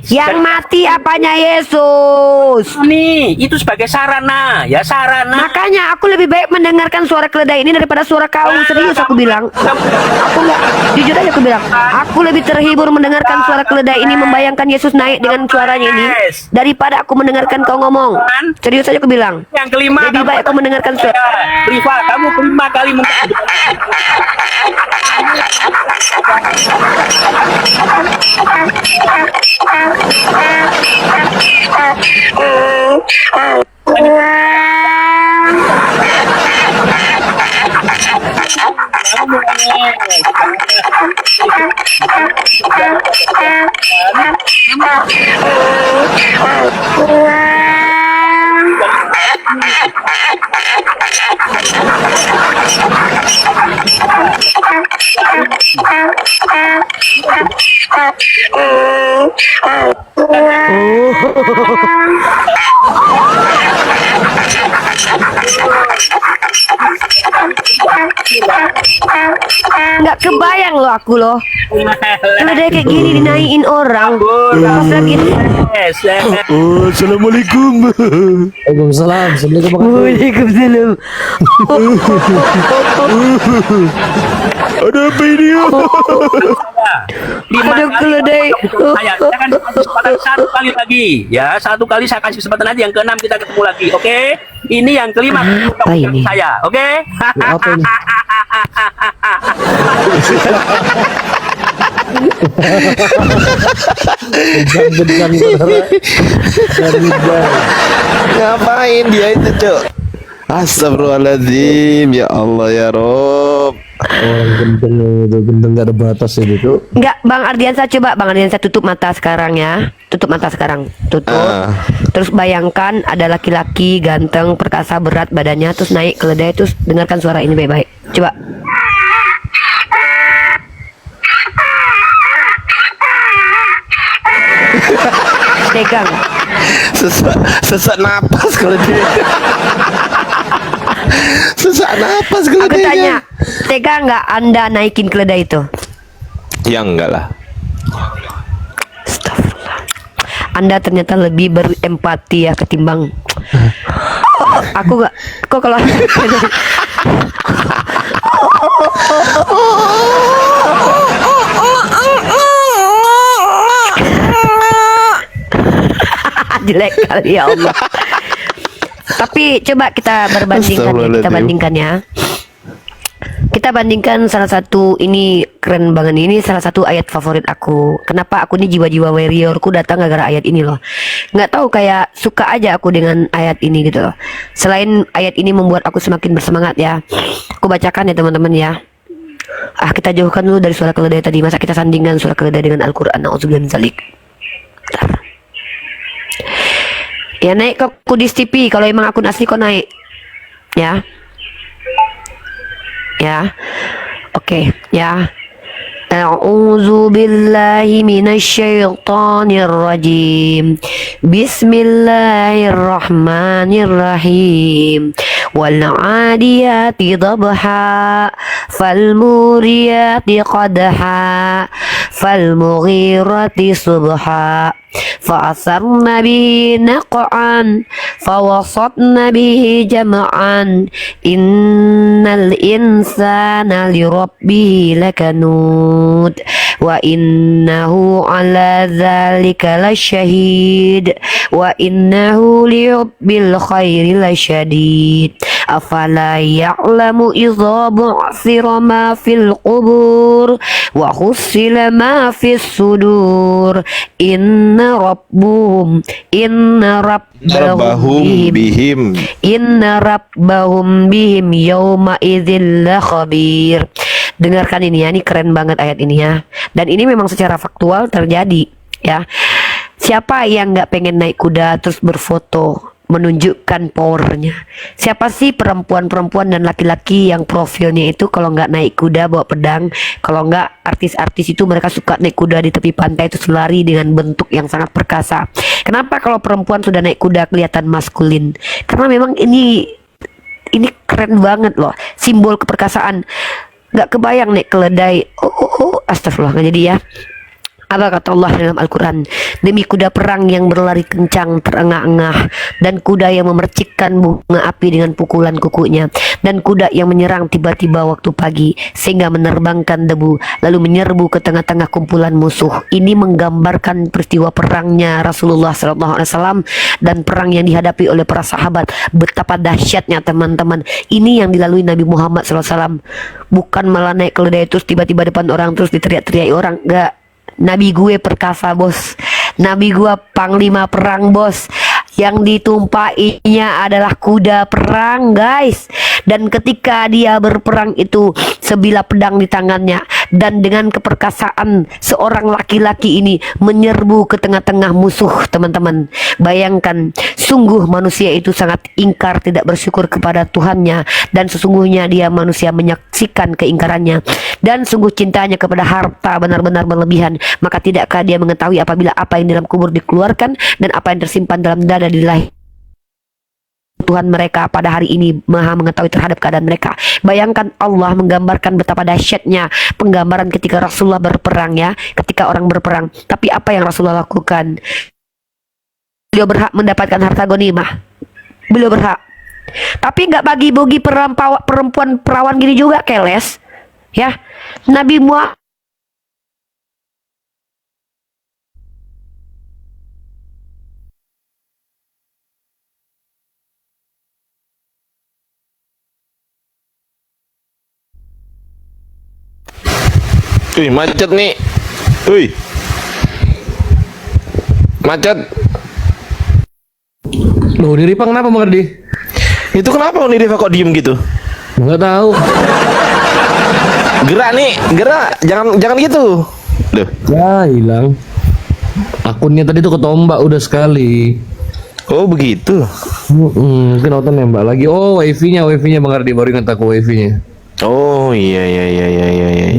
Speaker 1: Yang mati apanya Yesus?
Speaker 11: Nih, itu sebagai sarana, ya sarana.
Speaker 1: Makanya aku lebih baik mendengarkan suara keledai ini daripada suara kau. Serius aku bilang. Aku nggak, jujur aja aku bilang. Aku lebih terhibur mendengarkan suara keledai ini, membayangkan Yesus naik dengan suaranya ini, daripada aku mendengarkan kau ngomong. Serius aja aku bilang.
Speaker 11: Yang kelima,
Speaker 1: lebih baik aku mendengarkan suara.
Speaker 11: Riva, kamu kelima kali
Speaker 1: Nggak kebayang loh aku loh. Keledai kayak gini dinaikin orang. Pas lagi.
Speaker 8: Assalamualaikum.
Speaker 12: Waalaikumsalam. Assalamualaikum.
Speaker 1: Waalaikumsalam.
Speaker 8: Ada apa ini?
Speaker 1: Ada keledai.
Speaker 11: Saya akan kesempatan satu kali lagi, ya satu kali saya kasih kesempatan aja. Yang keenam kita ketemu lagi, oke? Ini yang kelima
Speaker 1: Apa ini?
Speaker 11: saya, oke?
Speaker 12: Apa ini?
Speaker 10: Ngapain dia itu, Cok? Astagfirullahaladzim, ya Allah ya Rob.
Speaker 12: Orang gendeng gak ada batas itu.
Speaker 1: Enggak, Bang Ardiansa, coba Bang Ardiansa tutup mata sekarang ya. Tutup mata sekarang. Tutup. Terus bayangkan ada laki-laki ganteng, perkasa, berat badannya, terus naik keledai, terus dengarkan suara ini baik-baik. Coba. Pegang.
Speaker 10: Sesak napas kalau dia. Sesak napas kalau
Speaker 1: Aku
Speaker 10: dia.
Speaker 1: tanya, tega nggak Anda naikin keledai itu?
Speaker 10: Ya enggak lah.
Speaker 1: Astagfirullah. Anda ternyata lebih berempati ya ketimbang aku nggak. Kok kalau jelek kali ya Allah. Tapi coba kita berbandingkan ya, kita bandingkan ya. Kita bandingkan salah satu, ini keren banget, ini salah satu ayat favorit aku. Kenapa aku ini jiwa-jiwa warriorku datang gara-gara ayat ini loh. Nggak tahu, kayak suka aja aku dengan ayat ini gitu loh. Selain ayat ini membuat aku semakin bersemangat ya. Aku bacakan ya teman-teman ya. Kita jauhkan dulu dari suara keledai tadi. Masa kita sandingkan suara keledai dengan Al-Quran? Na'udzubillah min dzalik. Ya naik ke Kudis TV. Kalau emang akun asli kau naik. Ya. Ya. Oke, ya. A'udzu billahi minasyaitonir rajim. Bismillahirrahmanirrahim. Wal 'adiyati dhabha fal muriyati qadha fal mughirati subha فأثرن به نقعا فوسطن به جمعا إن الإنسان لربه لكنود وإنه على ذلك لشهيد وإنه لحب الخير لشديد أفلا يعلم إذا بعثر ما في القبور وحصل ما في الصدور إن ربهم bihim yawma idzil khabir. Dengarkan ini ya, ini keren banget ayat ini ya. Dan ini memang secara faktual terjadi ya. Siapa yang nggak pengen naik kuda terus berfoto menunjukkan powernya? Siapa sih perempuan-perempuan dan laki-laki yang profilnya itu kalau nggak naik kuda bawa pedang, kalau nggak artis-artis itu mereka suka naik kuda di tepi pantai itu lari dengan bentuk yang sangat perkasa. Kenapa kalau perempuan sudah naik kuda kelihatan maskulin? Karena memang ini keren banget loh, simbol keperkasaan. Nggak kebayang naik keledai. Astagfirullah, nggak jadi ya. Apa kata Allah dalam Al-Quran? Demi kuda perang yang berlari kencang terengah-engah, dan kuda yang memercikkan bunga api dengan pukulan kukunya, dan kuda yang menyerang tiba-tiba waktu pagi sehingga menerbangkan debu lalu menyerbu ke tengah-tengah kumpulan musuh. Ini menggambarkan peristiwa perangnya Rasulullah SAW dan perang yang dihadapi oleh para sahabat. Betapa dahsyatnya teman-teman. Ini yang dilalui Nabi Muhammad SAW. Bukan malah naik keledai terus tiba-tiba depan orang terus diteriak-teriak orang. Enggak. Nabi gue perkasa bos, Nabi gue panglima perang bos, yang ditumpainya adalah kuda perang guys. Dan ketika dia berperang itu sebilah pedang di tangannya, dan dengan keperkasaan seorang laki-laki ini menyerbu ke tengah-tengah musuh, teman-teman. Bayangkan, sungguh manusia itu sangat ingkar, tidak bersyukur kepada Tuhannya, dan sesungguhnya dia manusia menyaksikan keingkarannya, dan sungguh cintanya kepada harta benar-benar berlebihan. Maka tidakkah dia mengetahui apabila apa yang dalam kubur dikeluarkan dan apa yang tersimpan dalam dada dilahirkan Tuhan mereka pada hari ini maha mengetahui terhadap keadaan mereka. Bayangkan Allah menggambarkan betapa dahsyatnya penggambaran ketika Rasulullah berperang, ya, ketika orang berperang. Tapi apa yang Rasulullah lakukan? Beliau berhak mendapatkan harta ghanimah. Beliau berhak. Tapi nggak bagi-bagi perempuan perawan gini juga, keles. Ya, Nabi Muhammad
Speaker 10: Wih, macet nih. Wih. Macet.
Speaker 12: Loh, ini Ripa kenapa Bang Ardi?
Speaker 10: Itu kenapa nih Riva kok diem gitu?
Speaker 12: Nggak tahu.
Speaker 10: Gerak nih, gerak. Jangan gitu. Duh.
Speaker 12: Ya, hilang. Akunnya tadi tuh ketombak udah sekali.
Speaker 10: Oh, begitu.
Speaker 12: Mungkin Otan nembak lagi. Oh, wifi-nya Bang Ardi, baru ingat aku wifi-nya.
Speaker 10: Oh, iya.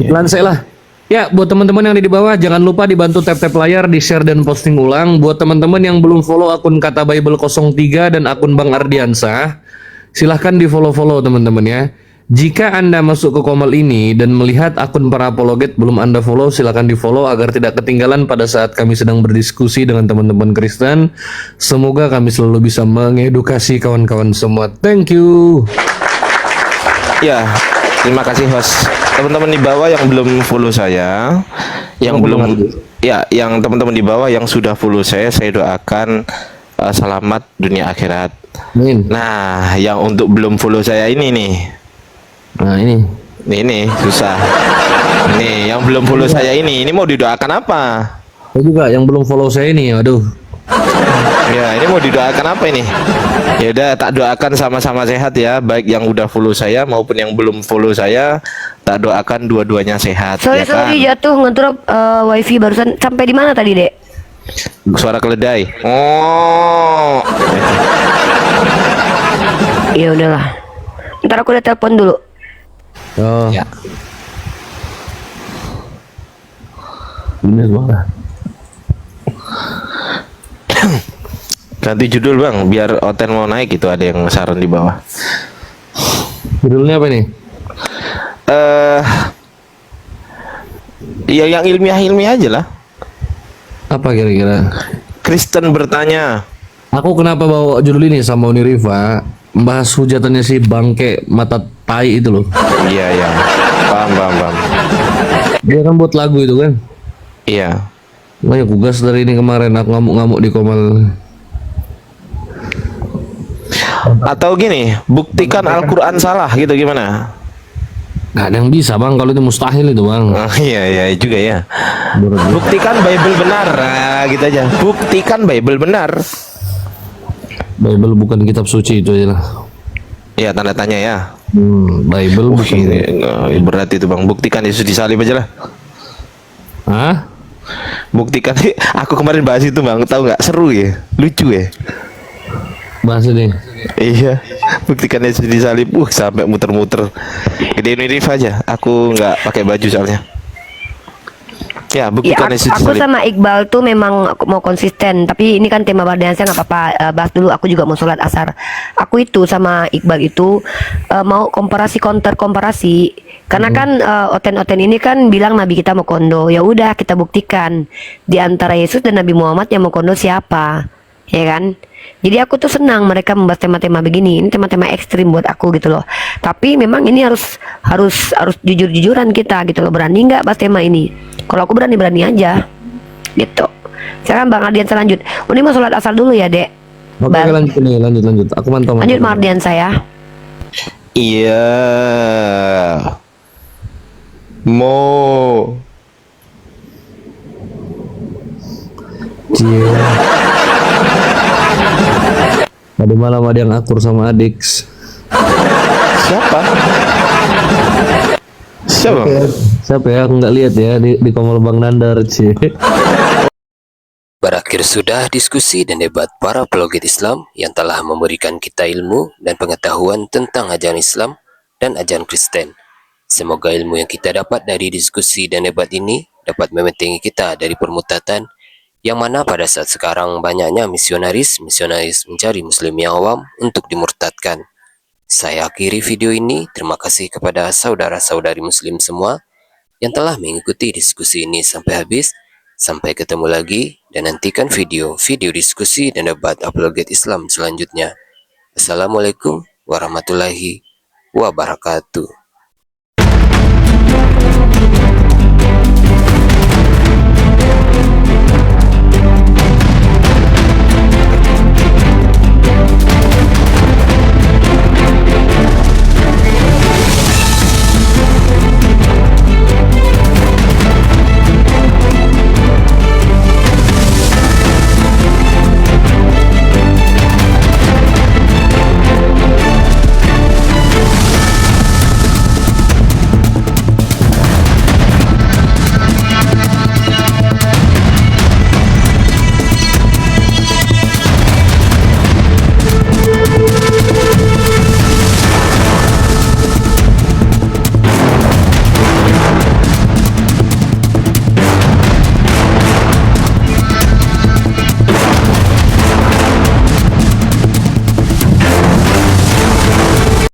Speaker 12: Lansai lah. Ya, buat teman-teman yang ada di bawah, jangan lupa dibantu tap-tap layar, di-share dan posting ulang. Buat teman-teman yang belum follow akun Kata Bible 03 dan akun Bang Ardiansah, silahkan di-follow teman-teman ya. Jika Anda masuk ke Komal ini dan melihat akun para apologet belum Anda follow, silahkan di-follow agar tidak ketinggalan pada saat kami sedang berdiskusi dengan teman-teman Kristen. Semoga kami selalu bisa mengedukasi kawan-kawan semua. Thank you.
Speaker 10: Ya, terima kasih host. Teman-teman di bawah yang belum follow saya, yang teman-teman di bawah yang sudah follow saya doakan selamat dunia akhirat.
Speaker 12: Amin.
Speaker 10: Nah, yang untuk belum follow saya ini nih.
Speaker 12: Nah,
Speaker 10: ini susah. Nih, yang belum follow saya ini mau didoakan apa?
Speaker 12: Saya juga yang belum follow saya ini, aduh.
Speaker 10: Ya, ini mau didoakan apa ini? Ya udah, tak doakan sama-sama sehat ya, baik yang udah follow saya maupun yang belum follow saya, tak doakan dua-duanya sehat.
Speaker 1: Sorry,
Speaker 10: ya kan?
Speaker 1: jatuh ngedrop wifi barusan. Sampai di mana tadi, Dek?
Speaker 10: Suara keledai. Oh.
Speaker 1: Ya udahlah. Ntar aku udah telepon dulu.
Speaker 12: Oh.
Speaker 10: Ya.
Speaker 12: Bener banget.
Speaker 10: Ganti judul bang, biar Oten mau naik itu, ada yang saran di bawah.
Speaker 12: Judulnya apa nih?
Speaker 10: Ya yang ilmiah aja lah.
Speaker 12: Apa kira-kira?
Speaker 10: Kristen bertanya.
Speaker 12: Aku kenapa bawa judul ini sama Uni Riva? Membahas hujatannya si bangke mata tai itu loh.
Speaker 10: Iya. Paham.
Speaker 12: Dia kan buat lagu itu kan?
Speaker 10: Iya.
Speaker 12: Makanya aku gas dari ini kemarin, aku ngamuk-ngamuk di Komal.
Speaker 10: Atau gini, buktikan Al-Quran salah gitu, gimana?
Speaker 12: Gak ada yang bisa bang, kalau itu mustahil itu bang.
Speaker 10: Oh, iya juga ya. Buktikan Bible benar, nah, gitu aja. Buktikan Bible benar.
Speaker 12: Bible bukan kitab suci, itu aja lah.
Speaker 10: Iya, tanda tanya ya.
Speaker 12: Bible bukan.
Speaker 10: Ini berat itu bang. Buktikan Yesus disalib aja lah.
Speaker 12: Hah?
Speaker 10: Buktikan. Aku kemarin bahas itu bang, tahu nggak? Seru ya, lucu ya.
Speaker 12: Bahas ini.
Speaker 10: Iya, buktikan Yesus disalib. Sampai muter-muter. Gedein Rif aja. Aku nggak pakai baju soalnya. Ya, buktikan Yesus
Speaker 1: aku
Speaker 10: disalib.
Speaker 1: sama Iqbal tuh memang mau konsisten, tapi ini kan tema Bardiansyah, nggak apa-apa, bahas dulu. Aku juga mau sholat asar. Aku itu sama Iqbal itu mau komparasi karena kan Oten ini kan bilang Nabi kita mau kondo. Ya udah, kita buktikan di antara Yesus dan Nabi Muhammad yang mau kondo siapa, ya kan? Jadi aku tuh senang mereka membahas tema-tema begini. Ini tema-tema ekstrim buat aku gitu loh. Tapi memang ini harus jujur-jujuran kita gitu loh. Berani nggak bahas tema ini? Kalau aku berani aja gitu. Sekarang Bang Ardiansah lanjut. Ini mau sholat asal dulu ya, Dek.
Speaker 12: Oke, lanjut. Aku mantau.
Speaker 1: Lanjut Bang Ardiansah ya.
Speaker 10: Iya. Mo.
Speaker 12: Tadi malam ada yang akur sama Adix.
Speaker 10: Siapa?
Speaker 12: Siapa ya? Aku nggak lihat ya di Komol Bang Nandar sih.
Speaker 3: Berakhir sudah diskusi dan debat para apologet Islam yang telah memberikan kita ilmu dan pengetahuan tentang ajaran Islam dan ajaran Kristen. Semoga ilmu yang kita dapat dari diskusi dan debat ini dapat membentengi kita dari permutatan yang mana pada saat sekarang banyaknya misionaris mencari muslim yang awam untuk dimurtadkan. Saya akhiri video ini. Terima kasih kepada saudara-saudari muslim semua yang telah mengikuti diskusi ini sampai habis. Sampai ketemu lagi dan nantikan video-video diskusi dan debat apologet Islam selanjutnya. Assalamualaikum warahmatullahi wabarakatuh.